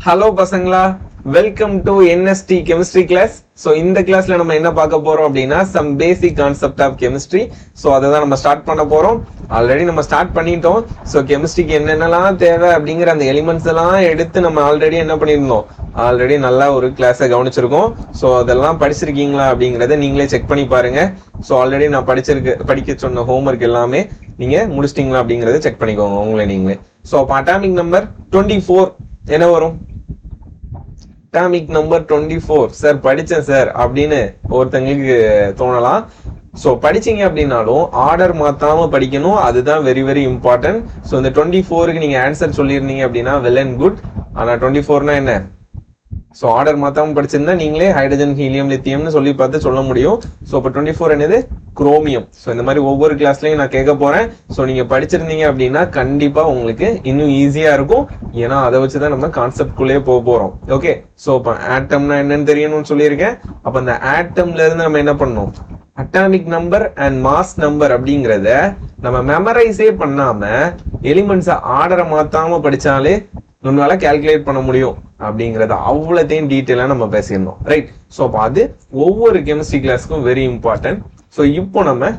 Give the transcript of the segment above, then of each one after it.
Hello பசங்களா, welcome to NST chemistry class. So இந்த கிளாஸ்ல நம்ம என்ன பார்க்க போறோம் அப்படின்னா some basic concept of chemistry. So அதை தான் நம்ம ஸ்டார்ட் பண்ண போறோம். ஆல்ரெடி நம்ம ஸ்டார்ட் பண்ணிட்டோம். ஸோ கெமிஸ்ட்ரிக்கு என்னென்னலாம் தேவை அப்படிங்கிற அந்த எலிமெண்ட்ஸ் எல்லாம் எடுத்து நம்ம ஆல்ரெடி என்ன பண்ணியிருந்தோம், ஆல்ரெடி நல்லா ஒரு கிளாஸை கவனிச்சிருக்கோம். ஸோ அதெல்லாம் படிச்சிருக்கீங்களா அப்படிங்கிறத நீங்களே செக் பண்ணி பாருங்க. ஸோ ஆல்ரெடி நான் படிக்க சொன்ன ஹோம்ஒர்க் எல்லாமே நீங்க முடிச்சிட்டீங்களா அப்படிங்கறத செக் பண்ணிக்கோங்க உங்களே நீங்களே. ஸோ அப்போ அட்டாமிக் நம்பர் 24 என்ன வரும்? அட்டாமிக் நம்பர் 24 சார் படிச்சேன் சார் அப்படின்னு ஒருத்தங்களுக்கு தோணலாம். ஸோ படிச்சீங்க அப்படின்னாலும் ஆர்டர் மாத்தாம படிக்கணும், அதுதான் வெரி வெரி இம்பார்ட்டன்ட். ஸோ இந்த 24க்கு நீங்க ஆன்சர் சொல்லியிருந்தீங்க அப்படின்னா வெல் அண்ட் குட். ஆனா 24னா என்ன? ஸோ ஆர்டர் மாத்தாம படிச்சிருந்தா நீங்களே ஹைட்ரஜன், ஹீலியம், லித்தியம்னு சொல்லி பார்த்து சொல்ல முடியும். ஸோ இப்போ 24 என்னது? குரோமியம். ஸோ இந்த மாதிரி ஒவ்வொரு கிளாஸ்லயும் நான் கேட்க போறேன். ஸோ நீங்க படிச்சிருந்தீங்க அப்படின்னா கண்டிப்பா உங்களுக்கு இன்னும் ஈஸியா இருக்கும். ஏன்னா அதை வச்சுதான் நம்ம கான்செப்ட் குள்ளே போக போறோம். ஓகே, ஸோ இப்போ ஆட்டம்னா என்னன்னு தெரியணும்னு சொல்லியிருக்கேன். அப்ப அந்த ஆட்டம்ல இருந்து நம்ம என்ன பண்ணணும்? Atomic number and mass number அப்படிங்கறத நம்ம மெமரைஸே பண்ணாம எலிமெண்ட்ஸை ஆர்டரை மாத்தாம படிச்சாலே நம்மளால கால்குலேட் பண்ண முடியும் அப்படிங்கறத அவ்வளோத்தையும் டீட்டெயிலா நம்ம பேசியிருந்தோம். ரைட். ஸோ அப்போ அது ஒவ்வொரு கெமிஸ்ட்ரி கிளாஸ்க்கும் வெரி இம்பார்ட்டன்ட். ஸோ இப்போ நம்ம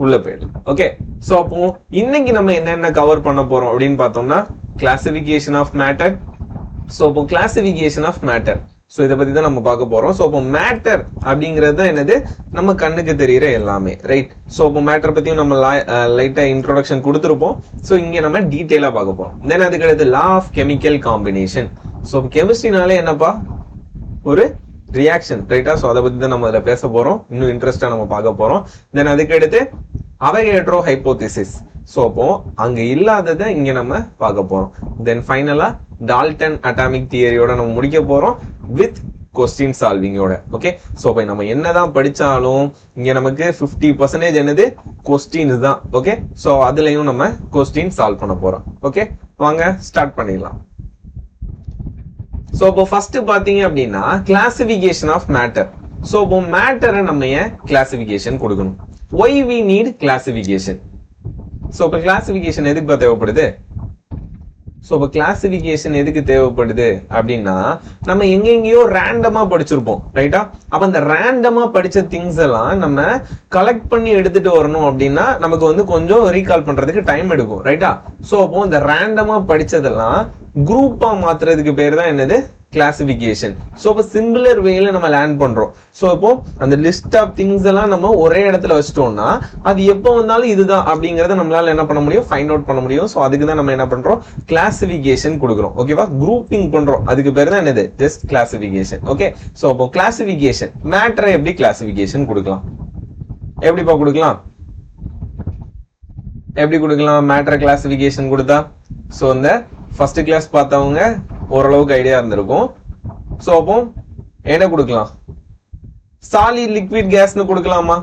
உள்ள போயிடலாம். ஓகே, ஸோ அப்போ இன்னைக்கு நம்ம என்னென்ன கவர் பண்ண போறோம் அப்படின்னு பார்த்தோம்னா கிளாசிபிகேஷன் ஆஃப் மேட்டர். ஸோ இப்போ கிளாசிபிகேஷன் ஆஃப் மேட்டர், ஸோ இதை பத்தி தான் நம்ம பார்க்க போறோம். ஸோ இப்போ மேட்டர் அப்படிங்கிறது தான் என்னது? நம்ம கண்ணுக்கு தெரியுற எல்லாமே. ரைட். ஸோ இப்போ மேட்டர் பத்தியும் நம்ம லைட்டா இன்ட்ரோடக்ஷன் கொடுத்துருப்போம். ஸோ இங்க நம்ம டீட்டெயிலா பார்க்க போறோம். தென் அதுக்கு அடுத்து law of chemical combination. So கெமிஸ்ட்ரினாலே என்னப்பா? ஒரு ரியாக்ஷன். ரைட்டா? ஸோ அதை பத்தி தான் நம்ம அதில் பேச போறோம். இன்னும் இன்ட்ரெஸ்டா நம்ம பார்க்க போறோம். தென் அதுக்கு அடுத்து அவகேட்ரோ ஹைப்போதிசிஸ். ஸோ அப்போ அங்க இல்லாததை இங்க நம்ம பார்க்க போறோம். தென் ஃபைனலா டால்டன் அட்டாமிக் தியரியோட நம்ம முடிக்க போறோம் வித் கொஸ்டின் சால்விங்கோட. ஓகே, ஸோ இப்போ நம்ம என்னதான் படிச்சாலும் இங்க நமக்கு 50% என்னது? கொஸ்டின் தான். ஓகே, ஸோ அதுலயும் நம்ம கொஸ்டின் சால்வ் பண்ண போறோம். ஓகே, வாங்க ஸ்டார்ட் பண்ணிடலாம். ஸோ இப்போ ஃபர்ஸ்ட் பாத்தீங்க அப்படின்னா கிளாசிபிகேஷன் ஆஃப் மேட்டர். ஸோ இப்போ மேட்டரை நம்ம ஏன் கிளாசிபிகேஷன் கொடுக்கணும்? Why we need classification? So இப்போ கிளாசிபிகேஷன் எதுக்கு தேவைப்படுது? ஸோ இப்போ கிளாசிபிகேஷன் எதுக்கு தேவைப்படுது அப்படின்னா நம்ம எங்கெங்கயோ ரேண்டமா படிச்சிருப்போம். ரைட்டா? அப்ப அந்த ரேண்டமா படிச்ச திங்ஸ் எல்லாம் நம்ம கலெக்ட் பண்ணி எடுத்துட்டு வரணும் அப்படின்னா நமக்கு வந்து கொஞ்சம் ரீகால் பண்றதுக்கு டைம் எடுக்கும். ரைட்டா? ஸோ அப்போ இந்த ரேண்டமா படிச்சதெல்லாம் குரூப்பா மாத்துறதுக்கு பேர் தான் என்னது? கிளாசிபிகேஷன். ஸோ இப்போ சிங்குலர் வேல நம்ம லேர்ன் பண்றோம். ஸோ இப்போ அந்த லிஸ்ட் ஆஃப் திங்ஸ் எல்லாம் நம்ம ஒரே இடத்துல வச்சிட்டோம்னா அது எப்போ வந்தாலும் இதுதான் அப்படிங்கறத நம்மளால என்ன பண்ண முடியும்? ஃபைண்ட் அவுட் பண்ண முடியும். ஸோ அதுக்கு தான் நம்ம என்ன பண்றோம்? கிளாசிபிகேஷன் கொடுக்குறோம். ஓகேவா? குரூப்பிங் பண்றோம். அதுக்கு பேர் தான் என்னது? Just classification. ஓகே, ஸோ இப்போ கிளாசிபிகேஷன் மேட்டரை எப்படி கிளாசிபிகேஷன் கொடுக்கலாம்? எப்படிப்பா கொடுக்கலாம்? எப்படி கொடுக்கலாம் மேட்டரை கிளாசிபிகேஷன் கொடுத்தா? ஸோ இந்த ஃபர்ஸ்ட் கிளாஸ் பார்த்தவங்க ஓரளவுக்கு ஐடியா இருந்திருக்கும். சோ அப்போ என்ன கொடுக்கலாம்? சாலிட், லிக்விட், கேஸ்னு கொடுக்கலாமா?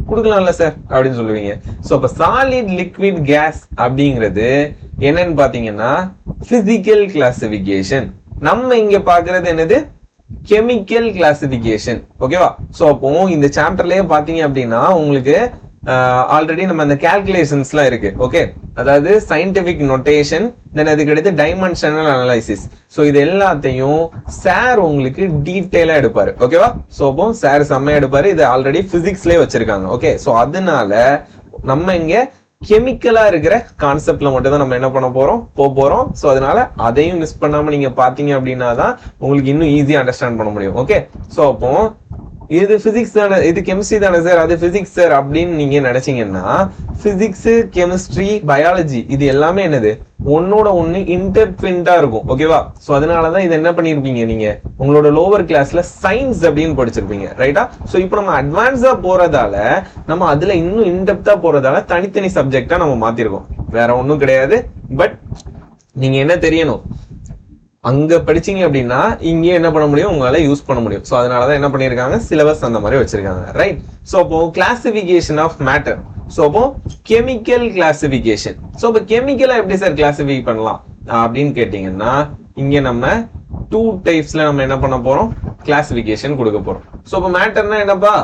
கொடுக்கலாம்ல சார் அப்படின்னு சொல்லுவீங்க. சோ அப்ப சாலிட், லிக்விட், கேஸ் அப்படிங்கிறது என்னன்னு பாத்தீங்கன்னா பிசிக்கல் கிளாசிபிகேஷன். நம்ம இங்க பாக்குறது என்னது? Chemical classification. ஓகேவா? சோ அப்போ இந்த சாப்டர்லயே பாத்தீங்க அப்படின்னா உங்களுக்கு ஆல்ரெடி நம்ம அந்த கால்குலேஷன்ஸ்லாம் இருக்கு. ஓகே, அதாவது சயின்டிபிக் நோட்டேஷன், தென் அதுக்கு அடுத்து டைமென்ஷனல் அனலைசிஸ். ஸோ இது எல்லாத்தையும் சார் உங்களுக்கு டீட்டெயிலா எடுப்பாரு. ஓகேவா? ஸோ அப்போ சார் செம்மையா எடுப்பாரு. இது ஆல்ரெடி பிசிக்ஸ்லயே வச்சிருக்காங்க. ஓகே, ஸோ அதனால நம்ம இங்க கெமிக்கலா இருக்கிற கான்செப்ட்ல மட்டும் தான் நம்ம என்ன பண்ண போறோம்? போறோம். ஸோ அதனால அதையும் மிஸ் பண்ணாம நீங்க பாத்தீங்க அப்படின்னா தான் உங்களுக்கு இன்னும் ஈஸியா அண்டர்ஸ்டாண்ட் பண்ண முடியும். ஓகே, ஸோ அப்போ இது பிசிக்ஸ் தானே, இது கெமிஸ்ட்ரி தானே சார், அது பிசிக்ஸ் சார் அப்படின்னு நீங்க நினைச்சீங்கன்னா பிசிக்ஸ், கெமிஸ்ட்ரி, பயாலஜி இது எல்லாமே என்னது? ஒன்னோட ஒண்ணு இன்டர்ட்வின்டா இருக்கும். ஓகேவா? சோ அதனாலதான் இது என்ன பண்ணிருப்பீங்க, நீங்க உங்களோட லோவர் கிளாஸ்ல சயின்ஸ் அப்படின்னு படிச்சிருப்பீங்க. ரைட்டா? சோ இப்போ நம்ம அட்வான்ஸா போறதால நம்ம அதுல இன்னும் இன்டெப்தா போறதால தனித்தனி சப்ஜெக்டா நம்ம மாத்திருக்கோம். வேற ஒண்ணும் கிடையாது. பட் நீங்க என்ன தெரியணும், அங்க படிச்சீங்க அப்படின்னா இங்கே என்ன பண்ண முடியும்? உங்களால யூஸ் பண்ண முடியும். சோ அதனாலதான் என்ன பண்ணிருக்காங்க? சிலபஸ் அந்த மாதிரி வச்சிருக்காங்க. ரைட்? சோ அப்போ கிளாசிபிகேஷன் ஆஃப் மேட்டர். சோ அப்போ கெமிக்கல் கிளாசிபிகேஷன். சோ அப்போ கெமிக்கலா எப்படி சார் கிளாசிஃபை பண்ணலாம் அப்படின்னு கேட்டீங்கன்னா இங்க நம்ம 2 டைப்ஸ்ல நம்ம என்ன பண்ண போறோம்? கிளாசிபிகேஷன் கொடுக்க போறோம். சோ அப்போ மேட்டர்னா என்னப்பா?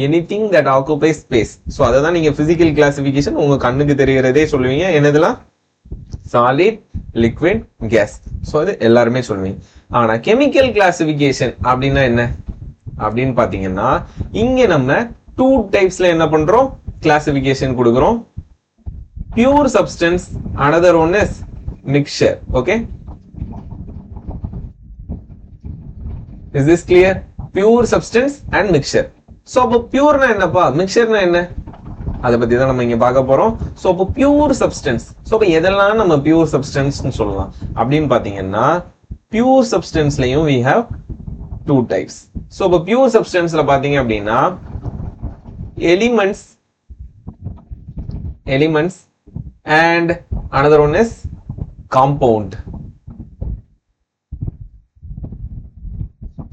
Anything that occupies space. So அததான் நீங்க பிசிக்கல் கிளாசிபிகேஷன் உங்க கண்ணுக்கு தெரிகிறதே சொல்லுவீங்க. என்னதெல்லாம்? Solid, liquid, gas. ஸோ அது எல்லாருமே சொல்லுவீங்க. ஆனா கெமிக்கல் கிளாசிபிகேஷன் அப்படின்னா என்ன அப்படின்னு பாத்தீங்கன்னா, இங்க நம்ம 2 டைப்ஸ்ல என்ன பண்றோம், கிளாசிபிகேஷன் கொடுக்குறோம். Pure substance, another one is mixture. Okay, is this clear? Pure substance and mixture. So அப்போ பியூர்னா என்னப்பா, மிக்சர்னா என்ன, அதை பத்தி தான் நம்ம இங்க பார்க்க போறோம். ஸோ அப்போ பியூர் சப்ஸ்டன்ஸ், ஸோ அப்போ எதெல்லாம் நம்ம பியூர் சப்ஸ்டன்ஸ் சொல்லலாம் அப்படின்னு பாத்தீங்கன்னா, பியூர் சப்ஸ்டன்ஸ்லயும் we have 2 types. ஸோ அப்போ பியூர் சப்ஸ்டன்ஸ்ல பாத்தீங்க அப்படின்னா elements and another one is compound.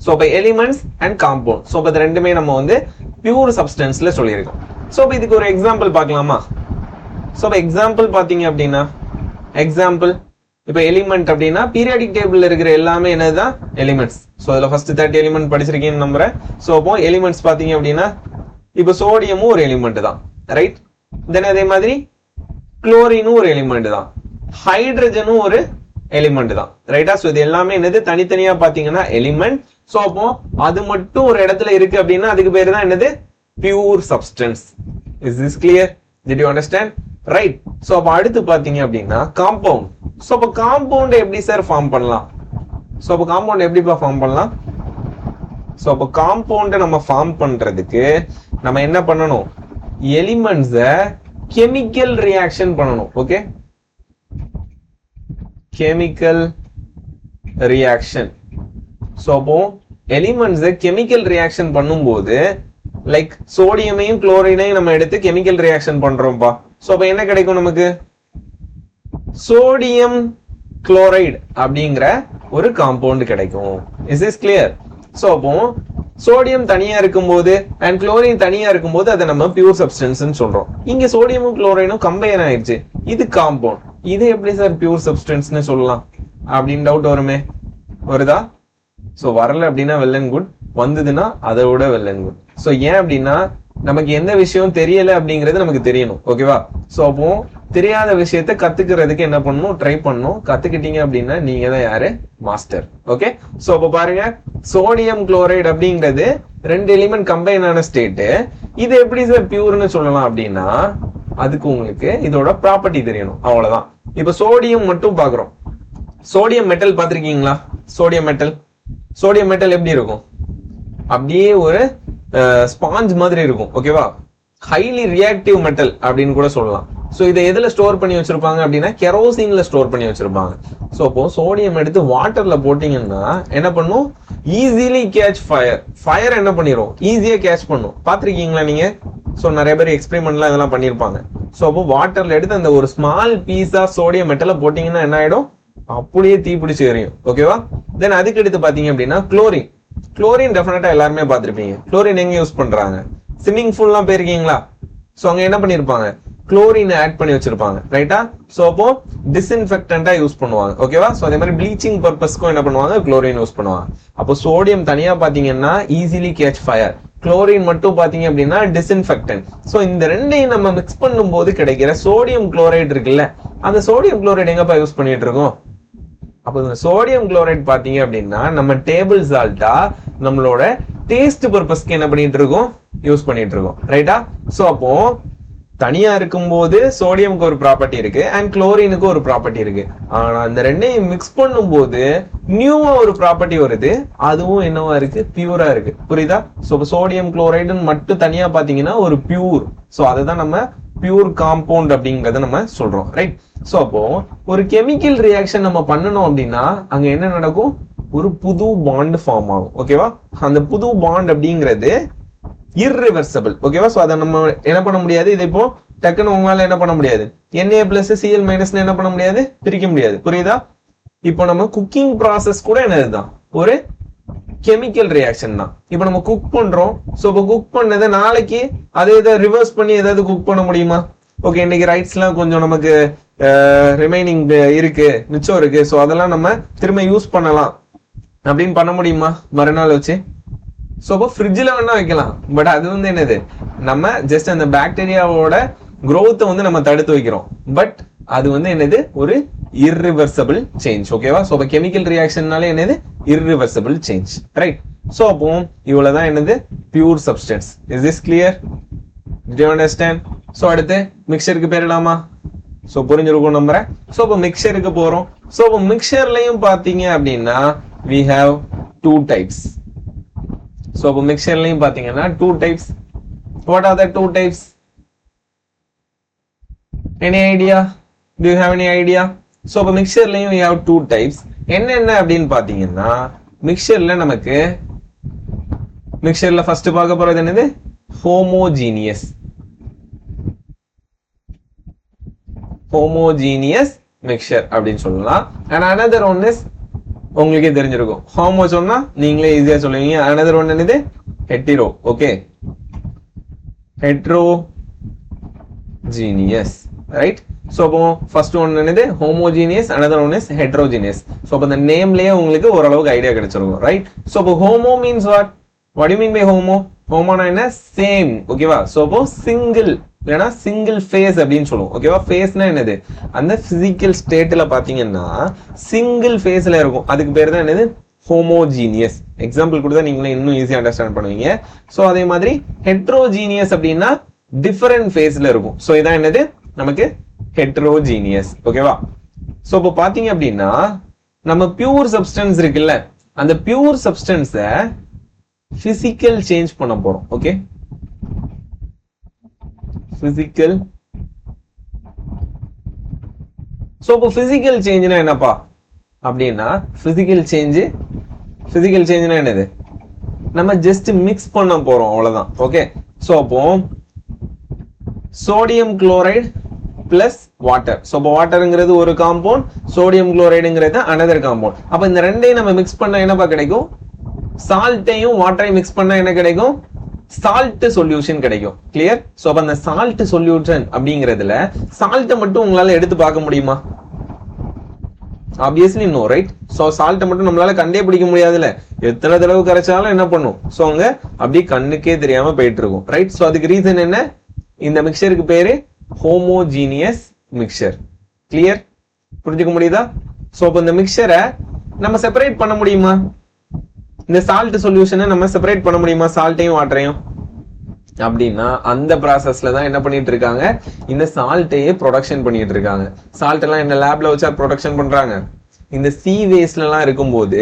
So அப்போ எலிமெண்ட்ஸ் அண்ட் காம்பவுண்ட், ஸோ அப்போ ரெண்டுமே நம்ம வந்து பியூர் சப்ஸ்டன்ஸ்ல சொல்லியிருக்கோம். ஸோ இப்போ இதுக்கு ஒரு எக்ஸாம்பிள் பார்க்கலாமா? ஸோ இப்போ எக்ஸாம்பிள் பார்த்தீங்க அப்படின்னா, எக்ஸாம்பிள் இப்போ எலிமெண்ட் அப்படின்னா பீரியாடிக் டேபிள்ல இருக்கிற எல்லாமே என்னதுதான், எலிமெண்ட்ஸ். ஸோ அதில் ஃபர்ஸ்ட் 30 எலிமெண்ட் படிச்சிருக்கீங்கன்னு நம்புறேன். ஸோ அப்போ எலிமெண்ட்ஸ் பார்த்தீங்க அப்படின்னா, இப்போ சோடியமும் ஒரு எலிமெண்ட் தான், ரைட்? தென் அதே மாதிரி குளோரினும் ஒரு எலிமெண்ட் தான், ஹைட்ரஜனும் ஒரு எலிமெண்ட் தான், ரைட்டா? ஸோ இது எல்லாமே என்னது, தனித்தனியா பார்த்தீங்கன்னா எலிமெண்ட். ஸோ அப்போ அது மட்டும் ஒரு இடத்துல இருக்கு அப்படின்னா அதுக்கு பேரு தான் என்னது, pure substance. Is this clear? Did you understand? Right. So அப்போ அடுத்து பார்த்தீங்க அப்படின்னா காம்பவுண்ட். ஸோ அப்போ காம்பவுண்ட் எப்படி சார் ஃபார்ம் பண்ணலாம்? ஸோ அப்போ காம்பவுண்ட் எப்படிப்பா ஃபார்ம் பண்ணலாம்? ஸோ அப்போ காம்பவுண்டை நம்ம ஃபார்ம் பண்றதுக்கு நம்ம என்ன பண்ணணும், எலிமெண்ட்ஸை கெமிக்கல் ரியாக்ஷன் பண்ணணும். Okay, chemical reaction. ஸோ அப்போ எலிமெண்ட்ஸை கெமிக்கல் ரியாக்ஷன் பண்ணும்போது, லைக் சோடியமையும் குளோரைனையும் நம்ம எடுத்து கெமிக்கல் ரியாக்ஷன் பண்றோம்ப்பா. ஸோ அப்போ என்ன கிடைக்கும் நமக்கு, சோடியம் குளோரைடு அப்படிங்கிற ஒரு காம்பவுண்ட் கிடைக்கும். Is this clear? ஸோ அப்போ சோடியம் தனியா இருக்கும்போது அண்ட் குளோரின் தனியா இருக்கும்போது அதை நம்ம பியூர் சப்ஸ்டன்ஸ் சொல்றோம். இங்க சோடியமும் குளோரைனும் கம்பைன் ஆயிடுச்சு, இது காம்பவுண்ட். இது எப்படி சார் பியூர் சப்ஸ்டன்ஸ்னு சொல்லலாம் அப்படின்னு டவுட் வருமே, வருதா? ஸோ வரல அப்படின்னா வெல் அண்ட் குட், வந்ததுன்னா அதை விட வெல் அண்ட் குட். ஸோ ஏன் அப்படின்னா நமக்கு எந்த விஷயம் தெரியல அப்படிங்கிறது நமக்கு தெரியணும். ஓகேவா? ஸோ அப்போ தெரியாத விஷயத்த கத்துக்கிறதுக்கு என்ன பண்ணணும், ட்ரை பண்ணணும். கத்துக்கிட்டீங்க அப்படின்னா நீங்க தான் யாரு, மாஸ்டர். ஓகே, ஸோ அப்போ பாருங்க, சோடியம் குளோரைடு அப்படிங்கிறது 2 எலிமெண்ட் கம்பைன் ஆன ஸ்டேட். இது எப்படி சார் பியூர்னு சொல்லலாம் அப்படின்னா, அதுக்கு உங்களுக்கு இதோட ப்ராப்பர்ட்டி தெரியணும், அவ்வளவுதான். இப்போ சோடியம் மட்டும் பாக்குறோம். சோடியம் மெட்டல் பார்த்திருக்கீங்களா? சோடியம் மெட்டல், சோடியம் மெட்டல் எப்படி இருக்கும், அப்படியே ஒரு ஸ்பாஞ்ச் மாதிரி இருக்கும். ஓகேவா? ஹைலி ரியாக்டிவ் மெட்டல் அப்படின்னு கூட சொல்லலாம். ஸோ இதை எதுல ஸ்டோர் பண்ணி வச்சிருப்பாங்க அப்படின்னா கெரோசின்ல ஸ்டோர் பண்ணி வச்சிருப்பாங்க. ஸோ அப்போ சோடியம் எடுத்து வாட்டர்ல போட்டீங்கன்னா என்ன பண்ணும், ஈஸிலி கேட்ச் ஃபயர். ஃபயர் என்ன பண்ணிரும், ஈஸியா கேட்ச் பண்ணும். பாத்திருக்கீங்களா நீங்க? ஸோ நிறைய பேர் எக்ஸ்பெரிமெண்ட்லாம் இதெல்லாம் பண்ணியிருப்பாங்க. ஸோ அப்போ வாட்டர்ல எடுத்து அந்த ஒரு ஸ்மால் பீஸா சோடியம் மெட்டலை போட்டீங்கன்னா என்ன ஆயிடும், அப்படியே தீப்பிடிச்சு எரியும். ஓகேவா? தென் அதுக்கு எடுத்து பாத்தீங்க அப்படின்னா குளோரின். குளோரின் டெஃபினட்டா எல்லாருமே பார்த்திருப்பீங்க. குளோரின் எங்க யூஸ் பண்றாங்க, ஸ்விம்மிங் பூல்லாம் போயிருக்கீங்களா? சோ அங்க என்ன பண்ணிருப்பாங்க, குளோரின் ஆட் பண்ணி வச்சிருப்பாங்க, ரைட்டா? சோ அப்போ டிஸ்இன்ஃபெக்டன்ட்டா யூஸ் பண்ணுவாங்க. ஓகேவா? சோ அதே மாதிரி ப்ளீச்சிங் பர்பஸ்க்கும் என்ன பண்ணுவாங்க, குளோரின் யூஸ் பண்ணுவாங்க. அப்போ சோடியம் தனியா பாத்தீங்கன்னா ஈஸிலி கேட்ச் ஃபயர், குளோரின் மட்டும் பாத்தீங்க அப்படின்னா டிஸ்இன்ஃபெக்டன்ட். சோ இந்த ரெண்டையும் நம்ம மிக்ஸ் பண்ணும்போது கிடைக்கிற சோடியம் குளோரைடு இருக்குல்ல, அந்த சோடியம் குளோரைடு எங்கப்பா யூஸ் பண்ணிட்டு இருக்கோம்? அப்போ இந்த சோடியம் குளோரைட் பாத்தீங்க அப்படின்னா நம்ம டேபிள் சால்ட்டா நம்மளோட டேஸ்ட் பர்பஸ்க்கு என்ன பண்ணிட்டு இருக்கோம், யூஸ் பண்ணிட்டு இருக்கோம், ரைட்டா? சோ அப்போ தனியா இருக்கும்போது சோடியமுக்கு ஒரு ப்ராப்பர்ட்டி இருக்கு அண்ட் குளோரினுக்கு ஒரு ப்ராப்பர்ட்டி இருக்கு. ஆனா இந்த ரெண்டையும் மிக்ஸ் பண்ணும்போது நியூவா ஒரு ப்ராப்பர்ட்டி வருது, அதுவும் என்னவா இருக்கு, பியூரா இருக்கு. புரியுதா? சோ சோடியம் குளோரைடுன்னு மட்டும் தனியா பாத்தீங்கன்னா ஒரு பியூர். சோ அதுதான் நம்ம பியூர் காம்பவுண்ட் அப்படிங்கறத நம்ம சொல்றோம், ரைட்? சோ அப்போ ஒரு கெமிக்கல் ரியாக்ஷன் நம்ம பண்ணணும் அப்படின்னா அங்க என்ன நடக்கும், ஒரு புது பாண்ட் ஃபார்ம் ஆகும். ஓகேவா? அந்த புது பாண்ட் அப்படிங்கிறது irreversible. ஓகேவா? சோ அத நம்ம என்ன பண்ண முடியாது, இதை இப்போ டக்குன்னு உங்களால என்ன பண்ண முடியாது, Na+Cl- என்ன பண்ண முடியாது, பிரிக்க முடியாது. புரியுதா? இப்போ நம்ம குக்கிங் ப்ராசஸ் கூட என்னதுதான், ஒரு கெமிக்கல் ரியாக்ஷன் தான். இப்போ நம்ம குக் பண்றோம். சோ இப்போ குக் பண்ணதை நாளைக்கு அதே இதை ரிவர்ஸ் பண்ணி ஏதாவது குக் பண்ண முடியுமா? ஓகே, இன்னைக்கு ரைட்ஸ்லாம் கொஞ்சம் நமக்கு ரிமைனிங் இருக்கு, மிச்சம் இருக்கு, சோ அதெல்லாம் நம்ம திரும்ப யூஸ் பண்ணலாம் அப்படின்னு பண்ண முடியுமா மறுநாள் வச்சு? சோ அப்போ ஃப்ரிட்ஜ்ல வேணா வைக்கலாம், பட் அது என்னது, நம்ம ஜஸ்ட் அந்த பாக்டீரியாவோட growth நம்ம தடுத்து வைக்கிறோம். பட் அது வந்து என்னது ஒரு irreversible change. ஓகேவா? சோ அப்ப கெமிக்கல் ரியாக்ஷன்னால என்னது irreversible change. ரைட்? சோ அப்போ இவ்வளவுதான் என்னது pure substance. Is this clear? Did you understand? So அடுத்து மிக்சருக்கு பேரிடலாமா? சோ புரிஞ்சிருக்கும் நம்புறேன். சோ அப்ப மிக்சருக்கு போறோம். சோ அப்ப மிக்சர்லயும் பாத்தீங்க அப்படின்னா we have two types. So அப்ப மிக்சர்லயும் பாத்தீங்கன்னா two types. What are the two types? Any idea? Do you have any idea? So அப்ப மிக்சர்லயும் we have two types. என்ன அப்படின்னு பாத்தீங்கன்னா மிக்சர்ல நமக்கு மிக்சர்ல ஃபர்ஸ்ட் பார்க்க போறது என்னது ஹோமோஜீனியஸ் மிக்சர் அப்படின்னு சொல்லலாம். and another one is உங்களுக்கே தெரிஞ்சிருக்கும். ஹோமோ சொன்னா நீங்களே ஈஸியா சொல்லுவீங்க. another one என்னது hetero. Okay, heterogeneous. Right? So அப்போ ஃபர்ஸ்ட் ஒன் என்னது homogeneous, another one is heterogeneous. So அப்ப அந்த நேம்லயே உங்களுக்கு ஓரளவுக்கு ஐடியா கிடைச்சிருக்கும். ரைட்? சோ அப்போ homo means what do you mean by homo? ஹோமோனா என்ன? சேம். ஓகேவா? சோ அப்போ சிங்கிள் இல்லனா சிங்கிள் ஃபேஸ் அப்படின்னு சொல்லுவோம். ஓகேவா? ஃபேஸ்னா என்னது அந்த பிசிக்கல் ஸ்டேட்ல பாத்தீங்கன்னா சிங்கிள் ஃபேஸ்ல இருக்கும். அதுக்கு பேர் தான் என்னது ஹோமோஜீனியஸ். எக்ஸாம்பிள் கொடுத்தா நீங்களே இன்னும் ஈஸியா அண்டர்ஸ்டாண்ட் பண்ணுவீங்க. சோ அதே மாதிரி ஹெட்ரோஜீனியஸ் அப்படின்னா டிஃபரெண்ட் ஃபேஸ்ல இருக்கும். சோ இதான் என்னது நமக்கு ஹெட்ரோஜீனியஸ். ஓகேவா? சோ இப்போ பாத்தீங்க அப்படின்னா நம்ம பியூர் சப்ஸ்டன்ஸ் இருக்குல்ல, அந்த பியூர் சப்ஸ்டன்ஸ பிசிக்கல் சேஞ்ச் பண்ண போறோம். Okay, physical. சோ இப்போ பிசிக்கல் சேஞ்ச்னா என்னப்பா அப்படின்னா பிசிக்கல் சேஞ்ச்னா என்னது நம்ம ஜஸ்ட் மிக்ஸ் பண்ண போறோம், அவ்வளவுதான். ஓகே, சோ அப்போ sodium chloride plus water. So அப்போ வாட்டர்ங்கிறது ஒரு காம்பவுண்ட், சோடியம் குளோரைடுங்கிறது another காம்பவுண்ட். அப்ப இந்த ரெண்டையும் நம்ம மிக்ஸ் பண்ணா என்னப்பா கிடைக்கும்? சால்ட்டையும் வாட்டரையும் மிக்ஸ் பண்ணா என்ன கிடைக்கும்? சால்ட் சொல்யூஷன் கிடைக்கும். கிளியர்? சோ அப்ப அந்த சால்ட் சொல்யூஷன் அப்படிங்கிறதுல சால்ட்டை மட்டும் உங்களால எடுத்து பார்க்க முடியுமா? Obviously no. ரைட்? சோ சால்ட்டை மட்டும் நம்மளால கண்டே பிடிக்க முடியாதுல்ல. எத்தனை தடவை கரைச்சாலும் என்ன பண்ணும்? சோ அங்க அப்படியே கண்ணுக்கே தெரியாம போயிட்டு இருக்கும். ரைட்? சோ அதுக்கு ரீசன் என்ன? இந்த மிக்சருக்கு பேரு ஹோமோஜீனியஸ் மிக்சர். கிளியர்? புரிஞ்சுக்க முடியுதா? சோ அப்ப இந்த மிக்சரை நம்ம செப்பரேட் பண்ண முடியுமா? இந்த சால்ட் சொல்யூஷனை நம்ம செப்பரேட் பண்ண முடியுமா சால்ட்டையும் வாட்டரையும்? அப்படின்னா அந்த ப்ராசஸ்ல தான் என்ன பண்ணிட்டு இருக்காங்க, இந்த சால்ட்டையே ப்ரொடக்ஷன் பண்ணிட்டு இருக்காங்க. சால்ட் எல்லாம் என்ன லேப்ல வச்சா ப்ரொடக்ஷன் பண்றாங்க? இந்த சி வேஸ்ட்ல எல்லாம் இருக்கும்போது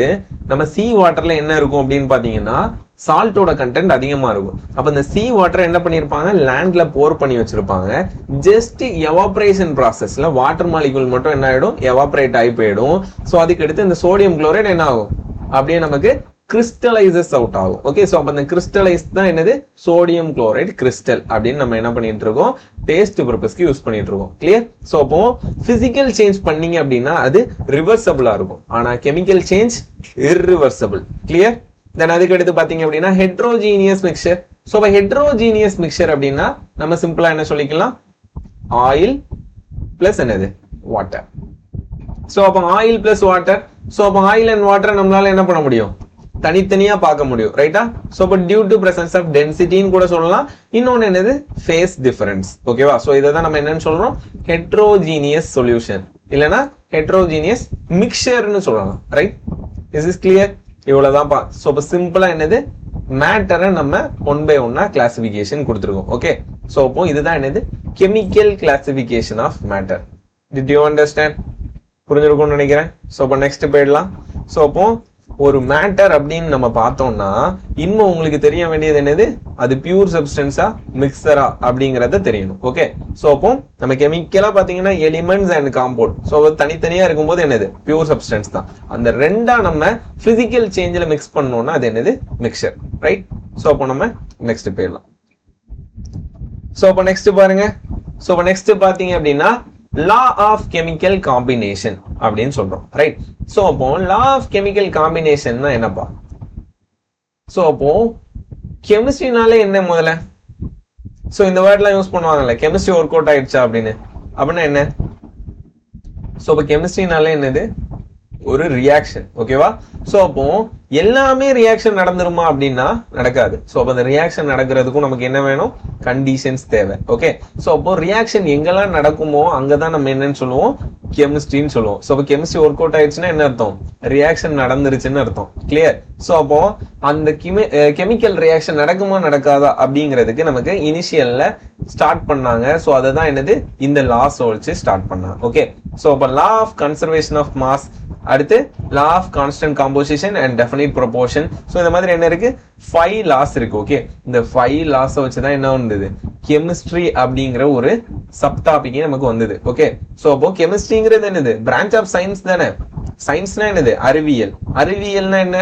நம்ம சி வாட்டர்ல என்ன இருக்கும் அப்படின்னு பாத்தீங்கன்னா சால்ட்டோட கண்டென்ட் அதிகமா இருக்கும். அப்ப இந்த சி வாட்டர் என்ன பண்ணிருப்பாங்க, லேண்ட்ல போர் பண்ணி வச்சிருப்பாங்க. ஜஸ்ட் எவாபரேஷன் ப்ராசஸ்ல வாட்டர் மாலிகுல் மட்டும் என்ன ஆயிடும், எவாபரேட் ஆகி போயிடும். சோ அதுக்கு அடுத்து இந்த சோடியம் குளோரைடு என்ன ஆகும், அப்படியே நமக்கு கிறிஸ்டலைசஸ் அவுட் ஆகும். ஓகே, சோ அப்ப அந்த கிறிஸ்டலைஸ் தான் என்னது சோடியம் குளோரைடு கிறிஸ்டல் அப்படின்னு நம்ம என்ன பண்ணிட்டு இருக்கோம், டேஸ்ட் பர்பஸ்க்கு யூஸ் பண்ணிட்டு இருக்கோம். கிளியர்? சோ அப்போ பிசிக்கல் சேஞ்ச் பண்ணீங்க அப்படின்னா அது ரிவர்சபிளா இருக்கும், ஆனா கெமிக்கல் சேஞ்ச் இர்ரிவர்சபிள். கிளியர்? தென் அதுக்கு அடுத்து பாத்தீங்க அப்படின்னா ஹெட்ரோஜீனியஸ் மிக்சர். சோ அப்ப ஹெட்ரோஜீனியஸ் மிக்சர் அப்படின்னா நம்ம சிம்பிளா என்ன சொல்லிக்கலாம், ஆயில் பிளஸ் என்னது வாட்டர். சோ அப்ப ஆயில் பிளஸ் வாட்டர். சோ அப்ப ஆயில் அண்ட் வாட்டர் நம்மளால என்ன பண்ண முடியும், தனித்தனியா பார்க்க முடியும். ரைட்டா? சோ அப்ப டியூ டு பிரசன்ஸ் ஆஃப் டென்சிட்டின்னு கூட சொல்லலாம். இன்னொன்னு என்னது ஃபேஸ் டிஃபரன்ஸ். ஓகேவா? சோ இதை தான் நம்ம என்னன்னு சொல்றோம், ஹெட்ரோஜீனியஸ் சொல்யூஷன் இல்லனா ஹெட்ரோஜீனியஸ் மிக்சர்னு சொல்லலாம். ரைட்? Is this clear? இவ்வளவுதான். சோ அப்ப சிம்பிளா என்னது மேட்டரை நம்ம ஒன் பை ஒன்னா கிளாசிபிகேஷன் கொடுத்துருக்கோம். ஓகே, சோ அப்போ இதுதான் என்னது chemical classification of matter. Did you understand? புரிஞ்சிருக்கும்னு நினைக்கிறேன். சோ அப்போ நெக்ஸ்ட் போயிடலாம். சோ அப்போ ஒரு மேட்டர் அப்படின்னு நம்ம பார்த்தோம்னா இன்னும் உங்களுக்கு தெரிய வேண்டியது என்னது, அது பியூர் சப்ஸ்டன்ஸா மிக்சரா அப்படிங்கறத தெரியணும். ஓகே, சோ அப்போ நம்ம கெமிக்கலா பாத்தீங்கன்னா எலிமெண்ட்ஸ் அண்ட் காம்பவுண்ட். சோ தனித்தனியா இருக்கும்போது என்னது பியூர் சப்ஸ்டன்ஸ் தான். அந்த ரெண்டா நம்ம பிசிக்கல் சேஞ்சில மிக்ஸ் பண்ணோம்னா அது என்னது மிக்சர். ரைட்? சோ அப்போ நம்ம நெக்ஸ்ட் போயிடலாம். சோ அப்போ நெக்ஸ்ட் பாருங்க. சோ அப்போ நெக்ஸ்ட் பாத்தீங்க அப்படின்னா law of chemical combination அப்படின்னு சொல்றோம். ரைட்? சோ அப்போ law of chemical combination என்னப்பா? சோ அப்போ கெமிஸ்ட்ரினாலே என்ன முதல்ல, சோ இந்த வேர்ட்லாம் யூஸ் பண்ணுவாங்கல்ல, கெமிஸ்ட்ரி ஒர்க் அவுட் ஆயிடுச்சா அப்படின்னு. அப்படின்னா என்ன? சோ அப்போ கெமிஸ்ட்ரினாலே என்னது ஒரு ரியாக்ஷன். ஓகேவா? சோ அப்போ எல்லாமே ரியாக்ஷன் நடந்துருமா அப்படின்னா நடக்காது. சோ அப்போ அந்த ரியாக்ஷன் நடக்கிறதுக்கும் நமக்கு என்ன வேணும்? கண்டிஷன்ஸ் தேவை. ஓகே, சோ அப்போ ரியாக்ஷன் எங்கெல்லாம் நடக்குமோ அங்கதான் நம்ம என்னன்னு சொல்லுவோம்? கெமிஸ்ட்ரின்னு சொல்லுவோம். சோ அப்போ கெமிஸ்ட்ரி ஒர்க் அவுட் ஆயிடுச்சுன்னா என்ன அர்த்தம்? ரியாக்ஷன் நடந்துருச்சுன்னு அர்த்தம். கிளியர்? சோ அப்போ அந்த கெமிக்கல் ரியாக்ஷன் நடக்குமா நடக்காதா அப்படிங்கிறதுக்கு நமக்கு இனிஷியல்ல ஸ்டார்ட் பண்ணாங்க. சோ அதுதான் என்னது? இந்த லாஸ் வச்சு ஸ்டார்ட் பண்ணாங்க. ஓகே, சோ அப்போ law of conservation of mass, அடுத்து law of constant composition and definite proportion. So இந்த மாதிரி என்ன இருக்கு? 5 லாஸ் இருக்கு. ஓகே, இந்த 5 லாஸ் வச்சுதான் என்ன வந்தது? கெமிஸ்ட்ரி அப்படிங்கிற ஒரு சப் டாபிக் நமக்கு வந்தது. ஓகே, சோ அப்போ கெமிஸ்ட்ரிங்கிறது என்னது? பிரான்ச் ஆஃப் சயின்ஸ் தானே. சயின்ஸ்னா என்னது? அறிவியல். அறிவியல்னா என்ன?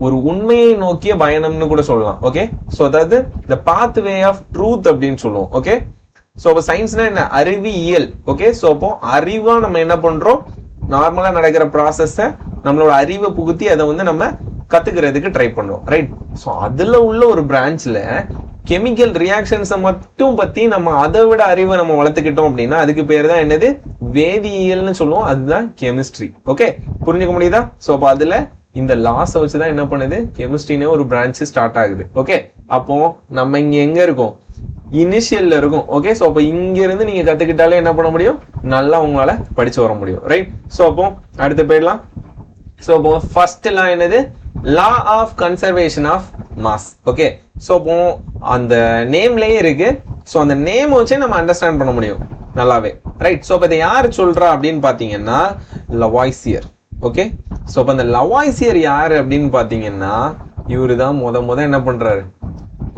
ஒரு உண்மையை நோக்கிய பயணம்னு கூட சொல்லலாம். ஓகே, சோ அதாவது the pathway of truth அப்படின்னு சொல்லுவோம். ஓகே, சோ அப்போ சயின்ஸ்னா என்ன? அறிவியல். ஓகே, சோ அப்போ அறிவா நம்ம என்ன பண்றோம்? நார்மலா நடக்கிற ப்ராசஸ நம்மளோட அறிவை புகுத்தி அதை வந்து நம்ம கத்துக்கிறதுக்கு ட்ரை பண்றோம். ரைட்? சோ அதுல உள்ள ஒரு பிரான்ச்ல கெமிக்கல் ரியாக்ஷன்ஸை மட்டும் பத்தி நம்ம அதை விட அறிவை நம்ம வளர்த்துக்கிட்டோம் அப்படின்னா அதுக்கு பேர் தான் என்னது? வேதியியல்னு சொல்லுவோம். அதுதான் கெமிஸ்ட்ரி. ஓகே, புரிஞ்சுக்க முடியுதா? சோ அப்போ அதுல இந்த லாஸ் வச்சுதான் என்ன பண்ணுது? கெமிஸ்ட்ரினே ஒரு பிரான்ச் ஸ்டார்ட் ஆகுது. ஓகே, அப்போ நம்ம இங்க எங்க இருக்கோம்? இனிஷியல்ல இருக்கும். ஓகே, சோ அப்போ இங்க இருந்து நீங்க கத்துக்கிட்டாலே என்ன பண்ண முடியும்? நல்லா உங்களால படிச்சு வர முடியும். ரைட்? சோ அப்போ அடுத்து போயிடலாம். சோ அப்போ ஃபர்ஸ்ட் லா என்னது? Law of conservation of mass. Okay, so அப்போ அந்த நேம்லயே இருக்கு. சோ அந்த நேம் வச்சு நம்ம அண்டர்ஸ்டாண்ட் பண்ண முடியும் நல்லாவே. ரைட்? சோ அப்ப இதை யாரு சொல்றா அப்படின்னு பாத்தீங்கன்னா லவாய்சியர். ஓகே, சோ அப்ப அந்த லவாய்சியர் யாரு அப்படின்னு பாத்தீங்கன்னா இவரு தான் முத என்ன பண்றாரு?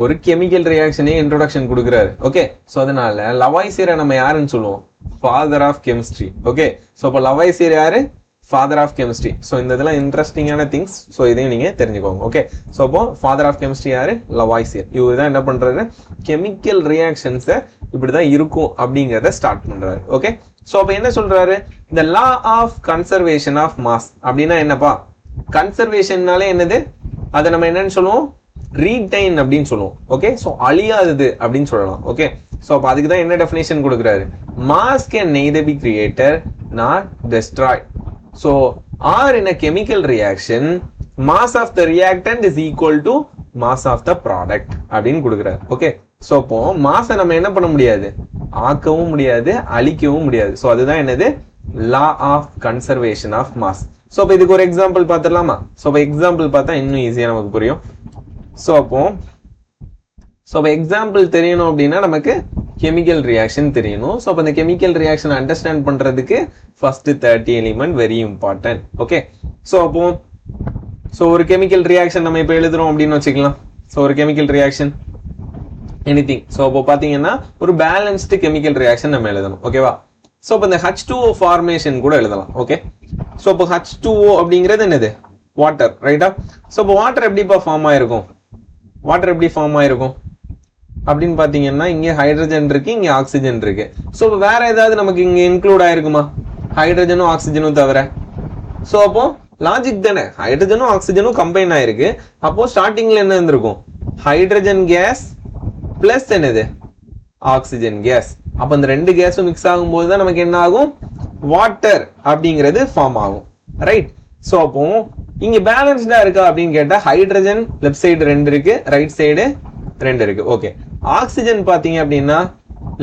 ஒரு கெமிக்கல் ரியாக்ஷனே இன்ட்ரோடக்ஷன் கொடுக்குறாரு. ஓகே, சோ அதனால லவாய்சியரை நம்ம யாருன்னு சொல்லுவோம்? Father of chemistry. Okay, so அப்ப லவாய்சியர் யாரு? Father of chemistry. சோ இந்த இதெல்லாம் இன்ட்ரெஸ்டிங்கான திங்ஸ். சோ இதையும் நீங்க தெரிஞ்சுக்கோங்க. ஓகே, சோ அப்போ ஃபாதர் ஆஃப் கெமிஸ்ட்ரி யாரு? லவாய்சியர். இவர் தான் என்ன பண்றாரு? கெமிக்கல் ரியாக்ஷன்ஸ் இப்படிதான் இருக்கும் அப்படிங்கறத ஸ்டார்ட் பண்றாரு. ஓகே, சோ அப்ப என்ன சொல்றாரு? இந்த law of conservation of mass அப்படின்னா என்னப்பா? கன்சர்வேஷன்னாலே என்னது? அதை நம்ம என்னன்னு சொல்லுவோம்? ரீடைன் அப்படின்னு சொல்லுவோம். ஓகே, சோ அழியாதது அப்படின்னு சொல்லலாம். ஓகே, சோ அப்ப அதுக்கு தான் என்ன டெஃபினேஷன் கொடுக்குறாரு? Mass can neither be created nor destroyed. So or in a chemical reaction mass of the reactant is equal to mass of the product அப்படின்னு கொடுக்குறாரு. ஓகே, சோ அப்போ மாஸை நம்ம என்ன பண்ண முடியாது? ஆக்கவும் முடியாது, அழிக்கவும் முடியாது. சோ அதுதான் என்னது? Law of conservation of mass. So அப்ப இதுக்கு ஒரு எக்ஸாம்பிள் பார்த்துடலாமா? சோ அப்ப எக்ஸாம்பிள் பார்த்தா இன்னும் ஈஸியா நமக்கு புரியும். சோ அப்போ எக்ஸாம்பிள் தெரியணும் அப்படின்னா நமக்கு கெமிக்கல் ரியாக்ஷன் தெரியணும். சோ அப்ப இந்த கெமிக்கல் ரியாக்ஷன் அண்டர்ஸ்டாண்ட் பண்றதுக்கு first 30 element very important. Okay, so அப்போ ஒரு கெமிக்கல் ரியாக்ஷன் நம்ம இப்ப எழுதுறோம் அப்படின்னு வச்சுக்கலாம். சோ ஒரு கெமிக்கல் ரியாக்ஷன் எனிதிங். சோ அப்போ பாத்தீங்கன்னா ஒரு பேலன்ஸ்டு கெமிக்கல் ரியாக்ஷன் நம்ம எழுதணும். ஓகேவா? சோ அப்ப இந்த H2O ஃபார்மேஷன் கூட எழுதலாம். ஓகே, சோ அப்போ H2O அப்படிங்கிறது என்னது? வாட்டர். ரைட்டா? சோ அப்போ வாட்டர் எப்படிப்பா ஃபார்ம் ஆயிருக்கும்? வாட்டர் எப்படி ஃபார்ம் ஆயிருக்கும் அப்படின்னு பாத்தீங்கன்னா இங்க ஹைட்ரஜன் இருக்கு, இங்க ஆக்சிஜன் இருக்கு. சோ வேற ஏதாவது நமக்கு இங்க இன்க்ளூட் ஆயிருக்குமா? ஹைட்ரஜனும் ஆக்சிஜனும் தவிர. சோ அப்போ லாஜிக் தானே, ஹைட்ரஜனும் ஆக்சிஜனும் கம்பைன் ஆயிருக்கு. அப்போ ஸ்டார்டிங்ல என்ன இருந்திருக்கும்? ஹைட்ரஜன் கேஸ் பிளஸ் என்னது? Oxygen case. அப்ப இந்த ரெண்டு கேஸும் மிக்ஸ் ஆகும்போது தான் நமக்கு என்ன ஆகும்? வாட்டர் அப்படிங்கிறது ஃபார்ம் ஆகும். ரைட்? சோ அப்போ இங்க பேலன்ஸ்டா இருக்கா அப்படின்னு கேட்டா ஹைட்ரஜன் லெஃப்ட் சைடு 2 இருக்கு, ரைட் சைடு 2 இருக்கு. ஓகே, ஆக்சிஜன் பாத்தீங்க அப்படின்னா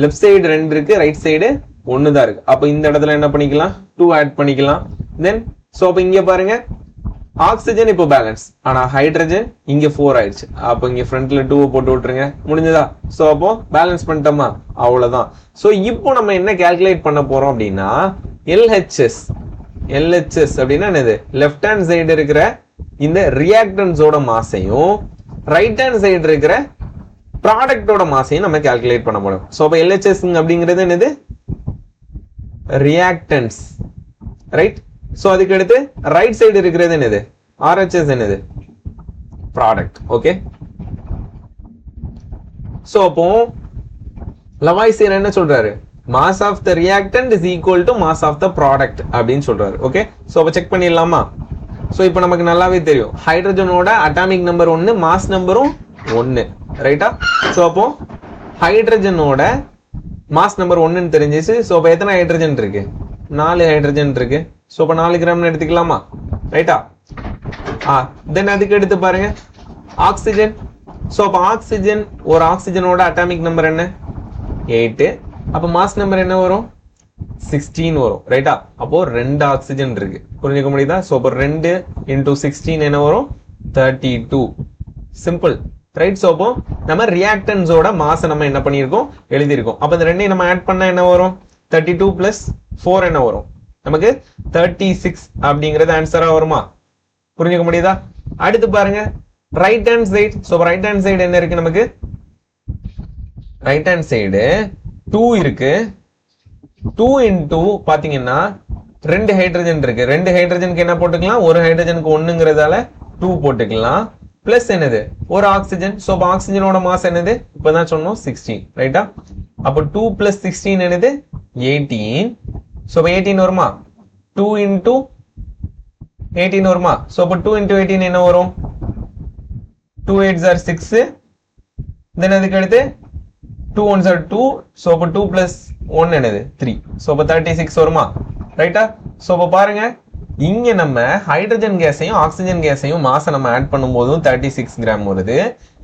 லெஃப்ட் சைடு 2 இருக்கு, ரைட் சைடு 1 தான் இருக்கு. அப்ப இந்த இடத்துல என்ன பண்ணிக்கலாம்? 2 ஆட் பண்ணிக்கலாம். தென் சோ அப்ப இங்க பாருங்க ஆக்சிஜன் இப்போ பேலன்ஸ், ஆனா ஹைட்ரஜன் இங்க 4 ஆயிடுச்சு. அப்ப இங்க ஃப்ரண்ட்ல 2 போட்டு விட்டுருங்க, முடிஞ்சதா? சோ அப்போ பேலன்ஸ் பண்ணிட்டோமா? அவ்வளவுதான். சோ இப்போ நம்ம என்ன கால்குலேட் பண்ண போறோம் அப்படின்னா LHS. LHS அப்படின்னா என்னது? லெஃப்ட் ஹேண்ட் சைடு இருக்கிற இந்த ரியாக்டன்ஸோட மாசையும் ரைட் ஹேண்ட் சைடு இருக்கிற ப்ராடக்டோட மாசையும் நம்ம கால்குலேட் பண்ண முடியும். சோ அப்ப LHS அப்படிங்கிறது என்னது? ரியாக்டன்ஸ். ரைட்? சோ அதுக்கு அடுத்து ரைட் சைடு இருக்கிறது என்னது? RHS என்னது? ப்ராடக்ட். ஓகே, சோ அப்போ லவாய்சியர் என்ன சொல்றாரு? mass of the reactant is equal to mass of the product அப்படின்னு சொல்றாரு. ஓகே, சோ அப்ப செக் பண்ணிடலாமா? சோ இப்போ நமக்கு நல்லாவே தெரியும் ஹைட்ரஜனோட அட்டாமிக் நம்பர் 1, மாஸ் நம்பரும் 1. ரைட்டா? சோ அப்போ ஹைட்ரஜனோட மாஸ் நம்பர் 1ன்னு தெரிஞ்சிச்சு. சோ அப்ப எத்தனை ஹைட்ரஜன் இருக்கு? 4 ஹைட்ரஜன் இருக்கு. சோ அப்ப 4 கிராம்னு எடுத்துக்கலாமா? ரைட்டா? தென் அதுக்கு எடுத்து பாருங்க ஆக்சிஜன். சோ அப்ப ஆக்சிஜன், ஒரு ஆக்சிஜனோட அட்டாமிக் நம்பர் என்ன 8. அப்ப மாஸ் நம்பர் என்ன வரும் 16 வரும். ரைட்டா? அப்போ 2 ஆக்சிஜன் இருக்கு. புரிஞ்சுக்க முடியுதா? சோ அப்ப 2 into 16 என்ன வரும் 32. சிம்பிள். ரைட்? சோ அப்போ நம்ம ரியாக்டன்ஸோட மாஸ் நம்ம என்ன பண்ணியிருக்கோம் எழுதியிருக்கோம். அப்ப இந்த ரெண்டையும் நம்ம ஆட் பண்ணா என்ன வரும் 32 plus 4 என்ன வரும் நமக்கு 36 அப்படிங்கிறது ஆன்சரா வருமா? புரிஞ்சுக்க முடியுதா? அடுத்து பாருங்க right hand side. So right hand side என்ன இருக்கு நமக்கு? ரைட் ஹேண்ட் சைடு 2 இருக்கு. 2 into பாத்தீங்கன்னா 2 ஹைட்ரஜன் இருக்கு. 2 ஹைட்ரஜனுக்கு என்ன போட்டுக்கலாம்? ஒரு ஹைட்ரஜனுக்கு 1ங்கிறதால 2 போட்டுக்கலாம். பிளஸ் என்னது ஒரு ஆக்சிஜன். சோ ஆக்சிஜனோட மாஸ் என்னது இப்பதான் சொன்னோம் 16. ரைட்டா? அப்ப 2 plus 16 என்னது 18. சோ 18 வருமா? 2 into 18 வருமா? சோ அப்ப 2 into 18 என்ன வரும் 2 8s are 6. தென் அதுக்கு அடுத்து 2 1s are 2. சோ அப்ப 2 plus 1 என்னது 3. சோ அப்ப 36 வருமா? ரைட்டா? சோ அப்ப பாருங்க இங்க நம்ம ஹைட்ரஜன் கேஸையும் ஆக்சிஜன் கேஸையும் மாச நம்ம ஆட் பண்ணும்போதும் 36 கிராம் வருது.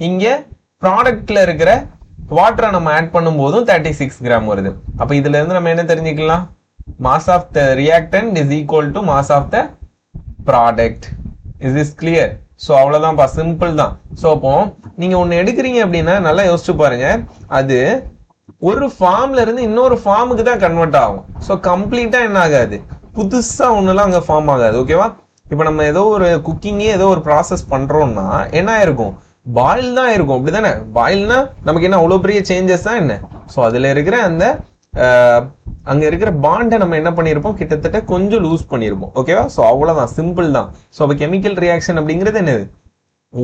இங்க ப்ராடக்ட்ல இருக்கிற வாட்டரை நம்ம ஆட் பண்ணும்போதும் 36 கிராம் வருது. அப்ப இதுல இருந்து நம்ம என்ன தெரிஞ்சுக்கலாம்? Mass of the reactant is equal to mass of the product. Is this clear? So அவ்வளவுதான்ப்பா, சிம்பிள் தான். சோ அப்போ நீங்க ஒன்னு எடுக்கிறீங்க அப்படின்னா நல்லா யோசிச்சு பாருங்க, அது ஒரு ஃபார்ம்ல இருந்து இன்னொரு ஃபார்முக்கு தான் கன்வெர்ட் ஆகும். சோ கம்ப்ளீட்டா என்ன ஆகாது, புதுசா ஒண்ணுலாம் அங்க ஃபார்ம் ஆகாது. ஓகேவா? இப்ப நம்ம ஏதோ ஒரு குக்கிங்கே ஏதோ ஒரு ப்ராசஸ் பண்றோம்னா என்ன இருக்கும், பாயில் தான் இருக்கும். அப்படிதானே? பாயில்னா நமக்கு என்ன அவ்வளவு பெரிய சேஞ்சஸ் தான் என்ன. சோ அதுல இருக்கிற அந்த அங்க இருக்கிற பாண்டை நம்ம என்ன பண்ணிருப்போம், கிட்டத்தட்ட கொஞ்சம் லூஸ் பண்ணிருப்போம். ஓகேவா? சோ அவ்வளவுதான், சிம்பிள் தான். சோ அப்ப கெமிக்கல் ரியாக்ஷன் அப்படிங்கிறது என்னது,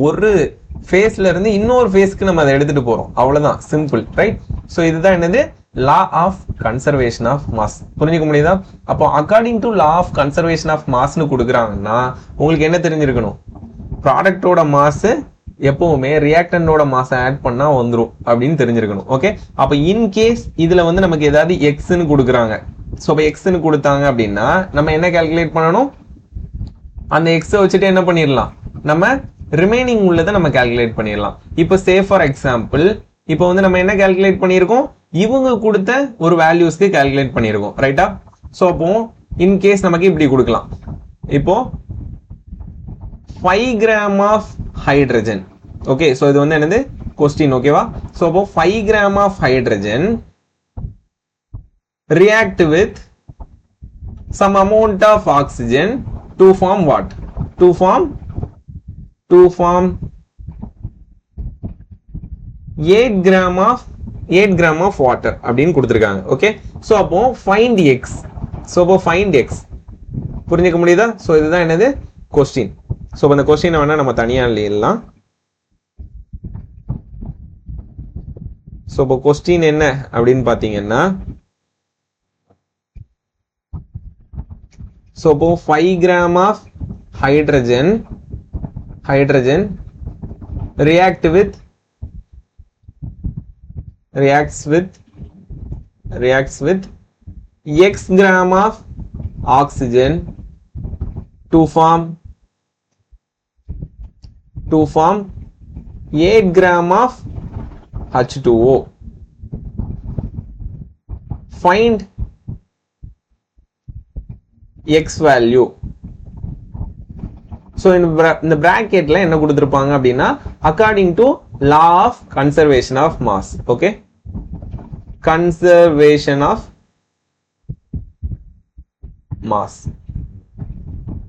ஒரு ஃபேஸ்ல இருந்து இன்னொரு ஃபேஸ்க்கு நம்ம அதை எடுத்துட்டு போறோம். அவ்வளவுதான், சிம்பிள். ரைட்? சோ இதுதான் என்னது law of conservation of mass. புரிஞ்சுக்க முடியுதா? அப்போ according to law of conservation of மாஸ்னு கொடுக்குறாங்கன்னா உங்களுக்கு என்ன தெரிஞ்சிருக்கணும், ப்ராடக்டோட மாஸ் எப்பவுமே ரியாக்டன்டோட மாஸ் ஆட் பண்ணா வந்துரும் அப்படின்னு தெரிஞ்சிருக்கணும். ஓகே? அப்ப இன் கேஸ் இதுல வந்து நமக்கு ஏதாவது எக்ஸ்ன்னு கொடுக்குறாங்க. சோ அப்ப எக்ஸ்ன்னு கொடுத்தாங்க அப்படின்னா நம்ம என்ன கால்குலேட் பண்ணணும், அந்த எக்ஸை வச்சுட்டு என்ன பண்ணிடலாம், நம்ம ரிமைனிங் உள்ளதை நம்ம கால்குலேட் பண்ணிடலாம். இப்போ சே ஃபார் எக்ஸாம்பிள் இப்போ வந்து நம்ம என்ன கால்குலேட் பண்ணியிருக்கோம், இவங்க கொடுத்த ஒரு வேல்யூஸ்க்கு கால்குலேட் பண்ணியிருக்கோம். ரைட்டா? சோ அப்போ இன் கேஸ் நமக்கு இப்படி கொடுக்கலாம். இப்போ 5 gram of hydrogen. Okay? So இது வந்து என்னது क्वेश्चन. ஓகேவா? சோ அப்போ 5 gram of hydrogen react with some amount of oxygen to form what? To form 8 gram of water அப்படின்னு கொடுத்திருக்காங்க. ஓகே? சோ அப்போ find x. சோ அப்போ find x. புரிஞ்சுக்க முடியுதா? சோ இதுதான் என்னது क्वेश्चन. சோ அந்த क्वेश्चन வேணா நம்ம தனியா எழுதலாம். சோ இப்போ क्वेश्चन என்ன அப்படின்னு பாத்தீங்கன்னா, so 5 gram of hydrogen reacts with x gram of oxygen to form 8 gram of H2O. Find x value. So இந்த bracketல என்ன கொடுத்திருப்பாங்க அப்படின்னா according to law of conservation of mass. okay? Conservation of mass.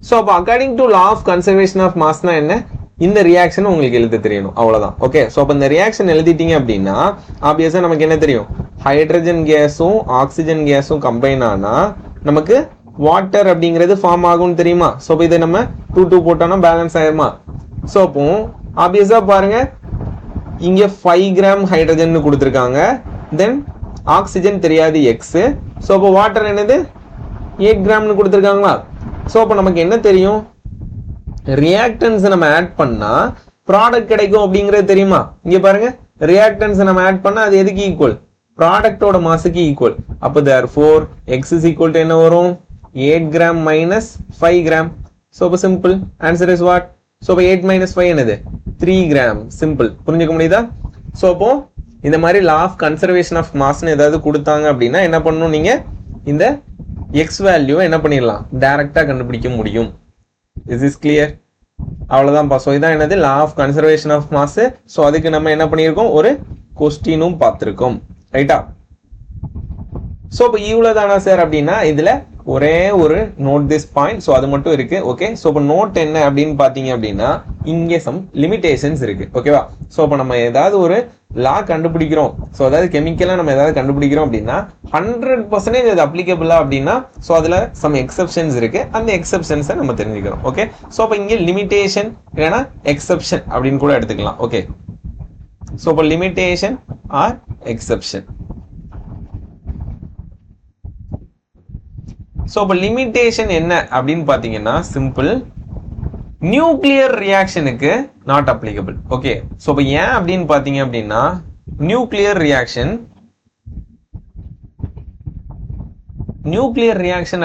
So அப்ப according to law of conservation of mass னா என்ன, இந்த reaction உங்களுக்கு எழுத தெரியணும். அவ்வளவுதான். ஓகே? சோ அப்ப இந்த ரியாக்ஷன் எழுதிட்டீங்க அப்படின்னா ஆப்வியஸா நமக்கு என்ன தெரியும், ஹைட்ரஜன் கேஸும் ஆக்சிஜன் கேஸும் கம்பைன் ஆனா நமக்கு வாட்டர் அப்படிங்கிறது ஃபார்ம் ஆகும்னு தெரியுமா? சோ இதை நம்ம 2 போட்டோம்னா பேலன்ஸ் ஆயிருமா? சோ அப்போ ஆப்வியஸா பாருங்க, இங்க 5 கிராம் ஹைட்ரஜன் கொடுத்திருக்காங்க, தென் ஆக்சிஜன் தெரியாது எக்ஸ். சோ அப்போ வாட்டர் என்னது 8 கிராம்னு கொடுத்திருக்காங்களா? சோ அப்போ நமக்கு என்ன தெரியும், ரியாக்டன்ஸ் நம்ம ஆட் பண்ணா ப்ராடக்ட் கிடைக்கும் அப்படிங்கிறது தெரியுமா? இங்க பாருங்க, ரியாக்டன்ஸ் நம்ம ஆட் பண்ணா அது எதுக்கு ஈக்குவல், ப்ராடக்டோட மாஸுக்கு ஈக்குவல். அப்போ therefore x is equal to என்ன வரும், 8 gram minus 5 gram. So simple. Answer is what? So இப்போ 8 - 5 என்னது 3 கிராம். சிம்பிள். புரிஞ்சுக்க முடியுதா? ஸோ அப்போ இந்த மாதிரி லா ஆஃப் கன்சர்வேஷன் ஆஃப் மாஸ்ன்னு ஏதாவது கொடுத்தாங்க அப்படின்னா என்ன பண்ணணும், நீங்க இந்த எக்ஸ் வேல்யூ என்ன பண்ணிடலாம், டைரக்டா கண்டுபிடிக்க முடியும். Is is clear? அவ்வளவுதான்ப்பா. ஸோ இதான் என்னது law of conservation of mass. So அதுக்கு நம்ம என்ன பண்ணியிருக்கோம், ஒரு கொஸ்டினும் பார்த்திருக்கோம். ரைட்டா? ஸோ இப்போ இவ்வளவுதானா சார் அப்படின்னா இதுல ஒரே ஒரு நோட் திஸ் பாயிண்ட். ஸோ அது மட்டும் இருக்கு. ஓகே. ஸோ இப்போ நோட் என்ன அப்படின்னு பாத்தீங்க அப்படின்னா இங்கே சம் லிமிடேஷன்ஸ் இருக்கு. ஓகேவா? ஸோ இப்போ நம்ம ஏதாவது ஒரு லா கண்டுபிடிக்கிறோம், ஸோ அதாவது கெமிக்கலா நம்ம ஏதாவது கண்டுபிடிக்கிறோம் அப்படின்னா 100% அது அப்ளிகபிளா அப்படின்னா ஸோ அதுல சம் எக்ஸப்ஷன்ஸ் இருக்கு. அந்த எக்ஸப்ஷன்ஸை நம்ம தெரிஞ்சுக்கிறோம். ஓகே. ஸோ இப்போ இங்கே லிமிடேஷன் இல்லைன்னா எக்ஸப்ஷன் அப்படின்னு கூட எடுத்துக்கலாம். ஓகே. ஸோ இப்போ லிமிடேஷன் ஆர் எக்ஸப்ஷன். ஸோ இப்போ லிமிடேஷன் என்ன அப்படின்னு பாத்தீங்கன்னா சிம்பிள், நியூக்ளியர் ரியாக்ஷனுக்கு நாட் அப்ளிகபிள். ஓகே. ஸோ இப்போ ஏன் அப்படின்னு பாத்தீங்க அப்படின்னா நியூக்ளியர் ரியாக்ஷன்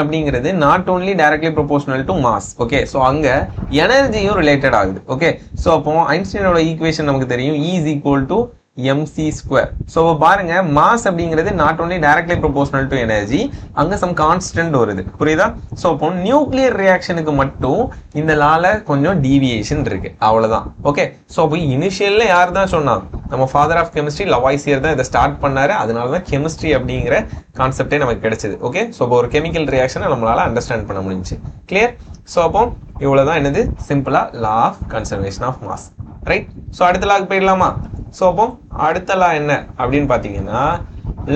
அப்படிங்கிறது not only directly proportional to mass. Okay. So அங்க எனர்ஜியும் ரிலேட்டட் ஆகுது. ஓகே. ஸோ அப்போ ஐன்ஸ்டீனோட ஈக்குவேஷன் நமக்கு தெரியும், E is equal to mc². So பாருங்க மாஸ் அப்படிங்கிறது not only directly proportional to energy, அங்க சம் கான்ஸ்டன்ட் வருது. புரியுதா? ஸோ அப்போ நியூக்ளியர் ரியாக்ஷனுக்கு மட்டும் இந்த லால கொஞ்சம் டீவியேஷன் இருக்கு. அவ்வளவுதான். ஓகே. ஸோ அப்போ இனிஷியல்ல யார் தான் சொன்னா, நம்ம ஃபாதர் ஆஃப் கெமிஸ்ட்ரி லவாய்சியர் தான் இதை ஸ்டார்ட் பண்ணாரு. அதனாலதான் கெமிஸ்ட்ரி அப்படிங்கிற கான்செப்டே நமக்கு கிடைச்சது. ஓகே. ஸோ அப்போ ஒரு கெமிக்கல் ரியாக்ஷனை நம்மளால அண்டர்ஸ்டாண்ட் பண்ண முடிஞ்சு. கிளியர்? ஸோ அப்போ இவ்வளவுதான் என்னது சிம்பிளா law of conservation of mass. Right? So அடுத்த லாக்கு போயிடலாமா? ஸோ அப்போ அடுத்த லா என்ன அப்படின்னு பாத்தீங்கன்னா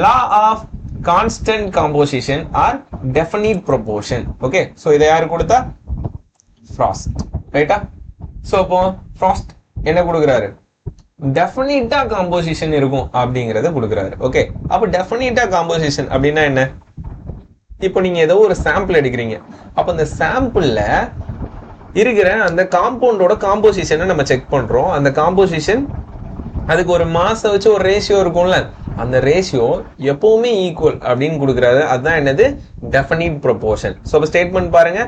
law of constant composition or definite proportion. Okay. So இதை யாரு கொடுத்தா, ஃப்ராஸ்ட். ரைட்டா? ஸோ அப்போ ஃப்ராஸ்ட் என்ன கொடுக்குறாரு, டெஃபினிட்டா காம்போசிஷன் இருக்கும் அப்படிங்கறத கொடுக்குறாரு. ஓகே. அப்போ டெஃபினிட்டா காம்போசிஷன் அப்படின்னா என்ன, இப்போ நீங்க ஏதோ ஒரு சாம்பிள் எடுக்கிறீங்க, அப்ப அந்த சாம்பிள்ல இருக்கிற அந்த காம்பவுண்டோட காம்போசிஷனை நம்ம செக் பண்றோம். அந்த காம்போசிஷன் அதுக்கு ஒரு மாச வச்சு ஒரு ரேஷியோ இருக்கும்ல, அந்த ரேஷியோ எப்பவுமே ஈக்குவல் அப்படின்னு கொடுக்குறாரு. அதுதான் என்னது டெஃபினிட் ப்ரொபோர்ஷன். ஸோ இப்போ ஸ்டேட்மெண்ட் பாருங்க,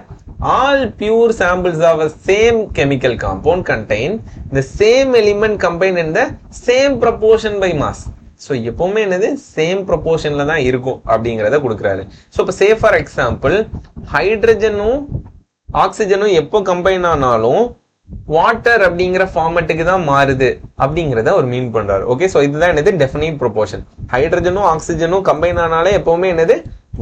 all pure samples of a same chemical compound contain the same element combined in the same proportion by mass. So எப்பவுமே என்னது சேம் ப்ரொபோர்ஷன்ல தான் இருக்கும் அப்படிங்கிறத கொடுக்குறாரு. ஸோ இப்போ சே ஃபார் எக்ஸாம்பிள் ஹைட்ரஜனும் ஆக்சிஜனும் எப்போ கம்பைன் ஆனாலும் வாட்டர் அப்படிங்கிற ஃபார்மேட்டுக்கு தான் மாறுது அப்படிங்கிறத ஒரு மீன் பண்றாரு. ஓகே. ஸோ இதுதான் என்னது டெஃபினிட் ப்ரொபோர்ஷன். ஹைட்ரஜனும் ஆக்சிஜனும் கம்பைன் ஆனாலே எப்பவுமே என்னது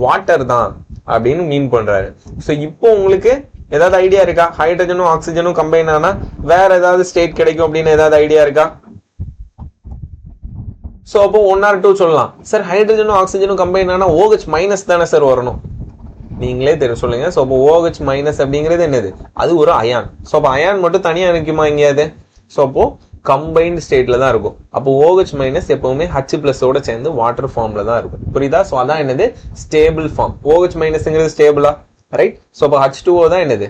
வாட்டர் தான் அப்படின்னு மீன் பண்றாரு. ஸோ இப்போ உங்களுக்கு ஏதாவது ஐடியா இருக்கா, ஹைட்ரஜனும் ஆக்சிஜனும் கம்பைன் ஆனா வேற ஏதாவது ஸ்டேட் கிடைக்கும் அப்படின்னு ஏதாவது ஐடியா இருக்கா? ஸோ அப்போ 1 or 2 சொல்லலாம். சார் ஹைட்ரஜனும் ஆக்சிஜனும் கம்பைன் ஆனா OH மைனஸ் தானே சார் வரணும், நீங்களே தெரியும் சொல்லுங்க. ஸோ அப்போ OH மைனஸ் அப்படிங்கிறது என்னது, அது ஒரு அயான். ஸோ அப்போ அயான் மட்டும் தனியா இருக்குமா எங்கேயாவது? ஸோ அப்போ கம்பைன்ட் ஸ்டேட்ல தான் இருக்கும். அப்போ OH மைனஸ் எப்பவுமே H+ஓட சேர்ந்து வாட்டர் ஃபார்ம்ல தான் இருக்கும். புரியுதா? ஸோ அதான் என்னது ஸ்டேபிள் ஃபார்ம். OH மைனஸ்ங்கிறது ஸ்டேபிளா? ரைட். ஸோ அப்போ H2O தான் என்னது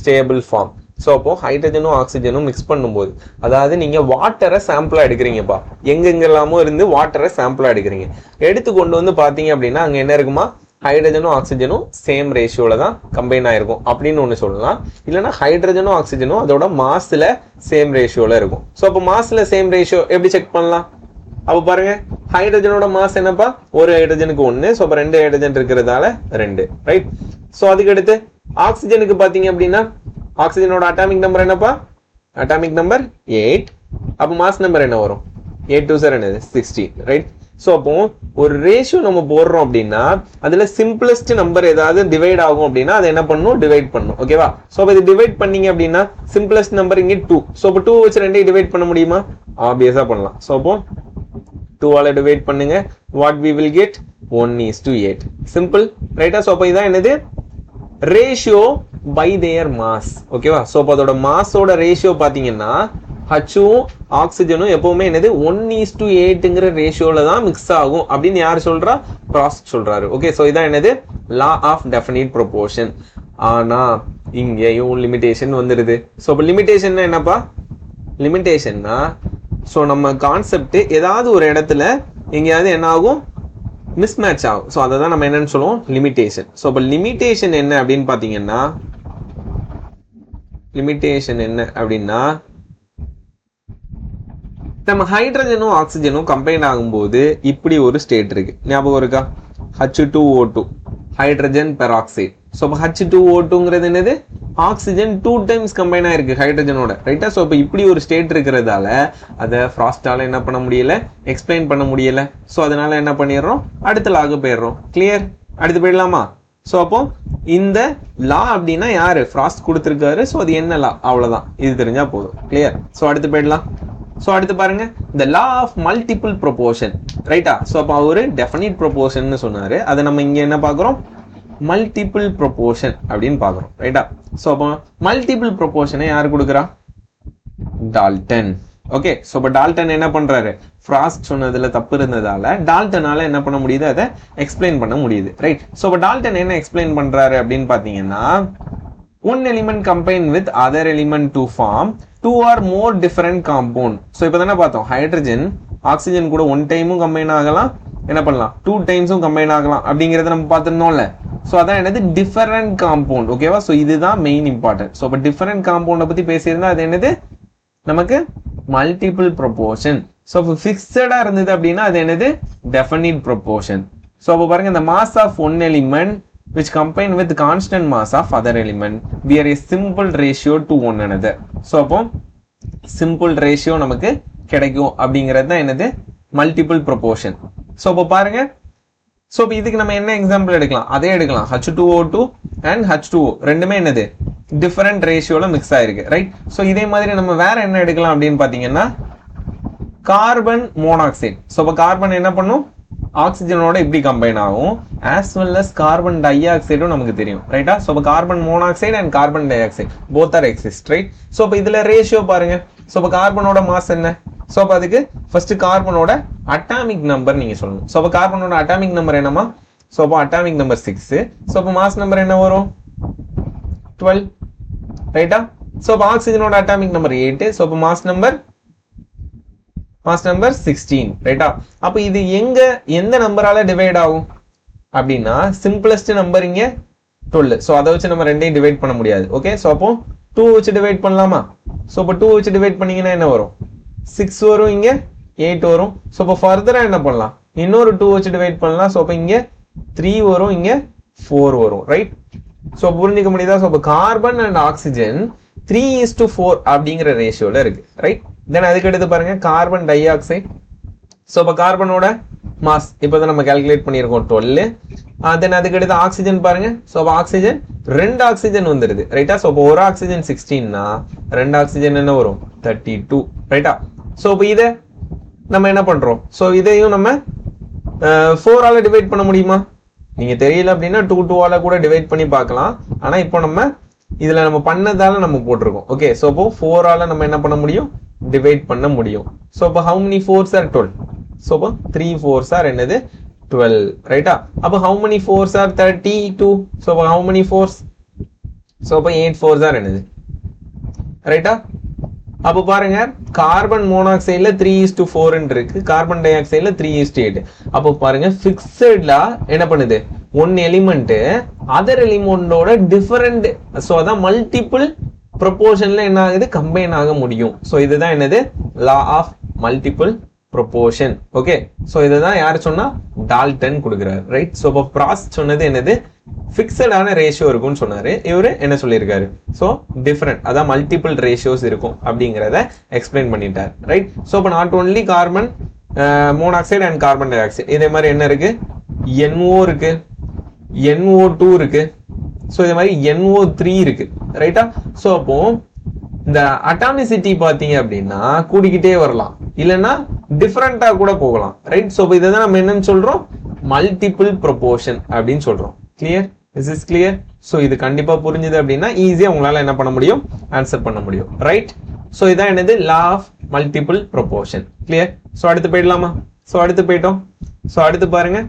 ஸ்டேபிள் ஃபார்ம். ஸோ அப்போ ஹைட்ரஜனும் ஆக்சிஜனும் மிக்ஸ் பண்ணும்போது, அதாவது நீங்க வாட்டரை சாம்பிளா எடுக்கிறீங்கப்பா, எங்கெங்கெல்லாமோ இருந்து வாட்டரை சாம்பிளா எடுக்கிறீங்க, எடுத்து கொண்டு வந்து பாத்தீங்க அப்படின்னா அங்க என்ன இருக்குமா, ஹைட்ரஜனும் ஆக்சிஜனும் சேம் ரேஷியோல தான் கம்பைன் ஆயிருக்கும் அப்படின்னு ஒண்ணு சொல்லலாம். இல்லைன்னா ஹைட்ரஜனும் ஆக்சிஜனும் அதோட மாஸ்ல சேம் ரேஷியோல இருக்கும். ஸோ அப்போ மாஸ்ல சேம் ரேஷியோ எப்படி செக் பண்ணலாம்? அப்ப பாருங்க, ஹைட்ரஜனோட மாஸ் என்னப்பா, ஒரு ஹைட்ரஜனுக்கு 1. ஸோ அப்ப 2 ஹைட்ரஜன் இருக்கிறதால 2. ரைட். ஸோ அதுக்கு அடுத்து ஆக்சிஜனுக்கு பாத்தீங்க அப்படின்னா ஆக்சிஜனோட அட்டாமிக் நம்பர் என்னப்பா, அட்டாமிக் நம்பர் 8. அப்ப மாஸ் நம்பர் என்ன வரும், 8 2 சார் என்னது 16. ரைட். ஸோ அப்போ ஒரு ரேஷியோ நம்ம போடுறோம் அப்படின்னா அதுல சிம்பிளஸ்ட் நம்பர் ஏதாவது டிவைட் ஆகும் அப்படின்னா அதை என்ன பண்ணும், டிவைட் பண்ணும். ஓகேவா? ஸோ அப்போ இது டிவைட் பண்ணீங்க அப்படின்னா சிம்பிளஸ்ட் நம்பர் இங்கே 2. ஸோ அப்போ 2 வச்சு 2 டிவைட் பண்ண முடியுமா? ஆப்வியஸா பண்ணலாம். ஸோ அப்போ 2 ஆல டிவைட் பண்ணுங்க, what we will get 1:8. Simple. ரைட்டா? ஸோ அப்போ இதான் என்னது ரேஷியோ பை தேர் மாஸ். ஓகேவா? ஸோ அப்போ அதோட மாஸோட ரேஷியோ பாத்தீங்கன்னா ஹச்சும் ஆக்சிஜனும் எப்பவுமே என்னது 1:8ங்கிற ரேஷியோல தான் மிக்ஸ் ஆகும் அப்படின்னு யார் சொல்றா, ஃப்ராஸ்ட் சொல்றாரு. ஓகே. ஸோ இதான் என்னது லா ஆஃப் டெஃபினிட் ப்ரொபோர்ஷன். ஆனா இங்கேயும் லிமிடேஷன் வந்துடுது. ஸோ அப்போ லிமிடேஷன் என்னப்பா, லிமிடேஷன்னா ஸோ நம்ம கான்செப்ட் ஏதாவது ஒரு இடத்துல எங்கேயாவது என்ன ஆகும், மிஸ்மேட்ச் ஆகும். ஸோ அதை தான் நம்ம என்னன்னு சொல்லுவோம் லிமிடேஷன். ஸோ அப்போ லிமிடேஷன் என்ன அப்படின்னு பாத்தீங்கன்னா லிமிட்டேஷன் என்ன அப்படின்னா நம்ம ஹைட்ரஜனும் ஆக்சிஜனும் கம்பைன் ஆகும்போது இப்படி ஒரு ஸ்டேட் இருக்கு, ஞாபகம் இருக்கா? H2O2 hydrogen peroxide. ஸோ இப்போ H2O2ங்கிறது என்னது? ஆக்சிஜன் 2 டைம்ஸ் கம்பைன் ஆயிருக்கு ஹைட்ரஜனோட, ரைட்டா? ஸோ இப்போ இப்படி ஒரு ஸ்டேட் இருக்கிறதால அதை ஃப்ராஸ்டால என்ன பண்ண முடியல, எக்ஸ்பிளைன் பண்ண முடியல. ஸோ அதனால என்ன பண்ணிடுறோம், அடுத்த லாகு போயிடுறோம். கிளியர்? அடுத்து போயிடலாமா? ஸோ அப்போ இந்த லா அப்படின்னா யாரு? ஃப்ராஸ்ட் கொடுத்துருக்காரு. ஸோ அது என்ன லா, அவ்வளோதான். இது தெரிஞ்சா போதும். கிளியர்? ஸோ அடுத்து போயிடலாம். ஸோ அடுத்து பாருங்க, இந்த லா ஆஃப் மல்டிபிள் ப்ரொபோர்ஷன், ரைட்டா? ஸோ அப்போ அவரு டெஃபினிட் ப்ரொபோர்ஷன் சொன்னாரு, அதை நம்ம இங்க என்ன பார்க்குறோம், மல்டிபிள் ப்ரொபோர்ஷன் அப்படின்னு பார்க்குறோம், ரைட்டா? ஸோ அப்போ மல்டிபிள் ப்ரொபோர்ஷனை யார் கொடுக்குறா? டால்டன். ஓகே, ஸோ இப்போ டால்டன் என்ன பண்றாரு, ஃப்ராஸ்ட் சொன்னதுல தப்பு இருந்ததால டால்டனால என்ன பண்ண முடியுது, அதை எக்ஸ்பிளைன் பண்ண முடியுது, ரைட்? ஸோ இப்போ டால்டன் என்ன எக்ஸ்பிளைன் பண்றாரு அப்படின்னு பார்த்தீங்கன்னா, one element combine with other element to form two or more different compound. So இப்போ தானே பார்த்தோம், ஹைட்ரஜன் ஆக்சிஜன் கூட 1 டைமும் கம்பைன் ஆகலாம், என்ன பண்ணலாம், 2 டைம்ஸும் கம்பைன் ஆகலாம் அப்படிங்கிறத நம்ம பார்த்துருந்தோம்ல. ஸோ அதான் என்னது, டிஃபரெண்ட் காம்பவுண்ட். ஓகேவா? ஸோ இதுதான் மெயின் இம்பார்ட்டன்ட். ஸோ இப்போ டிஃபரெண்ட் காம்பவுண்டை பத்தி பேசியிருந்தா அது என்னது, நமக்கு மல்டிபிள் ப்ரொபோர்ஷன். ஸோ இப்போ ஃபிக்ஸடா இருந்தது அப்படின்னா அது என்னது, டெஃபினிட் ப்ரொபோர்ஷன். ஸோ அப்போ பாருங்க, இந்த mass of one element which combine with constant mass of other element bear a simple ratio to one another. So அப்போ simple ratio நமக்கு கிடைக்கும் அப்படிங்கிறது தான் என்னது, மல்டிபிள் ப்ரொபோர்ஷன். ஸோ அப்போ பாருங்க, ஸோ இப்போ இதுக்கு நம்ம என்ன எக்ஸாம்பிள் எடுக்கலாம், அதே எடுக்கலாம். H2O2 and H2O ரெண்டுமே என்னது, டிஃபரெண்ட் ரேஷியோல மிக்ஸ் ஆயிருக்கு, ரைட்? ஸோ இதே மாதிரி நம்ம வேற என்ன எடுக்கலாம் அப்படின்னு பார்த்தீங்கன்னா, கார்பன் மோனாக்சைடு. ஸோ இப்போ கார்பன் என்ன பண்ணும், ஆக்சிஜனோட இப்படி கம்பைன் ஆகும், ஆஸ் வெல் அஸ் கார்பன் டை ஆக்சைடும் நமக்கு தெரியும், ரைட்டா? ஸோ இப்போ carbon monoxide and carbon dioxide both are exist, right? So இப்போ இதுல ரேஷியோ பாருங்க. ஸோ இப்போ கார்பனோட மாஸ் என்ன? ஸோ அப்போ அதுக்கு ஃபர்ஸ்ட் கார்பனோட அட்டாமிக் நம்பர் நீங்க சொல்லணும். ஸோ அப்போ கார்பனோட அட்டாமிக் நம்பர் என்னமா? ஸோ அப்போ அட்டாமிக் நம்பர் 6. ஸோ அப்போ மாஸ் நம்பர் என்ன வரும், 12, ரைட்டா? ஸோ அப்போ ஆக்சிஜனோட அட்டாமிக் நம்பர் 8. ஸோ அப்போ மாஸ் நம்பர் 16, ரைட்டா? அப்ப இது எந்த நம்பரால டிவைட் ஆகும் அப்படின்னா, சிம்பிளஸ்ட் நம்பர் இங்க 12. சோ அதை வச்சு நம்ம ரெண்டையும் டிவைட் பண்ண முடியாது. ஓகே, சோ அப்போ 2 வச்சு டிவைட் பண்ணலாமா? சோ அப்போ 2 வச்சு டிவைட் பண்ணீங்கன்னா என்ன வரும், 6 வரும், இங்க 8 வரும். சோ அப்போ ஃபர்தரா என்ன பண்ணலாம், இன்னொரு 2 வச்சு டிவைட் பண்ணலாம். சோ அப்போ இங்க 3 வரும், இங்க 4 வரும், ரைட்? சோ புரிஞ்சுக்க முடியுதா? சோ அப்போ கார்பன் அண்ட் ஆக்சிஜன் 3:4 அப்படிங்கிற ரேஷியோல இருக்கு, ரைட்? தென் அதுக்கு எடுத்து பாருங்க, கார்பன் டை ஆக்சைடு. ஸோ இப்போ கார்பனோட மாஸ் இப்போதான் நம்ம கால்குலேட் பண்ணியிருக்கோம், 12. தென் அதுக்கு எடுத்து ஆக்சிஜன் பாருங்க. ஸோ அப்போ ஆக்சிஜன் 2 ஆக்சிஜன் வந்துருது, ரைட்டா? ஸோ இப்போ ஒரு ஆக்சிஜன் 16னா 2 ஆக்சிஜன் என்ன வரும், 32, ரைட்டா? ஸோ இப்போ இதை நம்ம என்ன பண்றோம், ஸோ இதையும் நம்ம 4ஆல டிவைட் பண்ண முடியுமா? நீங்க தெரியல அப்படின்னா 2ஆல கூட டிவைட் பண்ணி பார்க்கலாம். ஆனா இப்போ நம்ம இதுல நம்ம பண்ணதால நம்ம போட்டிருக்கோம். ஓகே, ஸோ இப்போ 4ஆல நம்ம என்ன பண்ண முடியும், டிவைட் பண்ண முடியும். ஸோ இப்போ how many 4s are 12? So இப்போ 3 4s are என்னது, 12, ரைட்டா? அப்போ how many 4s are 32? So இப்போ how many 4s? ஸோ இப்போ 8 4s are என்னது, ரைட்டா? அப்போ பாருங்க, கார்பன் மோனாக்சைடுல 3:4 இருக்கு, கார்பன் டை ஆக்சைடுல 3:8. அப்போ பாருங்க, பிக்சட்ல என்ன பண்ணுது, ஒன் எலிமெண்ட் அதர் எலிமெண்டோட டிஃபரெண்ட், ஸோ அதான் மல்டிபிள் ப்ரொபோர்ஷன்ல என்ன ஆகுது, கம்பைன் ஆக முடியும். ஸோ இதுதான் என்னது, law of multiple proportion. Okay, so இதுதான் யார் சொன்னா, டால்டன் கொடுக்குறாரு, ரைட்? ஸோ இப்போ ஃப்ராஸ்ட் சொன்னது என்னது, ஃபிக்ஸடான ரேஷியோ இருக்கும்னு சொன்னாரு. இவரு என்ன சொல்லியிருக்காரு, ஸோ டிஃபரெண்ட், அதான் மல்டிபிள் ரேஷியோஸ் இருக்கும் அப்படிங்கிறத எக்ஸ்பிளைன் பண்ணிட்டார், ரைட்? ஸோ இப்போ not only carbon monoxide and carbon di oxide, இதே மாதிரி என்ன இருக்கு, NO இருக்கு, NO2 இருக்கு, ஸோ இதே மாதிரி NO3 இருக்கு, ரைட்டா? ஸோ அப்போ இந்த அட்டாமிசிட்டி பாத்தீங்க அப்படின்னா கூடிக்கிட்டே வரலாம், இல்லைன்னா டிஃபரெண்டா கூட போகலாம், ரைட்? ஸோ இதை தான் நம்ம என்னன்னு சொல்றோம், மல்டிபிள் ப்ரொபோர்ஷன் அப்படின்னு சொல்றோம். Clear? Is is clear? So இது கண்டிப்பா புரிஞ்சுது அப்படின்னா ஈஸியா உங்களால என்ன பண்ண முடியும், ஆன்சர் பண்ண முடியும், ரைட்? ஸோ இதான் என்னது, law of multiple proportion. Clear? So அடுத்து போயிடலாமா? ஸோ அடுத்து போயிட்டோம். ஸோ அடுத்து பாருங்க,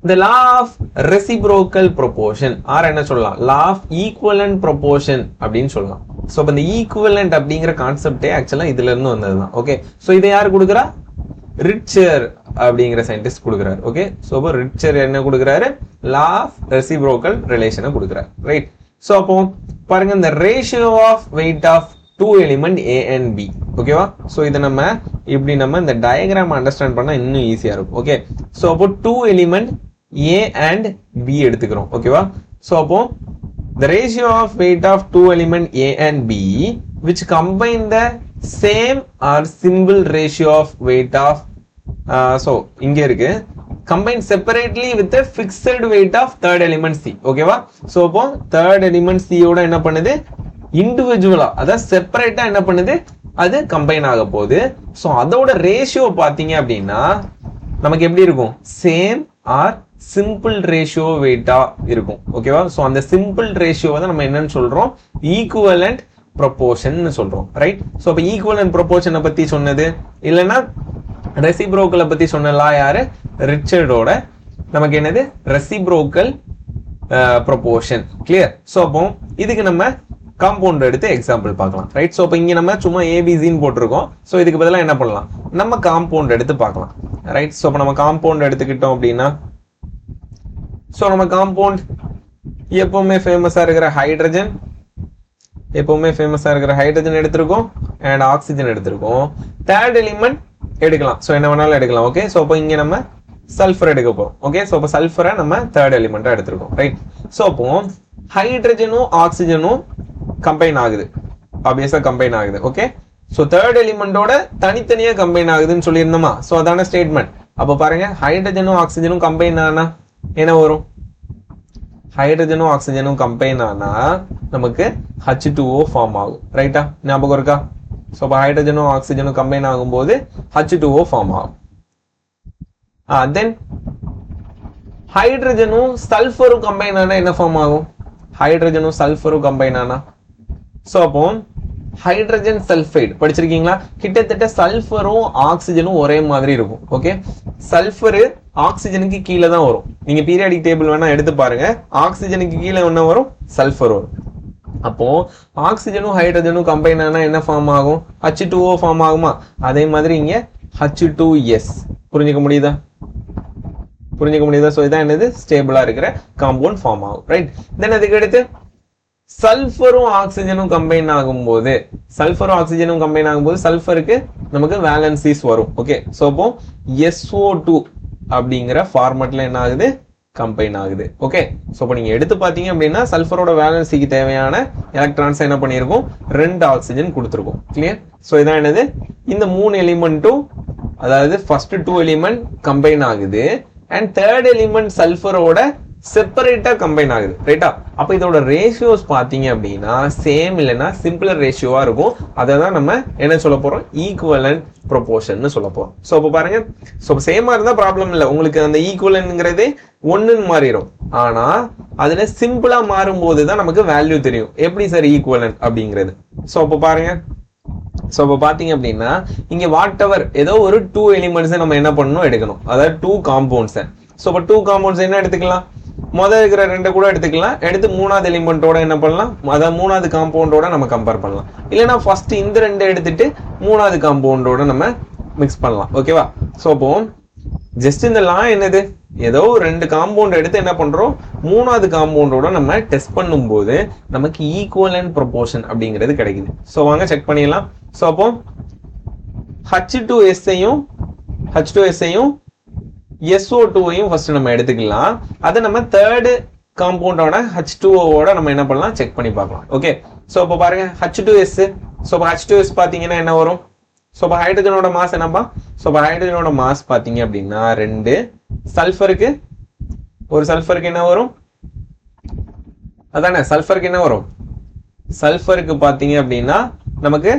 the law of reciprocal proportion or என்ன சொல்லலாம், law of equivalent proportion அப்படின்னு சொல்லலாம். ஸோ இப்போ இந்த ஈக்குவலண்ட் அப்படிங்கிற கான்செப்டே ஆக்சுவலா இதுல இருந்து வந்ததுதான். ஓகே, ஸோ இதை யார் கொடுக்குறா, ரிச்சர் அப்படிங்கிற சயின்டிஸ்ட் கொடுக்குறாரு. ஓகே, ஸோ இப்போ ரிச்சர் என்ன கொடுக்குறாரு, law of reciprocal relation கொடுக்குறாரு, ரைட்? சோ அப்போ பாருங்க இந்த ratio of weight of two element A and B ஓகேவா சோ இத நம்ம இப்படி நம்ம இந்த டயகிராம் அண்டர்ஸ்டாண்ட் பண்ணா இன்னும் ஈஸியா இருக்கும் ஓகே சோ அப்போ two element A and B எடுத்துக்கிறோம் ஓகேவா சோ அப்போ the ratio of weight of two element A and B which combine the same or similar ratio of weight of so இங்க இருக்கு combine separately with the fixed weight of third element C ஓகேவா so அப்போ third element C ஓட என்ன பண்ணுது இண்டிவிஜுவலா அத செப்பரேட்டா என்ன பண்ணுது அது கம்பைன் ஆக போகுது சோ அதோட ரேஷியோ பாத்தீங்க அப்படின்னா நமக்கு எப்படி இருக்கும் சேம் ஆர் சிம்பிள் ரேஷியோ வெயிட்டா இருக்கும் ஓகேவா சோ அந்த சிம்பிள் ரேஷியோவை தான் நம்ம என்னன்னு சொல்றோம் ஈக்குவலன்ட் ப்ரொபோர்ஷன் சொல்றோம் ரைட் சோ அப்ப ஈக்குவலன்ட் ப்ரொபோர்ஷனை பத்தி சொன்னது இல்லனா ரெசிப்ரோக்கலை பத்தி சொன்னலா யாரு ரிச்சர்டோட நமக்கு என்னது ரெசிப்ரோக்கல் ப்ரொபோர்ஷன் கிளியர் சோ அப்போ இதுக்கு நம்ம காம்பவுண்ட் எடுத்து எக்ஸாம்பிள் பார்க்கலாம் ரைட் சோ அப்ப இங்க நம்ம சும்மா ஏபிசின்னு போட்டிருக்கோம் சோ இதுக்கு பதிலா என்ன பண்ணலாம் நம்ம காம்பவுண்ட் எடுத்து பார்க்கலாம் ரைட் சோ அப்ப நம்ம காம்பவுண்ட் எடுத்துக்கிட்டோம் அப்படின்னா சோ நம்ம காம்பவுண்ட் எப்பவுமே ஃபேமஸா இருக்கிற ஹைட்ரஜன் எடுத்திருக்கோம் அண்ட் ஆக்சிஜன் எடுத்திருக்கோம் தேர்ட் எலிமெண்ட் எடுக்கலாம் சோ என்ன வேணாலும் எடுக்கலாம் ஓகே சோ அப்ப இங்க நம்ம சல்ஃபர் எடுக்க போறோம் ஓகே சோ அப்ப சல்ஃபரை நம்ம தேர்ட் எலிமெண்டா எடுத்திருக்கோம் ரைட் சோ அப்போ ஹைட்ரஜனும் ஆக்சிஜனும் கம்பைன் ஆகுது ஆப்வியஸா கம்பைன் ஆகுது ஓகே சோ தேர்ட் எலிமெண்டோட தனித்தனியா கம்பைன் ஆகுதுன்னு சொல்லியிருந்தோமா சோ அதான ஸ்டேட்மெண்ட் அப்ப பாருங்க ஹைட்ரஜனும் ஆக்சிஜனும் கம்பைன் ஆனா என்ன வரும் ஹைட்ரஜனும் ஆக்சிஜனும் கம்பைன் ஆனா நமக்கு H2O ஃபார்ம் ஆகும் ரைட்டா ஞாபகம் இருக்கா சோ அப்ப ஹைட்ரஜனும் ஆக்சிஜனும் கம்பைன் ஆகும்போது H2O ஃபார்ம் ஆகும் தென் ஹைட்ரஜனும் சல்ஃபரும் கம்பைன் ஆனா என்ன ஃபார்ம் ஆகும் ஹைட்ரஜனும் சல்ஃபரும் கம்பைன் ஆனா சோ அப்போ ஹைட்ரஜன் சல்ஃபைடு படிச்சிருக்கீங்களா கிட்டத்தட்ட சல்ஃபரும் ஆக்சிஜனும் ஒரே மாதிரி இருக்கும் ஓகே சல்ஃபர் ஆக்சிஜனுக்கு கீழே தான் வரும் நீங்க பீரியாடிக் டேபிள் வேணா எடுத்து பாருங்க ஆக்சிஜனுக்கு கீழே என்ன வரும் சல்ஃபர் வரும் அப்போ ஆக்சிஜனும் ஹைட்ரஜனும் கம்பைன் ஆனா என்ன ஃபார்ம் ஆகும் H2O ஃபார்ம் ஆகுமா அதே மாதிரி இங்க H2S புரிஞ்சுக்க முடியுதா சோ இதான் என்னது ஸ்டேபிளா இருக்கிற காம்பவுண்ட் ஃபார்ம் ஆகும் ரைட் தென் அதுக்கு அடுத்து சல்ஃபரும் ஆக்சிஜனும் கம்பைன் ஆகும்போது சல்ஃபருக்கு நமக்கு வேலன்சிஸ் வரும் ஓகே சோ அப்போ SO2 அப்படிங்கிற ஃபார்மட்ல என்ன ஆகுது கம்பைன் ஆகுது ஓகே சோ அப்ப நீங்க எடுத்து பாத்தீங்க அப்படின்னா சல்ஃபரோட வேலன்சிக்கு தேவையான எலக்ட்ரான்ஸ் என்ன பண்ணிருக்கோம் 2 ஆக்சிஜன் கொடுத்திருக்கோம் கிளியர் சோ இதான் என்னது இந்த மூணு எலிமெண்ட்டும் அதாவது ஃபர்ஸ்ட் 2 எலிமெண்ட் கம்பைன் ஆகுது அண்ட் தேர்ட் எலிமெண்ட் சல்ஃபரோட செப்பரேட்டா கம்பைன் ஆகுது ரைட்டா அப்ப இதோட ரேஷியோஸ் பாத்தீங்க அப்படின்னா சேம் இல்லைன்னா சிம்பிளர் ரேஷியோவா இருக்கும் அதை தான் நம்ம என்ன சொல்ல போறோம் ஈக்குவலன்ட் ப்ரொபோர்ஷன் சொல்ல போறோம் சோ அப்ப பாருங்க சோ சேமா இருந்தா ப்ராப்ளம் இல்ல உங்களுக்கு அந்த ஈக்குவலன்ட்ங்கிறதே ஒண்ணுன்னு மாறிடும் ஆனா அதுல சிம்பிளா மாறும் போதுதான் நமக்கு வேல்யூ தெரியும் எப்படி சார் ஈக்குவலன்ட் அப்படிங்கிறது சோ அப்ப பாருங்க சோ அப்ப பாத்தீங்க அப்படின்னா இங்க வாட் எவர் ஏதோ ஒரு 2 எலிமெண்ட்ஸ் நம்ம என்ன பண்ணணும் எடுக்கணும் அதாவது 2 காம்பவுண்ட்ஸ் சோ அப்ப 2 காம்பவுண்ட்ஸ் என்ன எடுத்துக்கலாம் முதல்ல இருக்கிற 2 கூட எடுத்துக்கலாம் எடுத்து மூணாவது எலிமெண்டோட என்ன பண்ணலாம் அதாவது மூணாவது காம்பவுண்டோட நம்ம கம்பேர் பண்ணலாம் இல்லனா ஃபர்ஸ்ட் இந்த 2 எடுத்துட்டு மூணாவது காம்பவுண்டோட நம்ம மிக்ஸ் பண்ணலாம் ஓகேவா சோ அப்போ ஜஸ்ட் இந்த லா என்னது ஏதோ 2 காம்பவுண்ட் எடுத்து என்ன பண்றோம் மூணாவது காம்பவுண்டோட நம்ம டெஸ்ட் பண்ணும்போது நமக்கு ஈக்குவலன்ட் ப்ரொபோர்ஷன் அப்படிங்கிறது கிடைக்குது சோ வாங்க செக் பண்ணிடலாம் சோ அப்போ H2S ஐயும் SO2 ஐயும் ஃபர்ஸ்ட் நம்ம எடுத்துக்கலாம் அதை நம்ம தேர்ட் காம்பவுண்டோட H2O ஓட நம்ம என்ன பண்ணலாம் செக் பண்ணி பார்க்கலாம் ஓகே சோ அப்ப பாருங்க H2S சோ அப்ப H2S பாத்தீங்கன்னா என்ன வரும் சோ அப்ப ஹைட்ரஜனோட மாஸ் என்னப்பா சோ அப்ப ஹைட்ரஜனோட மாஸ் பாத்தீங்க அப்படின்னா 2 சல்ஃபருக்கு என்ன வரும் அதானே சல்ஃபருக்கு என்ன வரும் சல்ஃபருக்கு பாத்தீங்க அப்படின்னா நமக்கு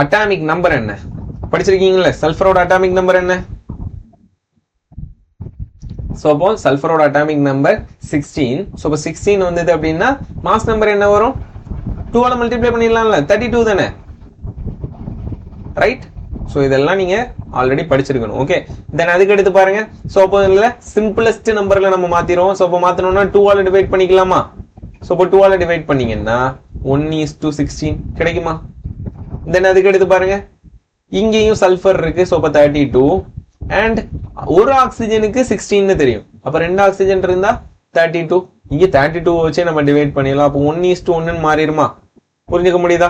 அட்டாமிக் நம்பர் என்ன படிச்சிருக்கீங்களா சல்ஃபரோட அட்டாமிக் நம்பர் என்ன சோ அப்போ சல்ஃபரோட அட்டாமிக் நம்பர் 16 சோ அப்ப 16 வந்தது அப்படின்னா மாஸ் நம்பர் என்ன வரும் 2 ஆல மல்டிப்ளை பண்ணிடலாம்ல 32 தானே ரைட் சோ இதெல்லாம் நீங்க ஆல்ரெடி படிச்சிருக்கணும் ஓகே தென் அதுக்கு எடுத்து பாருங்க சோ அப்போ இதுல சிம்பிளஸ்ட் நம்பர்ல நம்ம மாத்திரோம் சோ அப்போ மாத்தணும்னா 2 ஆல டிவைட் பண்ணிக்கலாமா சோ அப்போ 2 ஆல டிவைட் பண்ணீங்கன்னா 1:16 கிடைக்குமா தென் அதுக்கு எடுத்து பாருங்க இங்கேயும் சல்ஃபர் இருக்கு சோ அப்போ 32 அண்ட் ஒரு ஆக்சிஜனுக்கு 16 தெரியும் அப்ப 2 ஆக்சிஜன் இருந்தா 32. இங்க 32 வச்சே நம்ம டிவைட் பண்ணிடலாம். அப்போ 1:1 மாறிடுமா? புரிஞ்சுக்க முடியுதா?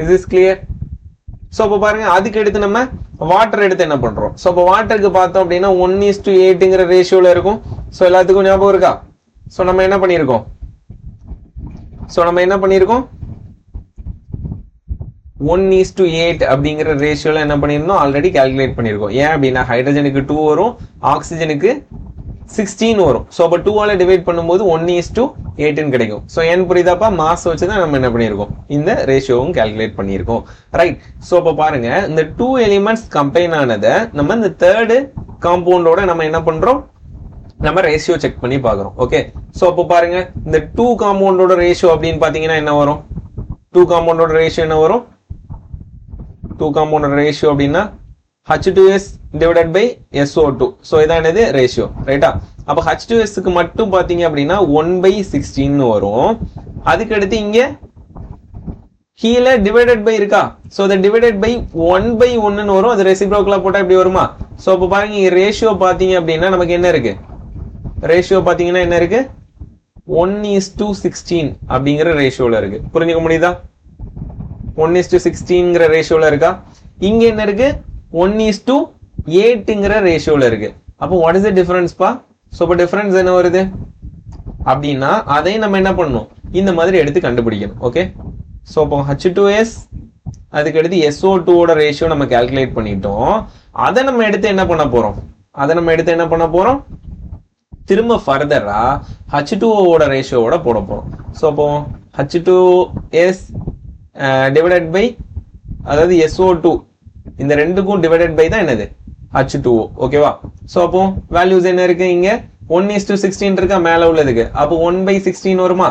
Is is clear? ஸோ அப்போ பாருங்க, அதுக்கு எடுத்து நம்ம வாட்டர் எடுத்து என்ன பண்றோம்? ஸோ அப்போ வாட்டருக்கு பார்த்தோம் அப்படின்னா 1:8ங்கிற ரேஷியோல இருக்கும். ஸோ எல்லாத்துக்கும் ஞாபகம் இருக்கா? ஸோ நம்ம என்ன பண்ணியிருக்கோம்? 1:8 அப்படிங்கிற ரேஷியோல என்ன பண்ணிருந்தோம்? ஆல்ரெடி கால்குலேட் பண்ணிருக்கோம். ஏன் அப்படின்னா ஹைட்ரஜனுக்கு 2 வரும், ஆக்சிஜனுக்கு 16 வரும். ஸோ அப்போ 2ஆல டிவைட் பண்ணும்போது 1:8 கிடைக்கும். ஸோ ஏன் புரியுதாப்பா? மாஸ் வச்சுதான் நம்ம என்ன பண்ணியிருக்கோம்? இந்த ரேஷியோவும் கால்குலேட் பண்ணியிருக்கோம். ரைட். ஸோ அப்போ பாருங்க, இந்த 2 எலிமெண்ட்ஸ் கம்பைன் ஆனதை நம்ம இந்த தேர்டு காம்பவுண்டோட நம்ம என்ன பண்றோம்? நம்ம ரேஷியோ செக் பண்ணி பார்க்குறோம். ஓகே. ஸோ அப்போ பாருங்க, இந்த 2 காம்பவுண்டோட ரேஷியோ அப்படின்னு பாத்தீங்கன்னா என்ன வரும்? 2 காம்பவுண்டோட ரேஷியோ என்ன வரும்? 2 காம்பவுண்டோட ரேஷியோ அப்படின்னா H2S divided by SO2. So இதான் என்னது? ரேஷியோ. ரைட்டா? அப்போ H2Sக்கு மட்டும் பாத்தீங்க அப்படின்னா 1/16 வரும். அதுக்கு அடுத்து இங்க கீழே டிவைடட் பை இருக்கா? ஸோ அதை டிவைடட் பை 1/1 வரும். அது ரெசிப்ரோக்கலா போட்டா இப்படி வருமா? ஸோ அப்போ பாருங்க, இங்க ரேஷியோ பாத்தீங்க அப்படின்னா நமக்கு என்ன இருக்கு? ரேஷியோ பாத்தீங்கன்னா என்ன இருக்கு? 1:16 அப்படிங்கிற ரேஷியோல இருக்கு. புரிஞ்சுக்க முடியுதா? 1:16ங்கிற ரேஷியோல இருக்கா? இங்க என்ன இருக்கு? 1:8ங்கிற ரேஷியோல இருக்கு. அப்போ வாட் இஸ் தி டிஃபரன்ஸ் பா? சோ அப்ப டிஃபரன்ஸ் என்ன வருது அப்படின்னா அதை நம்ம என்ன பண்ணணும்? இந்த மாதிரி எடுத்து கண்டுபிடிக்கணும். ஓகே. சோ அப்போ H2S அதுக்கு அடுத்து SO2 ஓட ரேஷியோ நம்ம கால்குலேட் பண்ணிட்டோம். அதை நம்ம எடுத்து என்ன பண்ண போறோம்? திரும்ப ஃபர்தரா H2O ஓட ரேஷியோவோட போட போறோம். சோ அப்போ H2S டிவைடட் பை, அதாவது SO2 இந்த ரெண்டுக்கும் டிவைடட் பை தான் என்னது? H2O. ஓகேவா? சோ அப்போ வேல்யூஸ் என்ன இருக்கு? இங்க 1:16 இருக்கா மேல உள்ளதுக்கு? அப்போ 1/16 வருமா?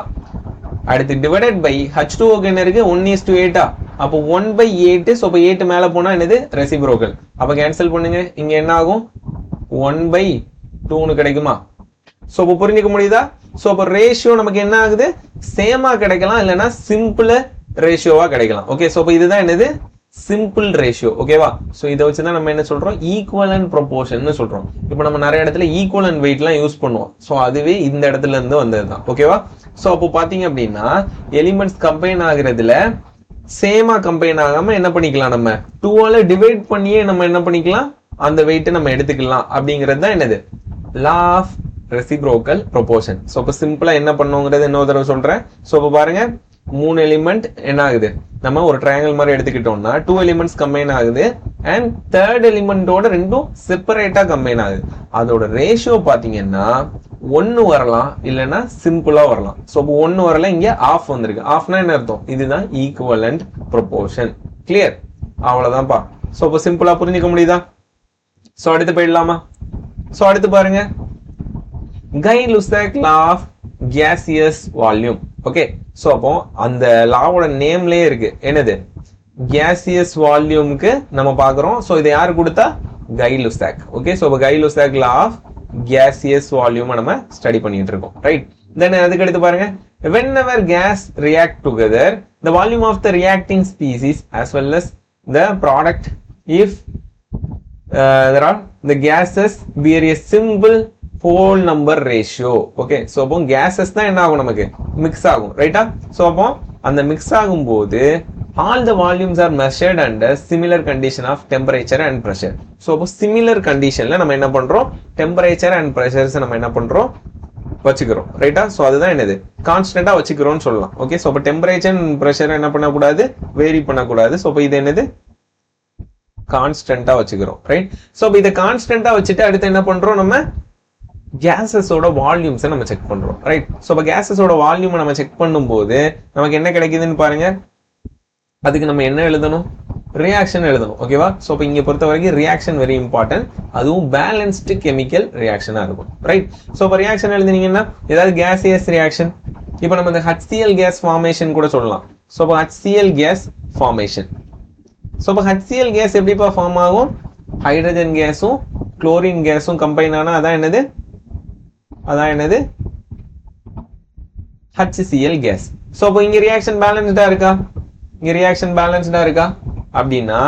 அடுத்து டிவைடட் பை H2O என்ன இருக்கு? 1:8. அப்போ 1/8. சோ அப்போ 8 மேல போனா என்னது? ரெசிப்ரோக்கல். அப்ப கேன்சல் பண்ணுங்க. இங்க என்ன ஆகும்? 1/2 கிடைக்குமா? சோ அப்போ புரிஞ்சுக்க முடியுதா? சோ அப்போ ரேஷியோ நமக்கு என்ன ஆகுது? சேமா கிடைக்கலாம், இல்லைன்னா சிம்பிள் ரேஷியோவா கிடைக்கலாம். ஓகே. சோ அப்போ இதுதான் என்னது? Simple ratio. ஓகேவா? சோ இதை வச்சுதான் நம்ம என்ன சொல்றோம்? ஈக்குவலன்ட் ப்ரொபோர்ஷன் சொல்றோம். இப்போ நம்ம நிறைய இடத்துல ஈக்குவலன்ட் வெயிட் எல்லாம் யூஸ் பண்ணுவோம். சோ அதுவே இந்த இடத்துல இருந்து வந்ததுதான். ஓகேவா? சோ அப்போ பாத்தீங்க அப்படின்னா எலிமெண்ட்ஸ் கம்பைன் ஆகுறதுல சேமா கம்பைன் ஆகாம என்ன பண்ணிக்கலாம்? நம்ம 2ஆல டிவைட் பண்ணியே நம்ம என்ன பண்ணிக்கலாம்? அந்த வெயிட் நம்ம எடுத்துக்கலாம். அப்படிங்கிறது தான் என்னது? Law of reciprocal proportion. So அப்போ சிம்பிளா என்ன பண்ணுங்கிறது இன்னொரு தடவை சொல்றேன். சோ அப்போ பாருங்க, 3 எலிமெண்ட் என்ன ஆகுது? நம்ம ஒரு ட்ரையாங்கிள் மாதிரி எடுத்துக்கிட்டோம்னா 2 எலிமெண்ட்ஸ் கம்பைன் ஆகுது அண்ட் தேர்ட் எலிமெண்டோட ரெண்டும் செப்பரேட்டா கம்பைன் ஆகுது. அதோட ரேஷியோ பாத்தீங்கன்னா 1 வரலாம், இல்லைன்னா சிம்பிளா வரலாம். சோ அப்போ 1 வரல, இங்க ஆஃப் வந்திருக்கு. ஆஃப்னா என்ன அர்த்தம்? இதுதான் ஈக்குவலன்ட் ப்ரொபோர்ஷன். கிளியர்? அவ்வளவுதான்ப்பா. சோ அப்போ சிம்பிளா புரிஞ்சுக்க முடியுதா? சோ அடுத்து போயிடலாமா? சோ அடுத்து பாருங்க, Gay-Lussac law of gaseous volume. Okay. So அப்போ அந்த லாவோட நேம்லயே இருக்கு. என்னது? gaseous volumeக்கு நம்ம பாக்குறோம். சோ இதை யாரு கொடுத்தா? Gay-Lussac. ஓகே. சோ அப்போ Gay-Lussac law of gaseous volume நம்ம ஸ்டடி பண்ணிட்டு இருக்கோம். ரைட். தென் அதுக்கு அடுத்து பாருங்க, whenever gas react together, the volume of the reacting species as well as the product if there are the gases bear a simple whole number ratio. Okay. So அப்போ gases தான் என்ன ஆகும்? நமக்கு மிக்ஸ் ஆகும். ரைட்டா? சோ அப்போ அந்த mix ஆகும்போது all the volumes are measured under similar condition of temperature and pressure. So அப்போ சிமிலர் கண்டிஷன்ல நம்ம என்ன பண்றோம்? டெம்பரேச்சர் அண்ட் பிரஷர்ஸ் நம்ம என்ன பண்றோம்? வச்சுக்கிறோம். ரைட்டா? சோ அதுதான் என்னது? கான்ஸ்டன்டா வச்சுக்கிறோம்னு சொல்லலாம். ஓகே. சோ அப்போ டெம்பரேச்சர் அண்ட் பிரஷர் என்ன பண்ணக்கூடாது? வேரி பண்ணக்கூடாது. சோ அப்போ இது என்னது? கான்ஸ்டன்டா வச்சுக்கிறோம். ரைட்? சோ அப்போ இதை கான்ஸ்டன்டா வச்சுட்டு அடுத்து என்ன பண்றோம்? நம்ம கேசஸோட வால்யூம்ஸை நம்ம செக் பண்றோம். ரைட்? சோ அப்ப கேசஸோட வால்யூம் நம்ம செக் பண்ணும்போது நமக்கு என்ன கிடைக்குதுன்னு பாருங்க. அதுக்கு நம்ம என்ன எழுதணும்? ரியாக்ஷன் எழுதணும். ஓகேவா? சோ அப்ப இங்க பொறுத்த வரைக்கும் ரியாக்ஷன் வெரி இம்பார்ட்டன்ட். அதுவும் பேலன்ஸ்டு கெமிக்கல் ரியாக்ஷனா இருக்கும். ரைட்? சோ அப்ப ரியாக்ஷன் எழுதினீங்கன்னா ஏதாவது கேசியஸ் ரியாக்ஷன், இப்போ நம்ம இந்த HCl கேஸ் ஃபார்மேஷன் கூட சொல்லலாம். சோ அப்ப HCl கேஸ் ஃபார்மேஷன். சோ அப்ப HCl கேஸ் எப்படிப்பா ஃபார்ம் ஆகும்? ஹைட்ரஜன் கேஸும் குளோரின் கேஸும் கம்பைன் ஆனா அதான் என்னது? HCl case. சோ அப்போ இங்க ரியாக்ஷன் பேலன்ஸ்டா இருக்கா? அப்படின்னா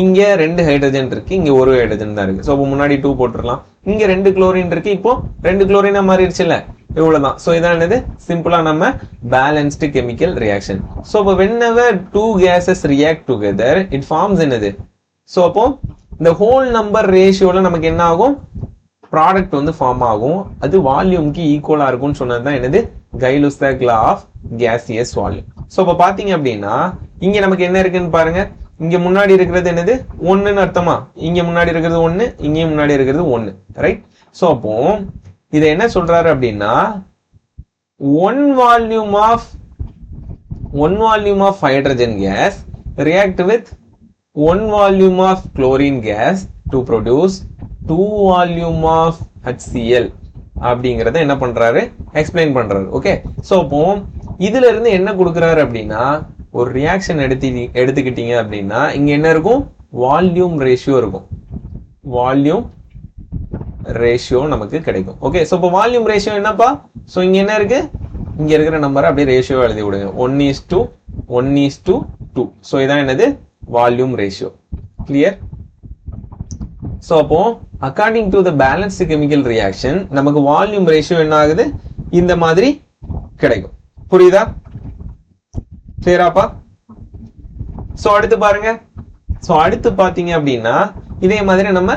இங்க 2 ஹைட்ரஜன் இருக்கு, இங்க 1 ஹைட்ரஜன் தான் இருக்கு. சோ அப்போ முன்னாடி 2 போட்டுறலாம். இங்க 2 குளோரின் இருக்கு, இப்போ 2 குளோரினா மாறிடுச்சுல. இவ்வளவுதான். சோ இதான் என்னது சிம்பிளா நம்ம balanced chemical reaction. So whenever two gases react together it forms என்னது, சோ அப்போ இந்த ஹோல் நம்பர் ரேஷியோல நமக்கு என்ன ஆகும், ப்ராடக்ட் வந்து ஃபார்ம் ஆகும். அது வால்யூம்க்கு ஈக்குவலா இருக்கும்னு சொன்னதுதான் என்னது Gay Lussac law of gaseous volume. So இப்ப பாத்தீங்க அப்படின்னா இங்க நமக்கு என்ன இருக்குன்னு பாருங்க. இங்க முன்னாடி இருக்கிறது என்னது ஒண்ணுன்னு அர்த்தமா, இங்க முன்னாடி இருக்கிறது ஒண்ணு, இங்கேயும் முன்னாடி இருக்கிறது ஒண்ணு, ரைட். சோ அப்போ இதை என்ன சொல்றாரு அப்படின்னா one volume of hydrogen gas react with 1 volume of chlorine gas to produce 2 volume of HCl அப்படிங்கறத என்ன பண்றாரு எக்ஸ்பிளைன் பண்றாரு. ஓகே, சோ அப்போ இதுல இருந்து என்ன கொடுக்கறாரு அப்படின்னா ஒரு ரியாக்ஷன் எடுத்துக்கிட்டீங்க அப்படின்னா இங்க என்ன இருக்கும், வால்யூம் ரேஷியோ இருக்கும். வால்யூம் ரேஷியோ நமக்கு கிடைக்கும். ஓகே, சோ இப்போ வால்யூம் ரேஷியோ என்னப்பா, சோ இங்க என்ன இருக்கு, இங்க இருக்கிற நம்பரை அப்படியே ரேஷியோ எழுதி விடுங்க. 1:2. சோ இதான் என்னது வால்யூம் ரேஷியோ. கிளியர்? சோ அப்போ according to the balanced chemical reaction நமக்கு வால்யூம் ரேஷியோ என்ன ஆகுது, இந்த மாதிரி கிடைக்கும். புரியுதா? கிளியராப்பா? சோ அடுத்து பாருங்க. சோ அடுத்து பாத்தீங்க அப்படின்னா இதே மாதிரி நம்ம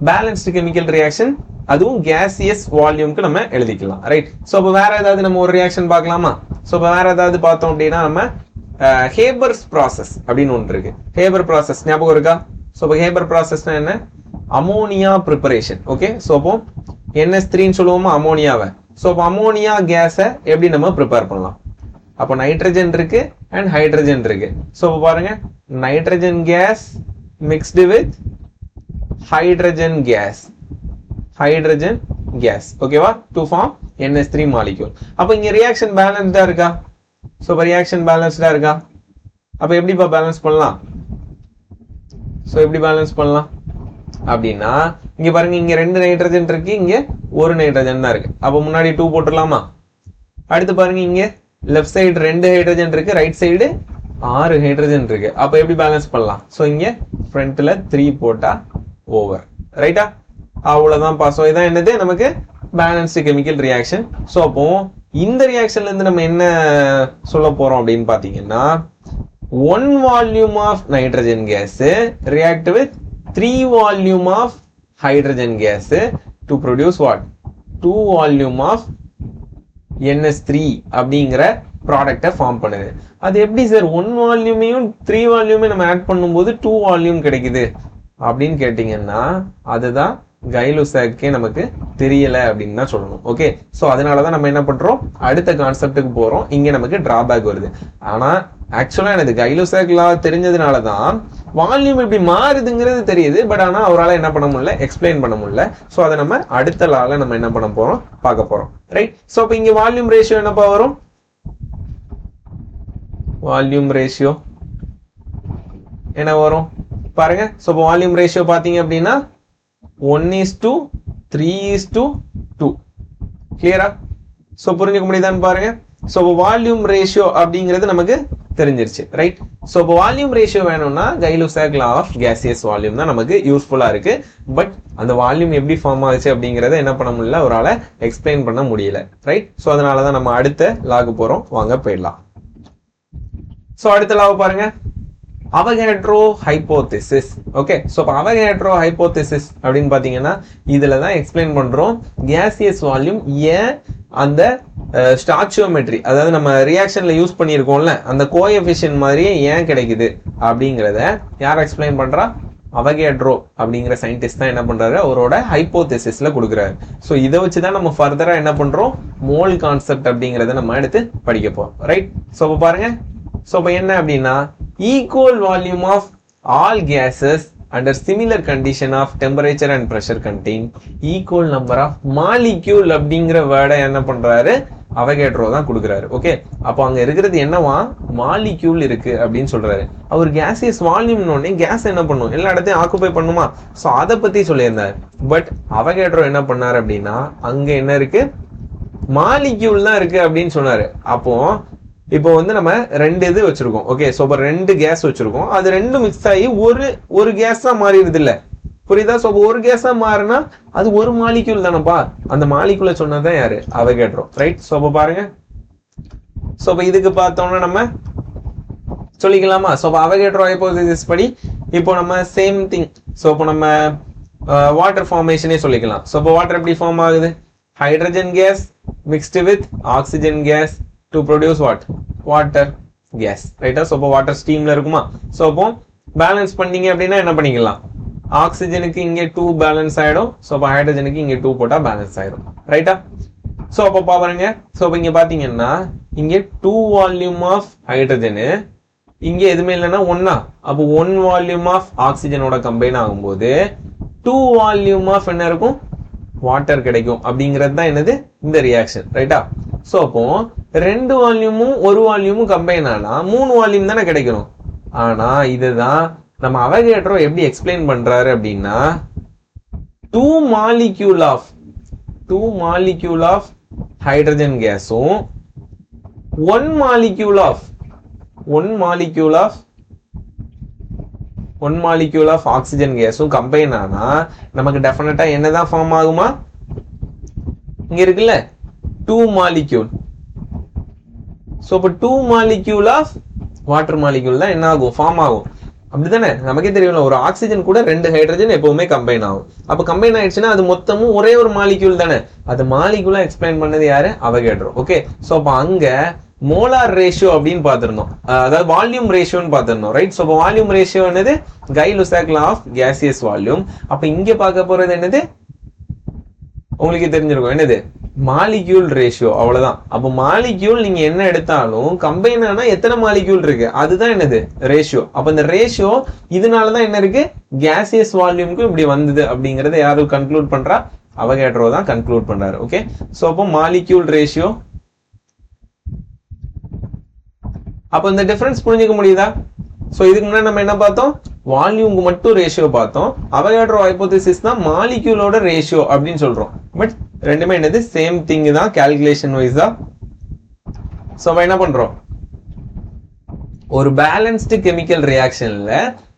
பேலன்ஸ்டு கெமிக்கல் ரியாக்ஷன் அதுவும் கேசியஸ் வால்யூம்க்கு நம்ம எழுதிக்கலாம், ரைட். சோ அப்ப வேற ஏதாவது நம்ம ஒரு ரியாக்ஷன் பார்க்கலாமா? சோ அப்ப வேற ஏதாவது பார்த்தோம் அப்படின்னா நம்ம ஹேபர்ஸ் ப்ராசஸ் அப்படின்னு ஒன்று இருக்கு. ஹேபர் ப்ராசஸ் ஞாபகம் இருக்கா? சோ அப்ப ஹேபர் ப்ராசஸ்னா என்ன, அமோனியா ப்ரிப்பரேஷன். ஓகே, சோ அப்போ NH3 சொல்லுவோமா அமோனியாவை. சோ அப்போ அமோனியா கேஸை எப்படி நம்ம ப்ரிப்பேர் பண்ணலாம், அப்போ நைட்ரஜன் இருக்கு அண்ட் ஹைட்ரஜன் இருக்கு. சோ பாருங்க, nitrogen gas mixed with hydrogen case ஓகேவா, டு ஃபார்ம் NH3 மாலிக்யூல். அப்ப இங்க ரியாக்ஷன் பேலன்ஸ்டா இருக்கா? சோ ரியாக்ஷன் பேலன்ஸ்டா இருக்கா? அப்ப எப்படிப்பா பேலன்ஸ் பண்ணலாம்? சோ எப்படி பேலன்ஸ் பண்ணலாம் அப்படின்னா இங்க பாருங்க, இங்க 2 நைட்ரஜன் இருக்கு, இங்க 1 நைட்ரஜன் தான் இருக்கு. அப்ப முன்னாடி 2 போட்டுடலாமா? அடுத்து பாருங்க, இங்க லெஃப்ட் சைடு 2 ஹைட்ரஜன் இருக்கு, ரைட் சைடு 6 ஹைட்ரஜன் இருக்கு. அப்ப எப்படி பேலன்ஸ் பண்ணலாம்? சோ இங்க ஃப்ரண்ட்ல 3 போட்டா ஓவர், ரைட்டா? அவ்வளவுதான் பாஸ். இதான் என்னது நமக்கு பேலன்ஸ்டு கெமிக்கல் ரியாக்ஷன். சோ அப்போ இந்த ரியாக்ஷன்ல இருந்து நம்ம என்ன சொல்ல போறோம் அப்படின்னு பாத்தீங்கன்னா 1 volume of nitrogen gas react with 3 volume of hydrogen gas to produce what, 2 volume of NH3 அப்படிங்கிற ப்ராடக்டை ஃபார்ம் பண்ணுது. அது எப்படி சார் 1 வால்யூமையும் 3 வால்யூமே நம்ம ஆட் பண்ணும்போது 2 வால்யூம் கிடைக்குது அப்படின்னு கேட்டீங்கன்னா அதுதான் கைலுசாக்கே நமக்கு தெரியல அப்படின்னு தான் சொல்லணும். ஓகே, சோ அதனாலதான் நம்ம என்ன பண்றோம், அடுத்த கான்செப்டுக்கு போறோம். இங்க நமக்கு டிராபேக் வருது. ஆனா ஆக்சுவலா எனக்கு கைலுசாக் லா தெரிஞ்சதுனாலதான் வால்யூம் இப்படி மாறுதுங்கிறது தெரியுது. பட் ஆனா அவரால் என்ன பண்ண முடியல, எக்ஸ்பிளைன் பண்ண முடியல. சோ அதை நம்ம அடுத்த லால நம்ம என்ன பண்ண போறோம், பார்க்க போறோம், ரைட். சோ அப்ப இங்க வால்யூம் ரேஷியோ என்னப்பா வரும், வால்யூம் ரேஷியோ என்ன வரும் பாருங்க. சோ வால்யூம் ரேஷியோ பாத்தீங்க அப்படின்னா 1:3:2. கிளியரா? சோ புரிஞ்சுக்க முடியுதான்னு பாருங்க. சோ வால்யூம் ரேஷியோ அப்படிங்கிறது நமக்கு தெரிஞ்சிருச்சு, ரைட். சோ வால்யூம் ரேஷியோ வேணும்னா கைலுசாக் லா ஆஃப் கேசியஸ் வால்யூம் தான் நமக்கு யூஸ்ஃபுல்லா இருக்கு. பட் அந்த வால்யூம் எப்படி ஃபார்ம் ஆகுச்சு அப்படிங்கறத என்ன பண்ண முடியல, அவரால் எக்ஸ்பிளைன் பண்ண முடியல, ரைட். சோ அதனாலதான் நம்ம அடுத்த லாக்கு போறோம். வாங்க போயிடலாம். சோ அடுத்த லாவை பாருங்க, அவகேட்ரோ ஹைபோதெசிஸ். ஓகே, சோ அவகேட்ரோ ஹைபோதெசிஸ் அப்படின்னு பாத்தீங்கன்னா இதுல தான் எக்ஸ்பிளைன் பண்றோம் கேசியஸ் வால்யூம் ஏன் அந்த ஸ்டாச்சியோமெட்ரி, அதாவது நம்ம ரியாக்ஷன்ல யூஸ் பண்ணியிருக்கோம்ல அந்த கோஎஃபிஷியன்ட் மாதிரியே ஏன் கிடைக்குது அப்படிங்கிறத யார் எக்ஸ்பிளைன் பண்றா, அவகேட்ரோ அப்படிங்கிற சயின்டிஸ்ட் தான் என்ன பண்றாரு, அவரோட ஹைபோதெசிஸ்ல கொடுக்குறாரு. சோ இதை வச்சுதான் நம்ம ஃபர்தரா என்ன பண்றோம், மோல் கான்செப்ட் அப்படிங்கறத நம்ம எடுத்து படிக்க போறோம், ரைட். சோ பாருங்க, சோ என்ன அப்படின்னா equal volume of all gases under similar condition of temperature and pressure contain equal number of molecule அப்படிங்கிற வேர்டை என்ன பண்றாரு, அவகேட்ரோ தான் கொடுக்குறாரு. ஓகே, அப்போ அங்க இருக்கிறது என்னவா, மாலிக்யூல் இருக்கு அப்படின்னு சொல்றாரு. அவர் கேசியஸ் வால்யூம்னு கேஸ் என்ன பண்ணும், எல்லா இடத்தையும் ஆக்குபை பண்ணுமா, சோ அதை பத்தி சொல்லியிருந்தாரு. பட் அவகேட்ரோ என்ன பண்ணாரு அப்படின்னா அங்க என்ன இருக்கு, மாலிக்யூல் தான் இருக்கு அப்படின்னு சொன்னாரு. அப்போ இப்போ வந்து நம்ம 2 இது வச்சிருக்கோம். ஓகே, சோ 2 கேஸ் வச்சிருக்கோம், அது 2 மிக்ஸ் ஆகி ஒரு கேஸ் தான் மாறிடுது இல்ல. புரியுதா? சோ ஒரு கேஸா மாறினா அது ஒரு மாலிக்யூல் தானப்பா. அந்த மாலிக்யூல சொன்னதான் யாரு? அவகேட்ரோ. ரைட்? சோ பாருங்க. சோ இதுக்கு பார்த்தோம்னா நம்ம சொல்லிக்கலாமா? சோ அவகேட்ரோ ஹைபோதீசிஸ் படி இப்போ நம்ம சேம் திங். சோ இப்போ நம்ம வாட்டர் ஃபார்மேஷனே சொல்லிக்கலாம். சோ இப்போ வாட்டர் எப்படி ஃபார்ம் ஆகுது? Hydrogen case mixed with oxygen case to produce what? Water case. ரைட்டா? சோ இப்போ வாட்டர் ஸ்டீம்ல இருக்குமா? சோ இப்போ பேலன்ஸ் பண்ணீங்க அப்படின்னா என்ன பண்ணிக்கலாம்? ஆக்சிஜனுக்கு இங்கே 2 பேலன்ஸ் ஆயிடும். சோ இப்போ ஹைட்ரஜனுக்கு இங்கே 2 போட்டா பேலன்ஸ் ஆயிடும். ரைட்டா? சோ அப்போ பாருங்க. சோ இப்போ இங்க பாத்தீங்கன்னா இங்க 2 வால்யூம் ஆஃப் ஹைட்ரஜனு, இங்க எதுவுமே இல்லைன்னா 1. அப்போ 1 வால்யூம் ஆஃப் ஆக்சிஜனோட கம்பைன் ஆகும்போது 2 வால்யூம் ஆஃப் என்ன இருக்கும்? வாட்டர் கிடைக்கும். அப்படிங்கிறது தான் என்னது? இந்த ரியாக்ஷன். ரைட்டா? சோ அப்போ 2 வால்யூமும் 1 வால்யூமும் கம்பைன் ஆனா 3 வால்யூம் தானே கிடைக்கணும். ஆனா இதுதான் நம்ம அவகேட்ரோ எப்படி எக்ஸ்பிளைன் பண்றாரு அப்படின்னா 2 மாலிக்யூல் ஆஃப் ஹைட்ரஜன் கேஸும் 1 மாலிக்யூல் ஆஃப் ஆக்சிஜன் கேஸும் கம்பைன் ஆனா நமக்கு டெஃபினட்டா என்னதான் ஃபார்ம் ஆகுமா? இங்க இருக்குல்ல 2 மாலிக்யூல். சோ இப்போ 2 மாலிக்யூல் ஆஃப் வாட்டர் மாலிக்யூல் தான் என்ன ஆகும்? ஃபார்ம் ஆகும். அப்படிதானே? நமக்கே தெரியும் ஒரு ஆக்சிஜன் கூட 2 ஹைட்ரஜன் எப்பவுமே கம்பைன் ஆகும். அப்ப கம்பைன் ஆயிடுச்சுன்னா அது மொத்தமும் ஒரே ஒரு மாலிக்யூல் தானே. அது மாலிக்யூலா எக்ஸ்பிளைன் பண்ணது யாரு? அவகேட்ரோ. ஓகே. சோ அப்ப அங்க மோலார் ரேஷியோ அப்படின்னு பார்த்திருந்தோம், அதாவது வால்யூம் ரேஷியோன்னு பார்த்திருந்தோம். ரைட்? சோ வால்யூம் ரேஷியோ என்னது? கை-லுசாக் லா ஆஃப் கேசியஸ் வால்யூம். அப்ப இங்க பார்க்க போறது என்னது? உங்களுக்கு தெரிஞ்சிருக்கும் என்னது? Molecule ratio. அவ்வளவுதான். அப்ப மாலிக்யூல் நீங்க என்ன எடுத்தாலும் கம்பைன் ஆனா எத்தனை மாலிக்யூல் இருக்கு அதுதான் என்னது? ரேஷியோ. அப்ப இந்த ரேஷியோ இதனாலதான் என்ன இருக்கு? கேசியஸ் வால்யூமுக்கு இப்படி வந்தது அப்படிங்கறத யாரு கன்க்ளூட் பண்றா? அவகேட்ரோ தான் கன்க்ளூட் பண்றாரு. ஓகே. சோ அப்போ மாலிக்யூல் ரேஷியோ. அப்ப இந்த டிஃபரன்ஸ் புரிஞ்சுக்க முடியுதா? சோ இதுக்கு முன்னாடி நம்ம என்ன பார்த்தோம்? வால்யூமுக்கு மட்டும் ரேஷியோ பார்த்தோம். அவகேட்ரோ ஹைபோதீசிஸ் தான் மாலிக்யூலோட ரேஷியோ அப்படின்னு சொல்றோம். பட் ரெண்டுமே என்னது? சேம் திங் தான், கால்குலேஷன் வைஸா. சோ என்ன பண்றோம்? ஒரு பேலன்ஸ்டு கெமிக்கல் ரியாக்ஷன்ல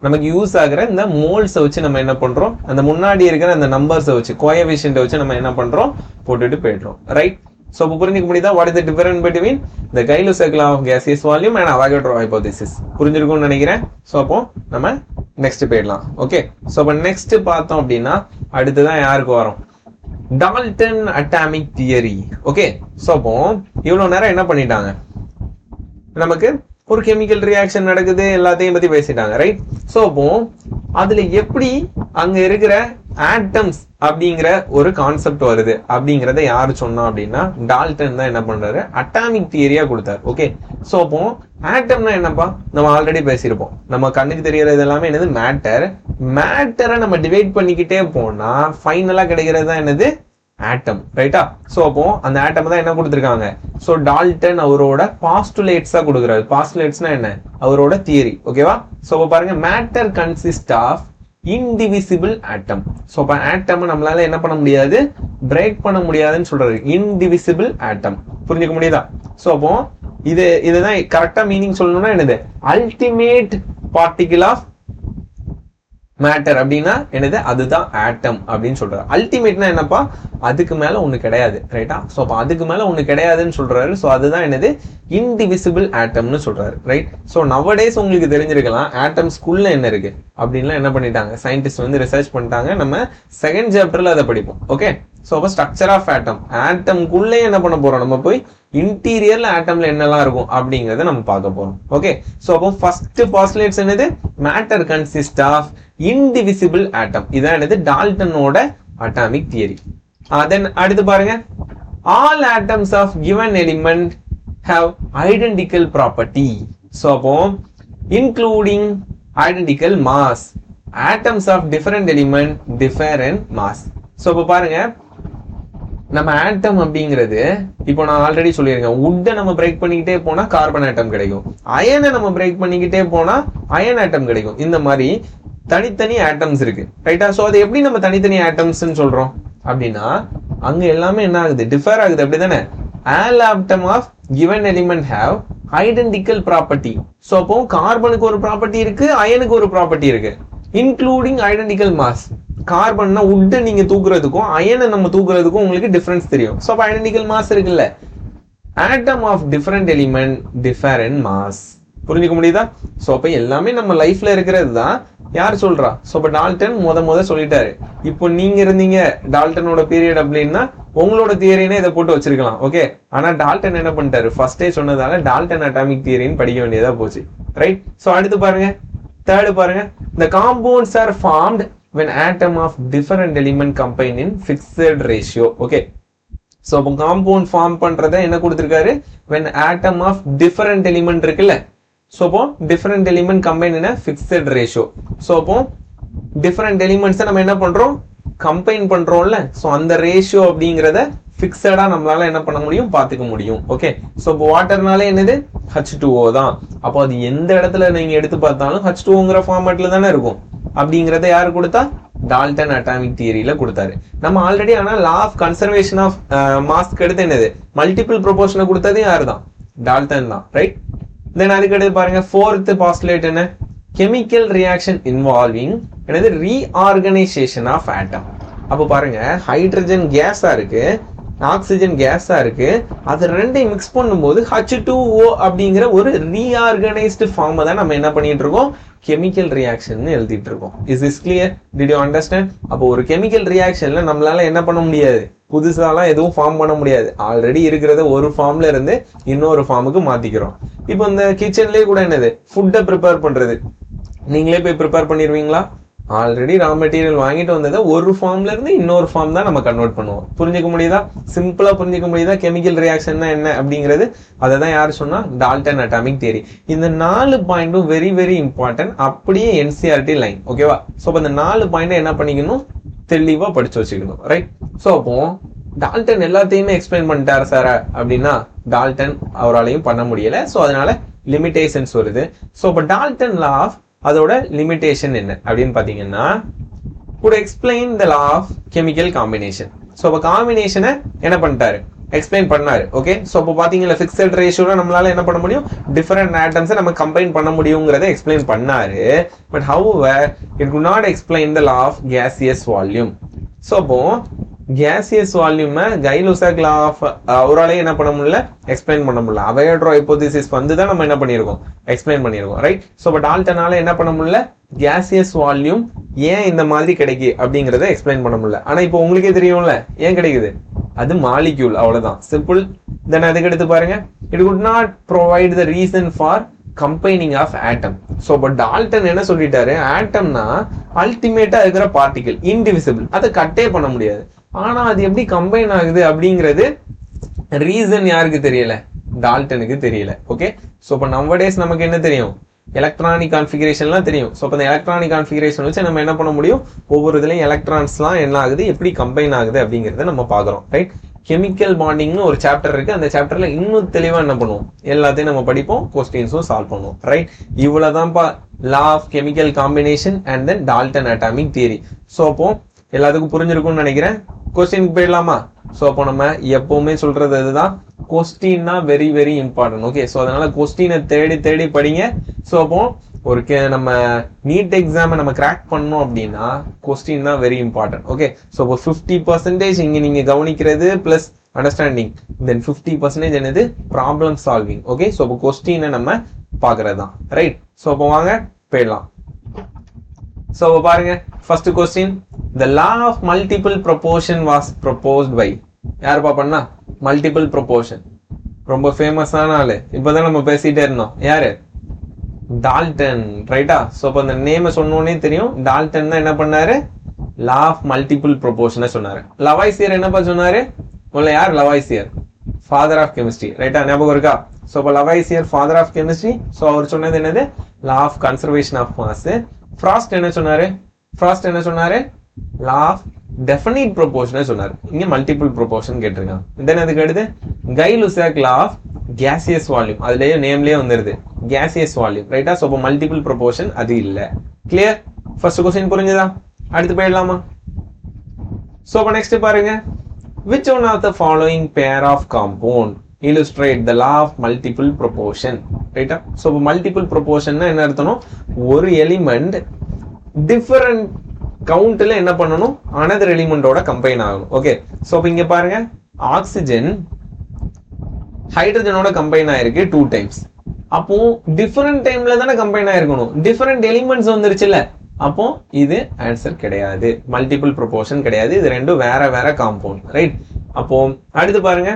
நமக்கு யூஸ் ஆகுற இந்த மோல்ஸ் வச்சு நம்ம என்ன பண்றோம்? அந்த முன்னாடி இருக்கிற அந்த நம்பர்ஸ் வச்சு, கோஎஃபிஷியன்ட் வச்சு நம்ம என்ன பண்றோம்? போட்டுட்டு போயிடுறோம். ரைட்? சோ புரிஞ்சுக்க முடியுதா? What is the difference between the Gay Lussac law of gaseous volume and Avogadro hypothesis? புரிஞ்சிருக்கும்னு நினைக்கிறேன். சோ அப்போ நம்ம நெக்ஸ்ட் போயிடலாம். ஓகே. சோ அப்ப நெக்ஸ்ட் பார்த்தோம் அப்படின்னா அடுத்துதான் யாருக்கு வரும்? Dalton atomic theory. Okay. So அப்போ இவ்வளவு நேரம் என்ன பண்ணிட்டாங்க? நமக்கு ஒரு கெமிக்கல் ரியாக்ஷன் நடக்குது, எல்லாத்தையும் பத்தி பேசிட்டாங்க. ரைட்? சோ அப்போ அதுல எப்படி அங்க இருக்கிற ஆட்டம்ஸ் அப்படிங்கிற ஒரு கான்செப்ட் வருது அப்படிங்கறத யாரு சொன்னா அப்படின்னா டால்டன் தான் என்ன பண்றாரு? அட்டாமிக் தியரியா கொடுத்தாரு. ஓகே. சோ அப்போ ஆட்டம்னா என்னப்பா? நம்ம ஆல்ரெடி பேசியிருப்போம். நம்ம கண்ணுக்கு தெரியறது எல்லாமே என்னது? மேட்டர். மேட்டரை நம்ம டிவைட் பண்ணிக்கிட்டே போனா ஃபைனலா கிடைக்கிறது தான் என்னது? ஆட்டம். ரைட்டா? சோ அப்போ அந்த ஆட்டம் தான் என்ன கொடுத்திருக்காங்க? சோ டால்டன் அவரோட பாஸ்டுலேட்ஸா கொடுக்குறாரு. பாஸ்டுலேட்ஸ்னா என்ன? அவரோட தியரி. ஓகேவா? சோ பாருங்க, matter consist of indivisible atom. So அப்ப ஆட்டம் நம்மளால என்ன பண்ண முடியாது? பிரேக் பண்ண முடியாதுன்னு சொல்றாரு. இன்டிவிசிபிள் ஆட்டம். புரிஞ்சுக்க முடியுதா? சோ அப்போ இதுதான் கரெக்டா மீனிங் சொல்லணும்னா என்னது? அல்டிமேட் பார்ட்டிகிள் ஆஃப் மேட்டர் அப்படின்னா என்னது? அதுதான் ஆட்டம் அப்படின்னு சொல்றாரு. அல்டிமேட்னா என்னப்பா? அதுக்கு மேல ஒண்ணு கிடையாது. ரைட்டா? சோ அப்ப அதுக்கு மேல ஒண்ணு கிடையாதுன்னு சொல்றாரு. சோ அதுதான் என்னது? இன்டிவிசிபிள் ஆட்டம்னு சொல்றாரு. ரைட்? சோ நவடேஸ் உங்களுக்கு தெரிஞ்சிருக்கலாம் ஆட்டம்ஸ்குள்ள என்ன இருக்கு அப்படின்லாம் என்ன பண்ணிட்டாங்க? சயின்டிஸ்ட் வந்து ரிசர்ச் பண்ணிட்டாங்க. நம்ம செகண்ட் சாப்டர்ல அதை படிப்போம். ஓகே. சோ அப்ப ஸ்ட்ரக்சர் ஆஃப் ஆட்டம், ஆட்டம்குள்ளே என்ன பண்ண போறோம்? நம்ம போய் இன்டீரியர்ல ஆட்டம்ல என்னெல்லாம் இருக்கும் அப்படிங்கறத நம்ம பார்க்க போறோம். ஓகே. சோ அப்போ ஃபர்ஸ்ட் பாஸ்டுலேட்ஸ் என்னது? மேட்டர் கன்சிஸ்ட் ஆஃப் இன்டிவிசிபிள் ஆட்டம். இதான் என்னது? டால்டனோட அட்டாமிக் தியரி. தென் அடுத்து பாருங்க, all atoms of given element have identical property. So அப்போ including identical mass, atoms of different element differ in mass. So அப்போ பாருங்க, நம்ம ஆட்டம் அப்படிங்கிறது இப்போ நான் ஆல்ரெடி சொல்லியிருக்கேன், வுட்டை நம்ம பிரேக் பண்ணிக்கிட்டே போனா கார்பன் ஆட்டம் கிடைக்கும், அயனை நம்ம பிரேக் பண்ணிக்கிட்டே போனா அயன் ஆட்டம் கிடைக்கும். இந்த மாதிரி தனித்தனி ஆட்டம்ஸ் இருக்கு. ரைட்டா? சோ அது எப்படி நம்ம தனித்தனி ஆட்டம்ஸ் சொல்றோம் அப்படின்னா அங்க எல்லாமே என்ன ஆகுது? டிஃபர் ஆகுது. அப்படிதானே? all atom of given element have identical property. So அப்போ கார்பனுக்கு ஒரு ப்ராப்பர்ட்டி இருக்கு, அயனுக்கு ஒரு ப்ராப்பர்ட்டி இருக்கு, இன்க்ளூடிங் ஐடென்டிக்கல் மாஸ். கார்பன்னா உட் நீங்க தூக்குறதுக்கும் அயனை நம்ம தூக்குறதுக்கும் உங்களுக்கு டிஃபரன்ஸ் தெரியும். ஸோ அப்போ ஐடென்டிக்கல் மாஸ் இருக்குல்ல, atom of different element differ in mass. புரிஞ்சுக்க முடியுதா? ஸோ அப்போ எல்லாமே நம்ம லைஃப்ல இருக்கிறது தான். யார் சொல்றா? ஸோ இப்போ டால்டன் முத சொல்லிட்டாரு. இப்போ நீங்க இருந்தீங்க டால்டனோட பீரியட் அப்படின்னா உங்களோட தியரினே இதை போட்டு வச்சிருக்கலாம். ஓகே, ஆனா டால்டன் என்ன பண்ணிட்டாரு, ஃபர்ஸ்டே சொன்னதால டால்டன் அட்டாமிக் தியரின்னு படிக்க வேண்டியதா போச்சு. ரைட். ஸோ அடுத்து பாருங்க, தேர்டு பாருங்க, the compounds are formed when atom of different element combine in fixed ratio. Okay, so அப்போ compound form பண்றத என்ன கொடுத்திருக்காரு, when atom of different element இருக்குல்ல, so அப்போ different element combine in a fixed ratio. so அப்போ different elements நம்ம என்ன பண்றோம், கம்பைன் பண்றோம்ல, சோ அந்த ரேஷியோ அப்படிங்கறத ஃபிக்ஸடா நம்மளால என்ன பண்ண முடியும், பாத்துக்க முடியும். ஓகே, சோ இப்போ வாட்டர்னால என்னது, H2O தான். அப்போ அது எந்த இடத்துல நீங்க எடுத்து பார்த்தாலும் H2Oங்கிற ஃபார்மேட்ல தானே இருக்கும். அப்படிங்கறத யாரு கொடுத்தா, டால்டன் அட்டாமிக் தியரியில கொடுத்தாரு. நம்ம ஆல்ரெடி ஆனா லா ஆஃப் கன்சர்வேஷன் ஆஃப் மாஸ்க்கு எடுத்து என்னது, மல்டிபிள் ப்ரொபோர்ஷனை கொடுத்தது யாரு தான், டால்டன் தான். ரைட். தென் அதுக்கு எடுத்து பாருங்க, ஃபோர்த் பாஸ்டுலேட் என்ன, கெமிக்கல் ரியாக்ஷன் இன்வால்விங் என்னது, ரீஆர்கனைசேஷன் ஆஃப் ஆட்டம். அப்போ பாருங்க, ஹைட்ரஜன் கேஸா இருக்கு, ஆக்சிஜன் கேஸா இருக்கு, அது ரெண்டையும் மிக்ஸ் பண்ணும்போது H2O அப்படிங்கிற ஒரு ரீஆர்கனைஸ்டு ஃபார்மை தான் நம்ம என்ன பண்ணிட்டு இருக்கோம், கெமிக்கல் ரியாக்ஷன் எழுதிட்டு இருக்கோம். Is this clear? Did you understand? அப்போ ஒரு கெமிக்கல் ரியாக்ஷன்ல நம்மளால என்ன பண்ண முடியாது, புதுசாலாம் எதுவும் ஃபார்ம் பண்ண முடியாது. ஆல்ரெடி இருக்கிறத ஒரு ஃபார்ம்ல இருந்து இன்னொரு ஃபார்முக்கு மாத்திக்கிறோம். இப்போ இந்த கிச்சன்லயே கூட என்னது, ஃபுட்டை ப்ரிப்பேர் பண்றது, நீங்களே போய் ப்ரிப்பேர் பண்ணிடுவீங்களா? ஆல்ரெடி ரா மெட்டீரியல் வாங்கிட்டு வந்ததை ஒரு ஃபார்ம்ல இருந்து இன்னொரு ஃபார்ம் தான் நம்ம கன்வெர்ட் பண்ணுவோம். புரிஞ்சுக்க முடியுதா? சிம்பிளா புரிஞ்சுக்க முடியுதா கெமிக்கல் ரியாக்ஷன் என்ன அப்படிங்கிறது? அதை தான் யாரு சொன்னா, டால்டன் அட்டாமிக் தியரி. இந்த 4 பாயிண்டும் வெரி வெரி இம்பார்ட்டன்ட். அப்படியே NCERT லைன். ஓகேவா? ஸோ இந்த 4 பாயிண்ட் என்ன பண்ணிக்கணும், தெளிவா படிச்சு வச்சுக்கணும். ரைட். ஸோ அப்போ டால்டன் எல்லாத்தையுமே எக்ஸ்பிளைன் பண்ணிட்டாரு சார் அப்படின்னா, டால்டன் அவராலையும் பண்ண முடியல. ஸோ அதனால லிமிடேஷன்ஸ் வருது. ஸோ இப்போ டால்டன் லா ஆஃப் அதோட லிமிடேஷன் என்ன அப்படின்னு பாத்தீங்கன்னா, could explain the law of chemical combination. So அப்ப காம்பினேஷனை என்ன பண்ணிட்டாரு, எக்ஸ்பிளைன் பண்ணாரு. ஓகே, சோ அப்ப பாத்தீங்கன்னா ஃபிக்ஸட் ரேஷியோல நம்மளால என்ன பண்ண முடியும், டிஃபரெண்ட் ஆட்டம்ஸை நம்ம கம்பைன் பண்ண முடியுங்கிறத எக்ஸ்பிளைன் பண்ணாரு. But however it could not explain the law of gaseous volume. So அப்போ கேசியஸ் வால்யூம் கை-லுசாக் லா ஆஃப் அவராலே என்ன பண்ண முடியல, எக்ஸ்பிளைன் பண்ண முடியல. அவையாட்ரோ ஹைபோதீசிஸ் வந்து தான் நம்ம என்ன பண்ணியிருக்கோம், எக்ஸ்பிளைன் பண்ணியிருக்கோம். ரைட். ஸோ பட் டால்டனால என்ன பண்ண முடியல, கேசியஸ் வால்யூம் ஏன் இந்த மாதிரி கிடைக்கு அப்படிங்கறத எக்ஸ்பிளைன் பண்ண முடியல. ஆனா இப்போ உங்களுக்கே தெரியும்ல ஏன் கிடைக்குது, அது மாலிக்யூல், அவ்வளவுதான், சிம்பிள். தென் அதுக்கு எடுத்து பாருங்க, it could not provide the reason for combining of atom. So இப்போ டால்டன் என்ன சொல்லிட்டாரு, ஆட்டம்னா அல்டிமேட்டா இருக்கிற பார்ட்டிகல், இன்டிவிசிபிள், அதை கட்டே பண்ண முடியாது. ஆனா அது எப்படி கம்பைன் ஆகுது அப்படிங்கிறது ரீசன் யாருக்கு தெரியல, டால்டனுக்கு தெரியல. ஓகே, ஸோ இப்போ நவடேஸ் நமக்கு என்ன தெரியும், எலக்ட்ரானிக் கான்ஃபிகரேஷன்லாம் தெரியும். ஸோ இப்போ இந்த எலக்ட்ரானிக் கான்ஃபிகரேஷன் வச்சு நம்ம என்ன பண்ண முடியும், ஒவ்வொரு இதுலையும் எலக்ட்ரான்ஸ்லாம் என்ன ஆகுது, எப்படி கம்பைன் ஆகுது அப்படிங்கிறத நம்ம பார்க்குறோம். ரைட். கெமிக்கல் பாண்டிங்னு ஒரு சாப்டர் இருக்கு, அந்த சாப்டர்ல இன்னும் தெளிவா என்ன பண்ணுவோம், எல்லாத்தையும் நம்ம படிப்போம், கொஸ்டின்ஸும் சால்வ் பண்ணுவோம். ரைட். இவ்வளவுதான்ப்பா law of chemical combination and then Dalton atomic theory. So அப்போ எல்லாத்துக்கும் புரிஞ்சிருக்கும்னு நினைக்கிறேன். கொஸ்டினுக்கு போயிடலாமா? ஸோ அப்போ நம்ம எப்பவுமே சொல்றது அதுதான், கொஸ்டின்னா very very important. Okay, so அதனால கொஸ்டினை தேடி தேடி படிங்க. ஸோ அப்போ ஒரு நம்ம நீட் எக்ஸாமை நம்ம கிராக் பண்ணோம் அப்படின்னா கொஸ்டின் தான் வெரி இம்பார்ட்டன்ட். ஓகே, ஸோ இப்போ 50% இங்க நீங்க கவனிக்கிறது பிளஸ் அண்டர்ஸ்டாண்டிங், தென் 50% என்னது, ப்ராப்ளம் சால்விங். ஓகே, ஸோ இப்போ கொஸ்டினை நம்ம பாக்குறது தான். ரைட். ஸோ அப்போ வாங்க போயிடலாம். ஸோ பாருங்க, first question, the law of multiple proportion was proposed by, யார் பாப்பா, மல்டிபிள் ப்ரொபோர்ஷன், ரொம்ப ஃபேமஸான ஆளு, இப்பதான் நம்ம பேசிட்டே இருந்தோம், யாரு, டால்டன். ரைட்டா? சோ அப்ப அந்த நேம் சொன்னோனே தெரியும், டால்டன் தான் என்ன பண்ணாரு, லா ஆஃப் மல்டிபிள் ப்ரொபோர்ஷனை சொன்னாரு. லவாய்சியர் என்னப்பா சொன்னாரு, முதல்ல யார், லவாய்சியர் ஃபாதர் ஆஃப் கெமிஸ்ட்ரி. ரைட்டா? ஞாபகம் இருக்கா? சோ அப்ப Lavoisier father of chemistry. So அவர் சொன்னது என்னது, law of conservation of mass. Proust என்ன சொன்னாரு, லா ஆஃப் டெஃபினிட் ப்ரொபோர்ஷன் சொன்னாரு. இங்க மல்டிபிள் ப்ரொபோர்ஷன் கேட்டிருக்காங்க. தென் அதுக்கு அடுத்து கை-லுசாக் லா ஆஃப் கேசியஸ் வால்யூம், அதுலயே நேம்லயே வந்துருது கேசியஸ் வால்யூம். ரைட்டா? சோ அப்ப மல்டிபிள் ப்ரொபோர்ஷன் அது இல்ல. கிளியர்? ஃபர்ஸ்ட் क्वेश्चन புரிஞ்சதா? அடுத்து போயிடலாமா? சோ அப்ப நெக்ஸ்ட் பாருங்க, which one of the following pair of compound illustrate the law of multiple proportion. ரைட்டா? சோ மல்டிபிள் ப்ரொபோர்ஷன்னா என்ன அர்த்தம், ஒரு எலிமெண்ட் டிஃபரண்ட் கவுண்ட்ல என்ன பண்ணணும், அனதர் எலிமெண்டோட கம்பைன் ஆகணும். ஓகே, சோ இப்போ இங்க பாருங்க, ஆக்சிஜன் ஹைட்ரஜனோட கம்பைன் ஆயிருக்கு 2 டைம்ஸ். அப்போ டிஃபரெண்ட் டைம்ல தானே கம்பைன் ஆயிருக்கணும், டிஃபரெண்ட் எலிமெண்ட்ஸ் வந்துருச்சுல்ல, அப்போ இது ஆன்சர் கிடையாது, மல்டிபிள் ப்ரொபோர்ஷன் கிடையாது, இது ரெண்டும் வேற வேற காம்பவுண்ட். ரைட், அப்போ அடுத்து பாருங்க,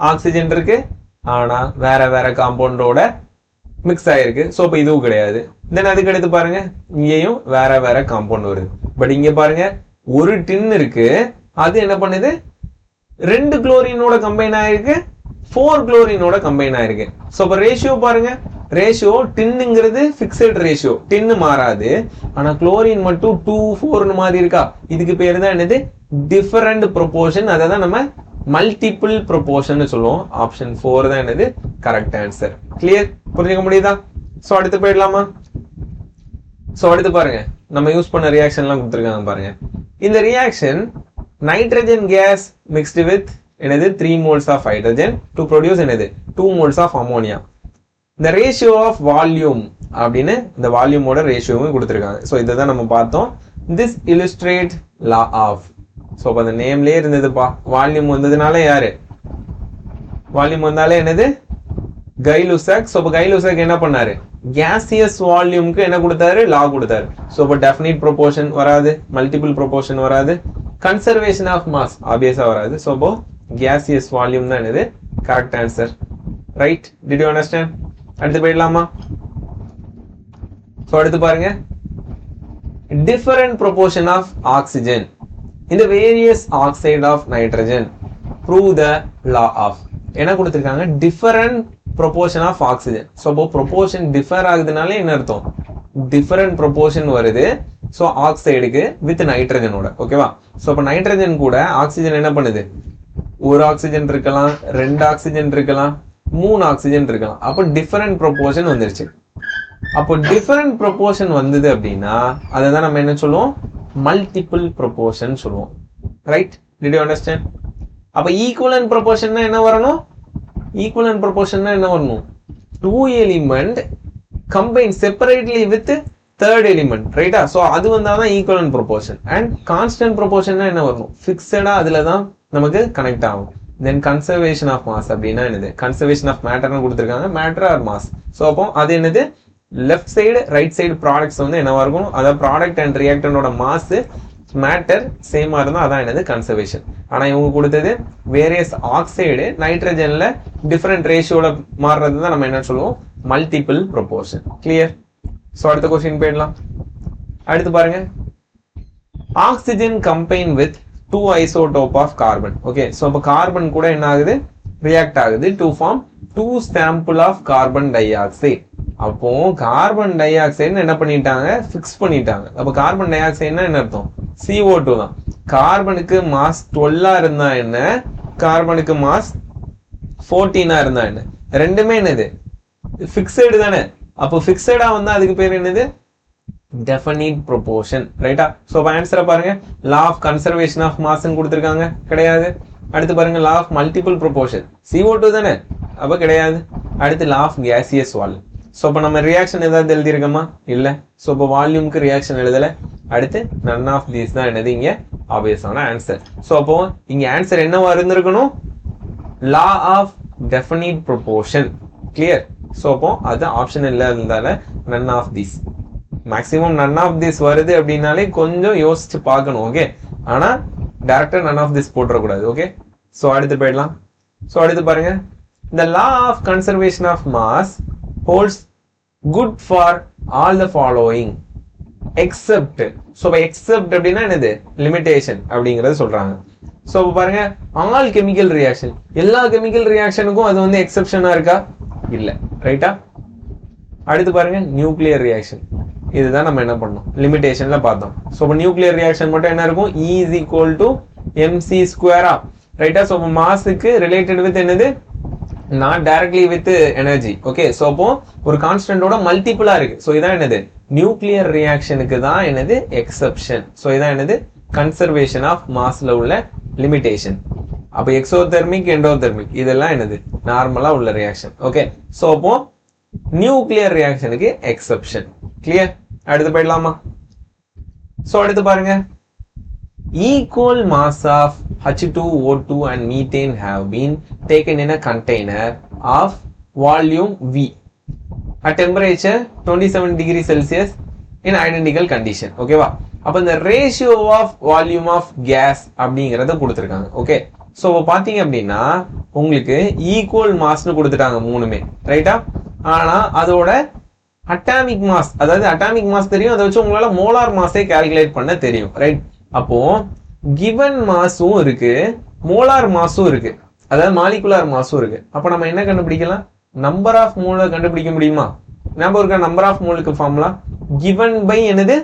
ஆக்சிஜன் இருக்கு ஆனா வேற வேற காம்பவுண்டோட மிக்ஸ் ஆயிருக்கு, சோ இப்போ இதுவும் கிடையாது. தென் அதுக்கு அடுத்து பாருங்க, இங்கேயும் வேற வேற காம்பவுண்ட் வருது. பட் இங்க பாருங்க, ஒரு டின் இருக்கு, அது என்ன பண்ணுது, 2 குளோரினோட கம்பைன் ஆயிருக்கு, 4 குளோரினோட கம்பைன் ஆயிருக்கு. சோ இப்போ ரேஷியோ பாருங்க, ரேஷியோ டின்னுங்கிறது பிக்ஸட் ரேஷியோ, டின்னு மாறாது, ஆனா குளோரின் மட்டும் 2:4 மாதிரி இருக்கா, இதுக்கு பேரு தான் என்னது, டிஃபரண்ட் ப்ரொபோர்ஷன். அதை தான் நம்ம மல்டிபிள் ப்ரொபோர்ஷன் சொல்லுவோம். ஆப்ஷன் 4 தான் என்னது கரெக்ட் ஆன்சர். கிளியர், புரிஞ்சுக்க முடியுதா? சோ அடுத்து போயிடலாமா? சோ அடுத்து பாருங்க, நம்ம யூஸ் பண்ண ரியாக்ஷன் எல்லாம் கொடுத்துருக்காங்க பாருங்க. இந்த reaction nitrogen gas mixed with என்னது 3 moles of hydrogen to produce என்னது 2 moles of ammonia. The ratio of volume அப்படின்னு இந்த வால்யூமோட ரேஷியோவும் கொடுத்துருக்காங்க. ஸோ இதை தான் நம்ம பார்த்தோம். This illustrate law of. So இப்போ அந்த நேம்லேயே இருந்ததுப்பா, வால்யூம் வந்ததுனால யாரு, வால்யூம் வந்தாலே என்னது கை-லுசாக். ஸோ இப்போ கை-லுசாக் என்ன பண்ணாரு, கேசியஸ் வால்யூம்க்கு என்ன கொடுத்தாரு, லா கொடுத்தாரு. ஸோ இப்போ டெஃபினிட் ப்ரொபோர்ஷன் வராது, மல்டிபிள் ப்ரொபோர்ஷன் வராது, கன்சர்வேஷன் ஆஃப் மாஸ் ஆப்வியஸா வராது. ஸோ இப்போ gaseous volume தான் என்னது correct answer. Right, did you understand? அடுத்து போயிடலாமா? சோ அடுத்து பாருங்க, different proportion of oxygen in the various oxide of nitrogen prove the law of. என்ன கொடுத்திருக்காங்க, different proportion of oxygen. So இப்போ proportion differ ஆகுதுனால என்ன அர்த்தம், different proportion வருது. சோ ஆக்சைடுக்கு வித் நைட்ரஜனோட, ஓகேவா? சோ இப்போ நைட்ரஜன் கூட ஆக்சிஜன் என்ன பண்ணுது, ஒரு ஆக்சிஜன் இருக்கலாம், 2 ஆக்சிஜன் இருக்கலாம், 3 ஆக்சிஜன் இருக்கலாம். அப்போ டிஃபரெண்ட் ப்ரொபோர்ஷன் வந்துருச்சு. அப்போ டிஃபரெண்ட் ப்ரொபோர்ஷன் வந்தது அப்படின்னா அதை தான் நம்ம என்ன சொல்லுவோம், மல்டிபிள் ப்ரொபோர்ஷன் சொல்லுவோம். Right, did you understand? அப்போ ஈக்குவலன்ட் ப்ரொபோர்ஷன்னா என்ன வரணும், ஈக்குவலன்ட் ப்ரொபோர்ஷன்னா என்ன வரணும், 2 element combine separately with third element. ரைட்டா? ஸோ அது வந்தாதான் ஈக்குவலன்ட் ப்ரொபோர்ஷன். அண்ட் கான்ஸ்டன்ட் ப்ரொபோர்ஷன்னா என்ன வரணும், ஃபிக்ஸடா அதுல தான் நமக்கு கனெக்ட் ஆகும். தென் கன்சர்வேஷன் ஆஃப் மாஸ் அப்படின்னா என்னது, கன்சர்வேஷன் ஆஃப் மேட்டர்னு கொடுத்துருக்காங்க, மேட்டர் ஆர் மாஸ். ஸோ அப்போ அது என்னது, left side right side products வந்து என்னவா இருக்கும், அதாவது ப்ராடக்ட் அண்ட் ரியாக்டனோட மாஸ் மேட்டர் சேமா இருந்தா அதான் என்னது கன்சர்வேஷன். ஆனா இவங்க கொடுத்தது வேரியஸ் ஆக்சைடு நைட்ரஜன்ல டிஃபரெண்ட் ரேஷியோல மாறுறது தான் நம்ம என்ன சொல்லுவோம், மல்டிபிள் ப்ரொபோர்ஷன். கிளியர்? ஸோ அடுத்த கொஸ்டின் போயிடலாம். அடுத்து பாருங்க, oxygen combine with 2 isotope of carbon. Okay, so அப்ப கார்பன் கூட என்ன ஆகுது, ரியாக்ட் ஆகுது to form 2 sample of carbon dioxide. அப்போ கார்பன் டை ஆக்சைடு என்ன பண்ணிட்டாங்க, ஃபிக்ஸ் பண்ணிட்டாங்க. அப்ப கார்பன் டை ஆக்சைடுனா என்ன அர்த்தம், CO2 தான். கார்பனுக்கு மாஸ் 12 இருந்தா என்ன, கார்பனுக்கு மாஸ் 14 இருந்தா என்ன, ரெண்டுமே என்னது ஃபிக்ஸடு தானே. அப்போ ஃபிக்ஸடா வந்தா அதுக்கு பேர் என்னது, definite proportion. ரைட்டா? சோ அப்ப ஆன்சரை பாருங்க, law of conservation of mass ன்னு கொடுத்திருக்காங்க, கிடையாது. அடுத்து பாருங்க, law of multiple proportion, CO2 தானே, அப்ப கிடையாது. அடுத்து law of gaseous volume. So அப்ப நம்ம ரியாக்ஷன் ஏதாவது எழுதி இருக்கோமா, இல்ல. சோ அப்ப வால்யூம்க்கு ரியாக்ஷன் எழுதல. அடுத்து none of these தான் என்னது இங்க ஆப்வியஸான ஆன்சர். சோ அப்போ இங்க ஆன்சர் என்னவா இருந்திருக்கணும், law of definite proportion. Clear? So அப்போ அது ஆப்ஷன் இல்ல இருந்தால none of these. Maximum none of this வருது அப்படின்னாலே கொஞ்சம் யோசிச்சு பார்க்கணும். ஓகே, ஆனா டைரக்டா none of this போட்டுறக்கூடாது. ஓகே, சோ அடுத்து போயிடலாம். சோ அடுத்து பாருங்க, the law of conservation of mass holds good for all the following except. So except அப்படின்னா என்னது, லிமிடேஷன் அப்படிங்கறது சொல்றாங்க. சோ பாருங்க, ஆல் கெமிக்கல் ரியாக்ஷன், எல்லா கெமிக்கல் ரியாக்ஷனுக்கும் அது வந்து எக்ஸெப்ஷனா இருக்கா, இல்ல. ரைட்டா? அடுத்து பாருங்க, நியூக்ளியர் ரியாக்ஷன், இதுதான் நம்ம என்ன பண்ணோம், லிமிடேஷன்ல பார்த்தோம். சோ இப்போ நியூக்ளியர் ரியாக்ஷன் மட்டும் என்ன இருக்கும், E is equal to mc². ரைட்டா? சோ இப்போ மாஸுக்கு ரிலேட்டட் வித் என்னது, not directly with energy. Okay, so அப்போ ஒரு கான்ஸ்டன்டோட மல்டிபிளா இருக்கு. சோ இதான் என்னது, நியூக்ளியர் ரியாக்ஷனுக்கு தான் என்னது எக்ஸெப்ஷன். சோ இதான் என்னது கன்சர்வேஷன் ஆஃப் மாஸ்ல உள்ள லிமிடேஷன். அப்ப எக்ஸோதெர்மிக், எண்டோதெர்மிக் இதெல்லாம் என்னது நார்மலா உள்ள ரியாக்ஷன். ஓகே, சோ அப்போ நியூக்ளியர் ரியாக்ஷனுக்கு எக்ஸெப்ஷன். கிளியர்? அடுத்து போயிடலாமா? சோ அடுத்து பாருங்க, equal mass of H2O2 and methane have been taken in a container of volume V at temperature 27 degrees Celsius in identical condition. ஓகேவா? அப்ப இந்த ratio of volume of gas அப்படிங்கறத கொடுத்திருக்காங்க. Okay, so பாத்தீங்க அப்படின்னா உங்களுக்கு ஈக்குவல் மாஸ்னு கொடுத்துட்டாங்க மூணுமே, ரைட்டா? ஆனா அதோட அட்டாமிக் மாஸ், அதாவது அட்டாமிக் மாஸ் தெரியும், அதை வச்சு உங்களால மோலார் மாஸை கால்குலேட் பண்ண தெரியும், ரைட்? அப்போ கிவன் மாஸும் இருக்கு, மோலார் மாஸும் இருக்கு, அதாவது மாலிகுலார் மாஸும் இருக்கு. அப்ப நம்ம என்ன கண்டுபிடிக்கலாம்? நம்பர் ஆஃப் மோலை கண்டுபிடிக்க முடியுமா? ஞாபகம் இருக்கா? நம்பர் ஆஃப் மோலுக்கு ஃபார்முலா கிவன் பை என்னது?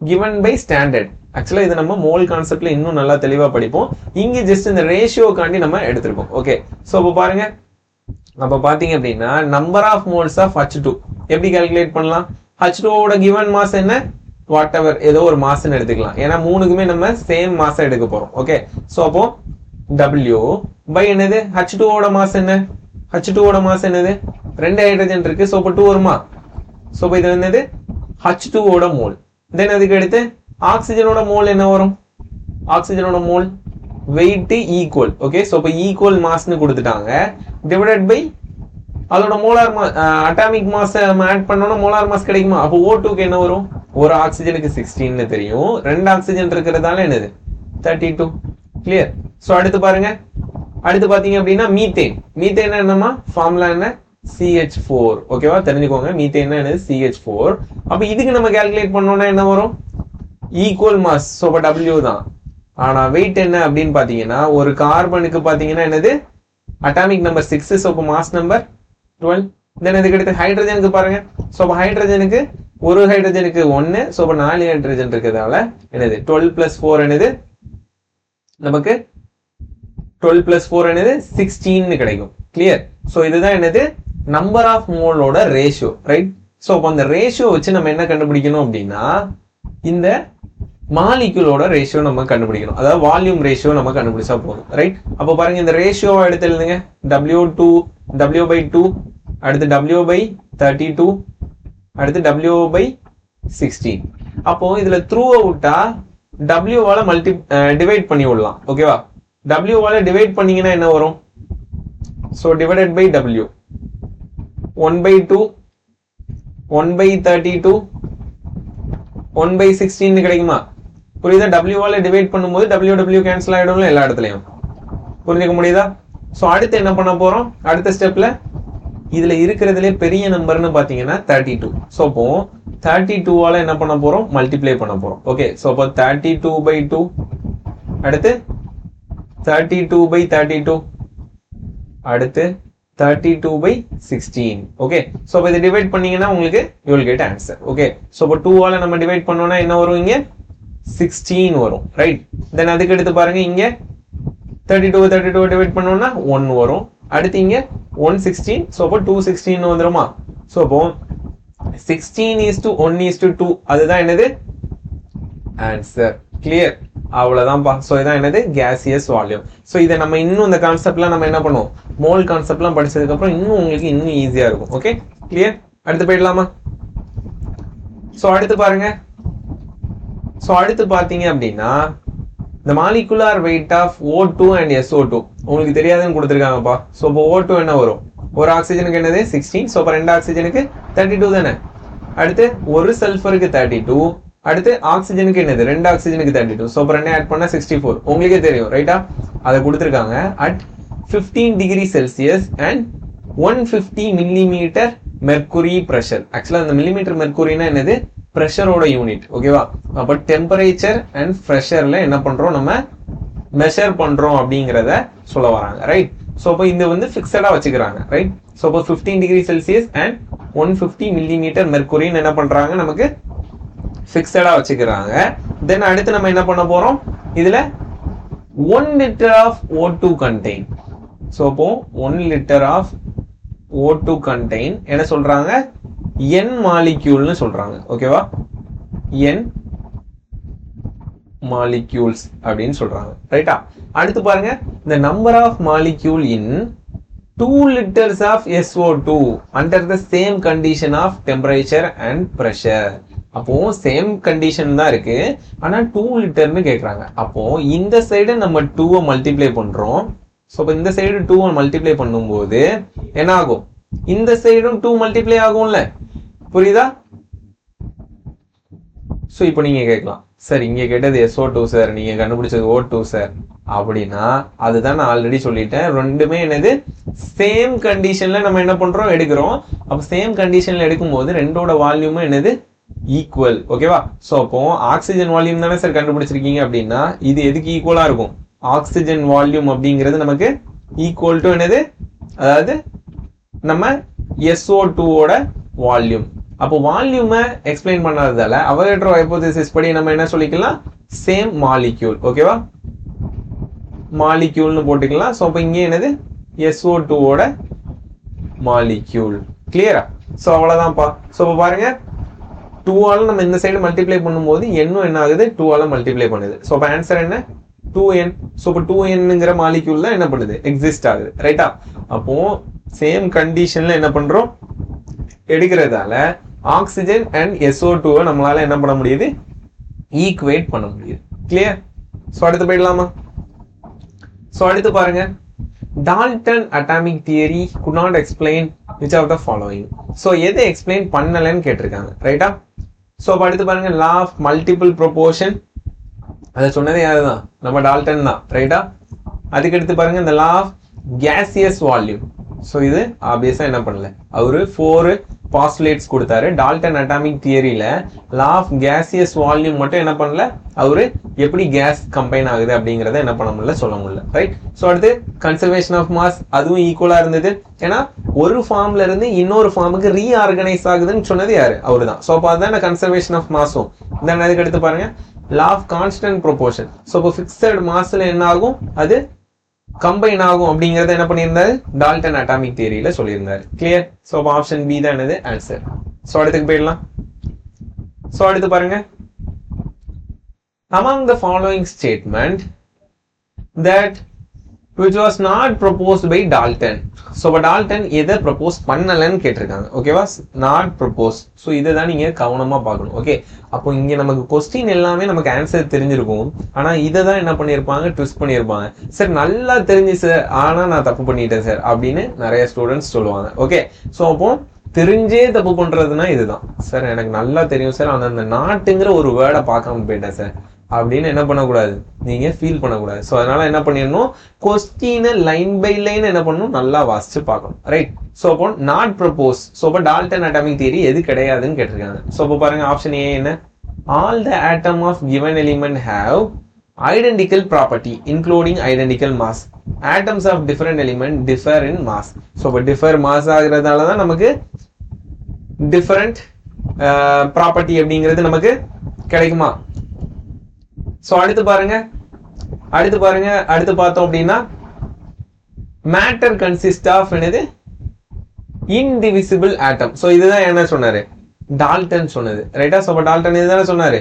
Given by standard. ஆக்சுவலா இது நம்ம மோல் கான்செப்ட்ல இன்னும் நல்லா தெளிவா படிப்போம். இங்க ஜஸ்ட் இந்த ரேஷியோக்காண்டி நம்ம எடுத்திருக்கோம். ஓகே, சோ அப்ப பாருங்க, அப்ப பாத்தீங்க அப்படின்னா number of moles of H2 எப்படி கால்குலேட் பண்ணலாம்? H2 ஓட கிவன் மாஸ் என்ன? வாட் எவர், ஏதோ ஒரு மாஸ்ன்னு எடுத்துக்கலாம். ஏன்னா மூணுக்குமே நம்ம சேம் மாஸ் எடுக்க போறோம். ஓகே, சோ அப்போ W பை என்னது? H2 ஓட மாஸ் என்ன? H2 ஓட மாஸ் என்னது? 2 ஹைட்ரஜன் இருக்கு, சோ அப்போ 2 வருமா? சோ அப்போ இது என்னது? H2 ஓட மோல். தென் அதுக்கு அடுத்து ஆக்சிஜனோட மோல் என்ன வரும்? ஆக்சிஜனோட mole weight equal. Okay, so அப்போ ஈக்குவல் மாஸ்னு கொடுத்துட்டாங்க, டிவைடட் பை அதோட molar mass, atomic mass add பண்ணோம்னா மோலார் மாஸ் கிடைக்குமா? அப்போ O2க்கு என்ன வரும்? ஒரு ஆக்சிஜனுக்கு 16 தெரியும், 2 ஆக்சிஜன் இருக்கிறதால என்னது? 32. கிளியர்? சோ அடுத்து பாருங்க, அடுத்து பாத்தீங்க அப்படின்னா மீத்தேன். மீத்தேன் என்னமா ஃபார்முலா என்ன? CH4. ஓகேவா? தெரிஞ்சுக்கோங்க, மீத்தேன் என்னது? CH4. அப்ப இதுக்கு நம்ம கால்குலேட் பண்ணோம்னா என்ன வரும்? ஈக்குவல் மாஸ், சோ அப்ப W தான். ஆனா வெயிட் என்ன அப்படின்னு பாத்தீங்கன்னா ஒரு கார்பனுக்கு பாத்தீங்கன்னா என்னது? அட்டாமிக் நம்பர் 6, சோ அப்ப மாஸ் நம்பர் 12. தென் இதுக்கு அடுத்து ஹைட்ரஜனுக்கு பாருங்க, சோ அப்ப ஹைட்ரஜனுக்கு ஒரு ஹைட்ரஜனுக்கு 1, சோ அப்ப 4 ஹைட்ரஜன் இருக்கிறதால என்னது? 12 plus 4 என்னது? நமக்கு 12 plus 4 என்னது? 16 கிடைக்கும். கிளியர்? சோ இதுதான் என்னது? நம்பர் ஆஃப் மோலோட ரேஷியோ, ரைட்? சோ அப்ப அந்த ரேஷியோ வச்சு நம்ம என்ன கண்டுபிடிக்கணும் அப்படின்னா இந்த மாலிகுலோட ரேஷியோ நம்ம கண்டுபிடிக்கணும், அதாவது வால்யூம் ரேஷியோ நம்ம கண்டுபிடிச்சா போதும், ரைட்? அப்ப பாருங்க, இந்த ரேஷியோவை எடுத்து எழுதுங்க. W by 2, அடுத்து W by 32, அடுத்து W by 16. அப்போ இதுல த்ரூ அவுட்டா W வால டிவைட் பண்ணி விடலாம். ஓகேவா? W வால டிவைட் பண்ணீங்கன்னா என்ன வரும்? So divided by W, 1 by 2, 1 by 32, 1 by 16 கிடைக்குமா? புரியுதா? W வால டிவைட் பண்ணும்போது W கேன்சல் ஆயிடும்ல எல்லா இடத்துலயும். புரிஞ்சுக்க முடியுதா? சோ அடுத்து என்ன பண்ண போறோம்? அடுத்த ஸ்டெப்ல இதுல இருக்கிறதுலே பெரிய நம்பர்னு பாத்தீங்கன்னா 32. சோ அப்போ 32 வால என்ன பண்ண போறோம்? மல்டிப்ளை பண்ண போறோம். ஓகே, சோ அப்போ 32 by 2, அடுத்து 32 by 32, அடுத்து 32 by 16. ஓகே, சோ அப்ப இதை டிவைட் பண்ணீங்கன்னா உங்களுக்கு you will get answer. Okay, so அப்போ 2 வால நம்ம டிவைட் பண்ணோம்னா என்ன வரும்? இங்க 16 வரும், ரைட்? தென் அதுக்கு அடுத்து பாருங்க, இங்க 32 டிவைட் பண்ணோம்னா 1 வரும், அடுத்து இங்க 116, சோ அப்போ 216 வந்துருமா? சோ அப்போ 16:1:2, அதுதான் என்னது? ஆன்சர். கிளியர்? அவ்வளவுதான்ப்பா. சோ இதான் என்னது? gaseous volume. சோ இதை நம்ம இன்னும் இந்த கான்செப்ட்லாம் நம்ம என்ன பண்ணுவோம்? மோல் கான்செப்ட்லாம் படிச்சதுக்கு அப்புறம் இன்னும் உங்களுக்கு இன்னும் ஈஸியா இருக்கும். Okay, clear? அடுத்து போயிடலாமா? சோ அடுத்து பாருங்க, சோ அடுத்து பாத்தீங்க அப்படின்னா the molecular weight of O2 and SO2 உங்களுக்கு தெரியாதுன்னு கொடுத்திருக்காங்கப்பா. சோ இப்போ O2 என்ன வரும்? ஒரு ஆக்சிஜனுக்கு என்னது? 16. சோ அப்ப 2 ஆக்சிஜனுக்கு 32 தானே? அடுத்து ஒரு சல்ஃபருக்கு 32, அடுத்து ஆக்சிஜனுக்கு என்னது? 2 ஆக்சிஜனுக்கு 32. சோ அப்ப 2 ஆட் பண்ணா 64. உங்களுக்கே தெரியும், ரைட்டா? அதை கொடுத்திருக்காங்க at 15 degrees Celsius and 150 millimeter mercury pressure. ஆக்சுவலா அந்த மில்லிமீட்டர் மெர்க்குரினா என்னது? பிரஷரோட யூனிட். ஓகேவா? அப்ப டெம்பரேச்சர் அண்ட் பிரஷர்ல என்ன பண்றோம்? நம்ம மெஷர் பண்றோம் அப்படிங்கறத சொல்ல வராங்க, ரைட்? சோ அப்ப இந்த வந்து பிக்ஸடா வச்சுக்கிறாங்க, ரைட்? சோ அப்ப 15 டிகிரி செல்சியஸ் அண்ட் 150 மில்லிமீட்டர் மெர்க்குரின்னு என்ன பண்றாங்க? நமக்கு பிக்ஸடா வச்சுக்கிறாங்க. தென் அடுத்து நம்ம என்ன பண்ண போறோம்? இதுல 1 liter of O2 contain. So அப்போ 1 liter of O2 contain என்ன சொல்றாங்க? N மாலிக்யூல்னு சொல்றாங்க. ஓகேவா? N மாலிக்யூல்ஸ் அப்படின்னு சொல்றாங்க, ரைட்டா? அடுத்து பாருங்க, the number of molecule in 2 liters of SO2 under the same condition of temperature and pressure. அப்போ சேம் கண்டிஷன் தான் இருக்கு, ஆனா 2 லிட்டர்னு கேக்குறாங்க. அப்போ இந்த சைடு நம்ம 2 மல்டிப்ளை பண்றோம். ஸோ இப்போ இந்த சைடு 2 மல்டிப்ளை பண்ணும்போது என்ன ஆகும், இந்த சைடும் 2 மல்டிப்ளை ஆகும்ல, புரியுதா? ஸோ இப்போ நீங்க கேட்கலாம், சார் இங்க கேட்டது SO2 சார், நீங்க கண்டுபிடிச்சது O2 சார் அப்படின்னா, அதுதான் நான் ஆல்ரெடி சொல்லிட்டேன். ரெண்டுமே என்னது, சேம் கண்டிஷன்ல நம்ம என்ன பண்றோம், எடுக்கிறோம். அப்போ சேம் கண்டிஷன்ல எடுக்கும்போது ரெண்டோட வால்யூமும் என்னது, ஈக்குவல். ஓகேவா? ஸோ அப்போ ஆக்சிஜன் வால்யூம் தானே சார் கண்டுபிடிச்சிருக்கீங்க அப்படின்னா, இது எதுக்கு ஈக்குவலா இருக்கும், ஆக்சிஜன் வால்யூம் அப்படிங்கிறது நமக்கு ஈக்குவல் டு என்னது, அதாவது நம்ம SO2 ஓட வால்யூம். அப்போ வால்யூமை எக்ஸ்பிளைன் பண்ணாததால அவகேட்ரோ ஹைபோதேசிஸ் படி நம்ம என்ன சொல்லிக்கலாம், சேம் மாலிக்யூல். ஓகேவா? மாலிக்யூல்னு போட்டுக்கலாம். ஸோ அப்போ இங்கே என்னது, SO2 ஓட மாலிக்யூல். கிளியரா? ஸோ அவ்வளோதான்ப்பா. ஸோ இப்போ பாருங்க, 2ஆல நம்ம இந்த சைடு மல்டிப்ளை பண்ணும்போது என்னும் என்ன ஆகுது, 2ஆல மல்டிப்ளை பண்ணுது. ஸோ அப்போ ஆன்சர் என்ன, 2n. ஸோ இப்போ 2nங்கிற மாலிக்யூல் தான் என்ன பண்ணுது, எக்ஸிஸ்ட் ஆகுது. ரைட்டா? அப்போ சேம் கண்டிஷன்ல என்ன பண்றோம், எடுக்கிறதால ஆக்சிஜன் அண்ட் SO2 நம்மளால என்ன பண்ண முடியுது, ஈக்குவேட் பண்ண முடியுது. கிளியர்? ஸோ அடுத்து போயிடலாமா? ஸோ அடுத்து பாருங்க, Dalton atomic theory could not explain which of the following. So எதை எக்ஸ்பிளைன் பண்ணலன்னு கேட்டிருக்காங்க. ரைட்டா? ஸோ அடுத்து பாருங்க, லா ஆஃப் மல்டிபிள் ப்ரொபோர்ஷன், அதை சொன்னதே யாருதான், நம்ம டால்டன் தான். ரைட்டா? அதுக்கடுத்து பாருங்க, இந்த law of gaseous volume. So இது ஆப்வியஸா என்ன பண்ணல, அவரு 4 பாஸ்டுலேட்ஸ் கொடுத்தாரு. டால்டன் அட்டாமிக் தியரியில லா ஆஃப் கேசியஸ் வால்யூம் மட்டும் என்ன பண்ணல, அவரு எப்படி கேஸ் கம்பைன் ஆகுது அப்படிங்கறத என்ன பண்ண முடியல, சொல்ல முடியல. ரைட்? ஸோ அடுத்து கன்சர்வேஷன் ஆஃப் மாஸ், அதுவும் ஈக்குவலா இருந்தது. ஏன்னா ஒரு ஃபார்ம்ல இருந்து இன்னொரு ஃபார்முக்கு ரீஆர்கனைஸ் ஆகுதுன்னு சொன்னது யாரு, அவரு தான். ஸோ அப்போ அதுதான் கன்சர்வேஷன் ஆஃப் மாஸும். தென் அதுக்கு அடுத்து பாருங்க, law of constant proportion. So இப்போ ஃபிக்ஸட் மாஸ்ல என்ன ஆகும், அது கம்பைன் ஆகும் அப்படிங்கறத என்ன பண்ணியிருந்தாரு, டால்டன் அட்டாமிக் தியரியில சொல்லியிருந்தாரு. கிளியர்? ஸோ ஆப்ஷன் பி தான் என்னது ஆன்சர். ஸோ அடுத்துக்கு போயிடலாம். ஸோ அடுத்து பாருங்க, among the following statement that which was not proposed by Dalton. So இப்போ டால்டன் எதை ப்ரப்போஸ் பண்ணலன்னு கேட்டிருக்காங்க. ஓகேவா? Not propose. ஸோ இதை தான் நீங்க கவனமா பார்க்கணும். ஓகே, அப்போ இங்க நமக்கு கொஸ்டின் எல்லாமே நமக்கு ஆன்சர் தெரிஞ்சிருக்கும், ஆனா இதை தான் என்ன பண்ணியிருப்பாங்க, ட்விஸ்ட் பண்ணியிருப்பாங்க. சார் நல்லா தெரிஞ்சு சார், ஆனா நான் தப்பு பண்ணிட்டேன் சார் அப்படின்னு நிறைய ஸ்டூடெண்ட்ஸ் சொல்லுவாங்க. ஓகே, ஸோ அப்போ தெரிஞ்சே தப்பு பண்றதுன்னா இதுதான். சார் எனக்கு நல்லா தெரியும் சார், ஆனா அந்த நாட்டுங்கிற ஒரு வேர்டை பார்க்காம போயிட்டேன் சார் அப்படின்னு என்ன பண்ணக்கூடாது, நீங்க ஃபீல் பண்ணக்கூடாது. ஸோ அதனால என்ன பண்ணிடணும், கொஸ்டினை லைன் பை லைன் என்ன பண்ணணும், நல்லா வாசிச்சு பார்க்கணும். ரைட்? ஸோ அப்போ நாட் ப்ரப்போஸ். ஸோ அப்போ டால்டன் அட்டாமிக் தியரி எது கிடையாதுன்னு கேட்டிருக்காங்க. ஸோ அப்போ பாருங்க, ஆப்ஷன் ஏ என்ன, all the atom of given element have identical property including identical mass. Atoms of different element differ in mass. So but differ mass ஆகிறதால தான் நமக்கு different property அப்படிங்கிறது நமக்கு கிடைக்குமா? So அடுத்து பாருங்க, அடுத்து பார்த்தோம் அப்படின்னா, matter consists of என்னது, indivisible atom. So இதுதான் என்ன சொன்னாரு, டால்டன் சொன்னது. ரைட்டா? So டால்டன் இதுதானே சொன்னாரு,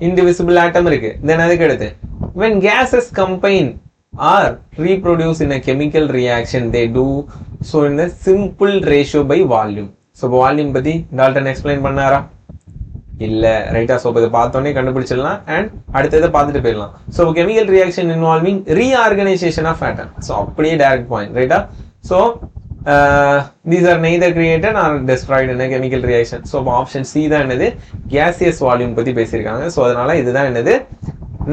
indivisible atom இருக்கு. தென் அதுக்கு அடுத்து, when gases combine or reproduce in a chemical reaction they do so in a simple ratio by volume. So volume பத்தி டால்டன் எக்ஸ்பிளைன் பண்ணாரா, இல்ல. ரைட்டா? சோ இதை பார்த்தோன்னே கண்டுபிடிச்சிடலாம் அண்ட் அடுத்ததை பார்த்துட்டு போயிடலாம். So chemical reaction involving reorganisation of atom. So அப்படியே டைரக்ட் பாயிண்ட். ரைட்டா? So these are neither created or destroyed in a chemical reaction. So option C தான் என்னது, gaseous volume பத்தி பேசியிருக்காங்க. ஸோ அதனால இதுதான் என்னது,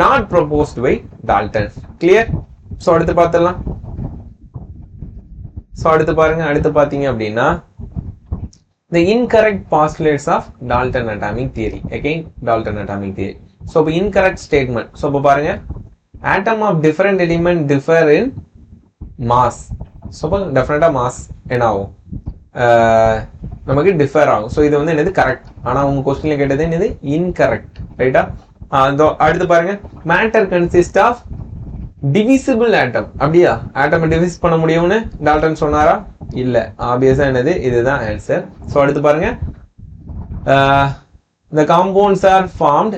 not proposed by Dalton. Clear? So அடுத்து பார்த்துடலாம். ஸோ அடுத்து பாருங்க, அடுத்து பார்த்தீங்க அப்படின்னா, the incorrect postulates of Dalton atomic theory. Again Dalton atomic theory. So incorrect statement. So பாருங்க, atom of different element differ in mass. So definitely mass என்ன ஆகும், நமக்கு டிஃபர் ஆகும். ஸோ இது வந்து என்னது கரெக்ட், ஆனா உங்க கொஸ்டின்ல கேட்டது என்னது இன்கரெக்ட். ரைட்டா? அடுத்து பாருங்க, மேட்டர் கன்சிஸ்ட் ஆஃப் டிவிசிபிள் ஆட்டம். அப்படியா, ஆட்டம் டிவிஸ் பண்ண முடியும்னு டால்டன் சொன்னாரா, இல்ல. ஆப்வியஸா என்னது, இதுதான் ஆன்சர். ஸோ அடுத்து பாருங்க, the compounds are formed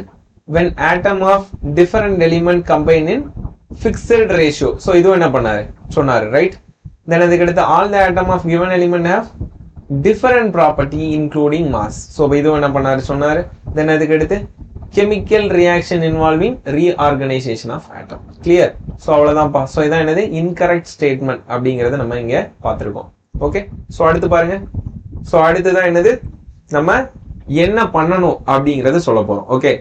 when atom of different element combine in fixed ratio. So இதுவும் என்ன பண்ணாரு, சொன்னாரு. ரைட்? தென் அதுக்கு அடுத்து, all the atom of given element have different property including mass. So இதுவும் என்ன பண்ணாரு, சொன்னாரு. தென் அதுக்கு அடுத்து chemical reaction involving reorganisation of atom. Clear? So அவ்வளோதான்ப்பா. ஸோ இதான் என்னது இன்கரெக்ட் ஸ்டேட்மெண்ட் அப்படிங்கிறத நம்ம இங்கே பார்த்துருக்கோம். ஓகே, ஸோ அடுத்து பாருங்க. ஸோ அடுத்துதான் என்னது நம்ம என்ன பண்ணணும் அப்படிங்கறது சொல்ல போறோம். ஓகே,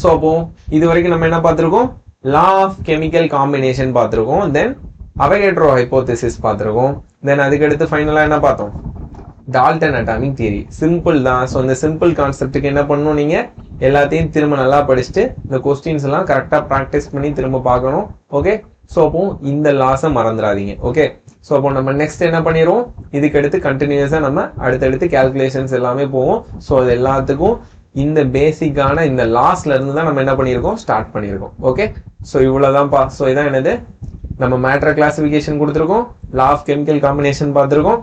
ஸோ அப்போ இது வரைக்கும் நம்ம என்ன பார்த்துருக்கோம்? லா ஆஃப் கெமிக்கல் காம்பினேஷன் பார்த்துருக்கோம். தென் அவகேட்ரோ ஹைப்போதெசிஸ் பார்த்துருக்கோம். தென் அதுக்கடுத்து ஃபைனலா என்ன பார்த்தோம்? Dalton atomic theory. சிம்பிள் தான். ஸோ இந்த சிம்பிள் கான்செப்டுக்கு என்ன பண்ணணும்? நீங்க எல்லாத்தையும் திரும்ப நல்லா படிச்சுட்டு இந்த கொஸ்டின்ஸ் எல்லாம் கரெக்டா ப்ராக்டிஸ் பண்ணி திரும்ப பார்க்கணும். ஓகே, ஸோ அப்போ இந்த லாஸை மறந்துடாதீங்க. ஓகே, ஸோ அப்போ நம்ம நெக்ஸ்ட் என்ன பண்ணிடுவோம்? இதுக்கு அடுத்து கண்டினியூஸா நம்ம அடுத்தடுத்து கால்குலேஷன்ஸ் எல்லாமே போவோம். ஸோ அது எல்லாத்துக்கும் இந்த பேசிக்கான இந்த லாஸ்ல இருந்து தான் நம்ம என்ன பண்ணியிருக்கோம்? ஸ்டார்ட் பண்ணியிருக்கோம். Okay, so இவ்வளவுதான்ப்பா. ஸோ இதான் என்னது நம்ம மேட்டர் கிளாசிபிகேஷன் கொடுத்துருக்கோம், லா ஆஃப் கெமிக்கல் காம்பினேஷன் பார்த்துருக்கோம்,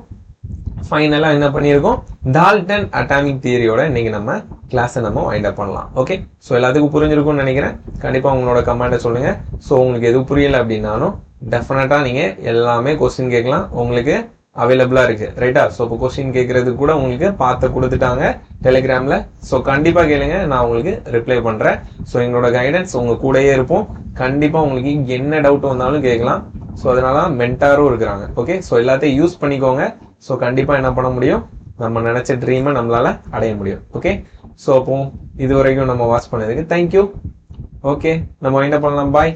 ஃபைனலா என்ன பண்ணியிருக்கோம்? டால்டன் அட்டாமிக் தியரியோட இன்னைக்கு நம்ம கிளாஸை நம்ம வைண்ட் அப் பண்ணலாம். ஓகே, ஸோ எல்லாத்துக்கும் புரிஞ்சிருக்கும்னு நினைக்கிறேன். கண்டிப்பா உங்களோட கமெண்ட்டை சொல்லுங்க. ஸோ உங்களுக்கு எதுவும் புரியல அப்படின்னாலும் டெஃபினட்டா நீங்க எல்லாமே கொஸ்டின் கேட்கலாம். உங்களுக்கு அவைலபிளா இருக்கு. ரைட்டா? ஸோ இப்போ கொஸ்டின் கேட்கறதுக்கு கூட உங்களுக்கு பார்த்து கொடுத்துட்டாங்க டெலிகிராம்ல. ஸோ கண்டிப்பா கேளுங்க, நான் உங்களுக்கு ரிப்ளை பண்றேன். ஸோ எங்களோட கைடன்ஸ் உங்க கூடயே இருப்போம். கண்டிப்பா உங்களுக்கு என்ன டவுட் வந்தாலும் கேட்கலாம். ஸோ அதனால மென்டாரும் இருக்கிறாங்க. ஓகே, ஸோ எல்லாத்தையும் யூஸ் பண்ணிக்கோங்க. ஸோ கண்டிப்பா என்ன பண்ண முடியும்? நம்ம நினைச்ச ட்ரீமை நம்மளால அடைய முடியும். ஓகே, ஸோ அப்போ இது வரைக்கும் நம்ம வாட்ச் பண்ணதுக்கு தேங்க்யூ. ஓகே, நம்ம என்ன பண்ணலாம்? பாய்.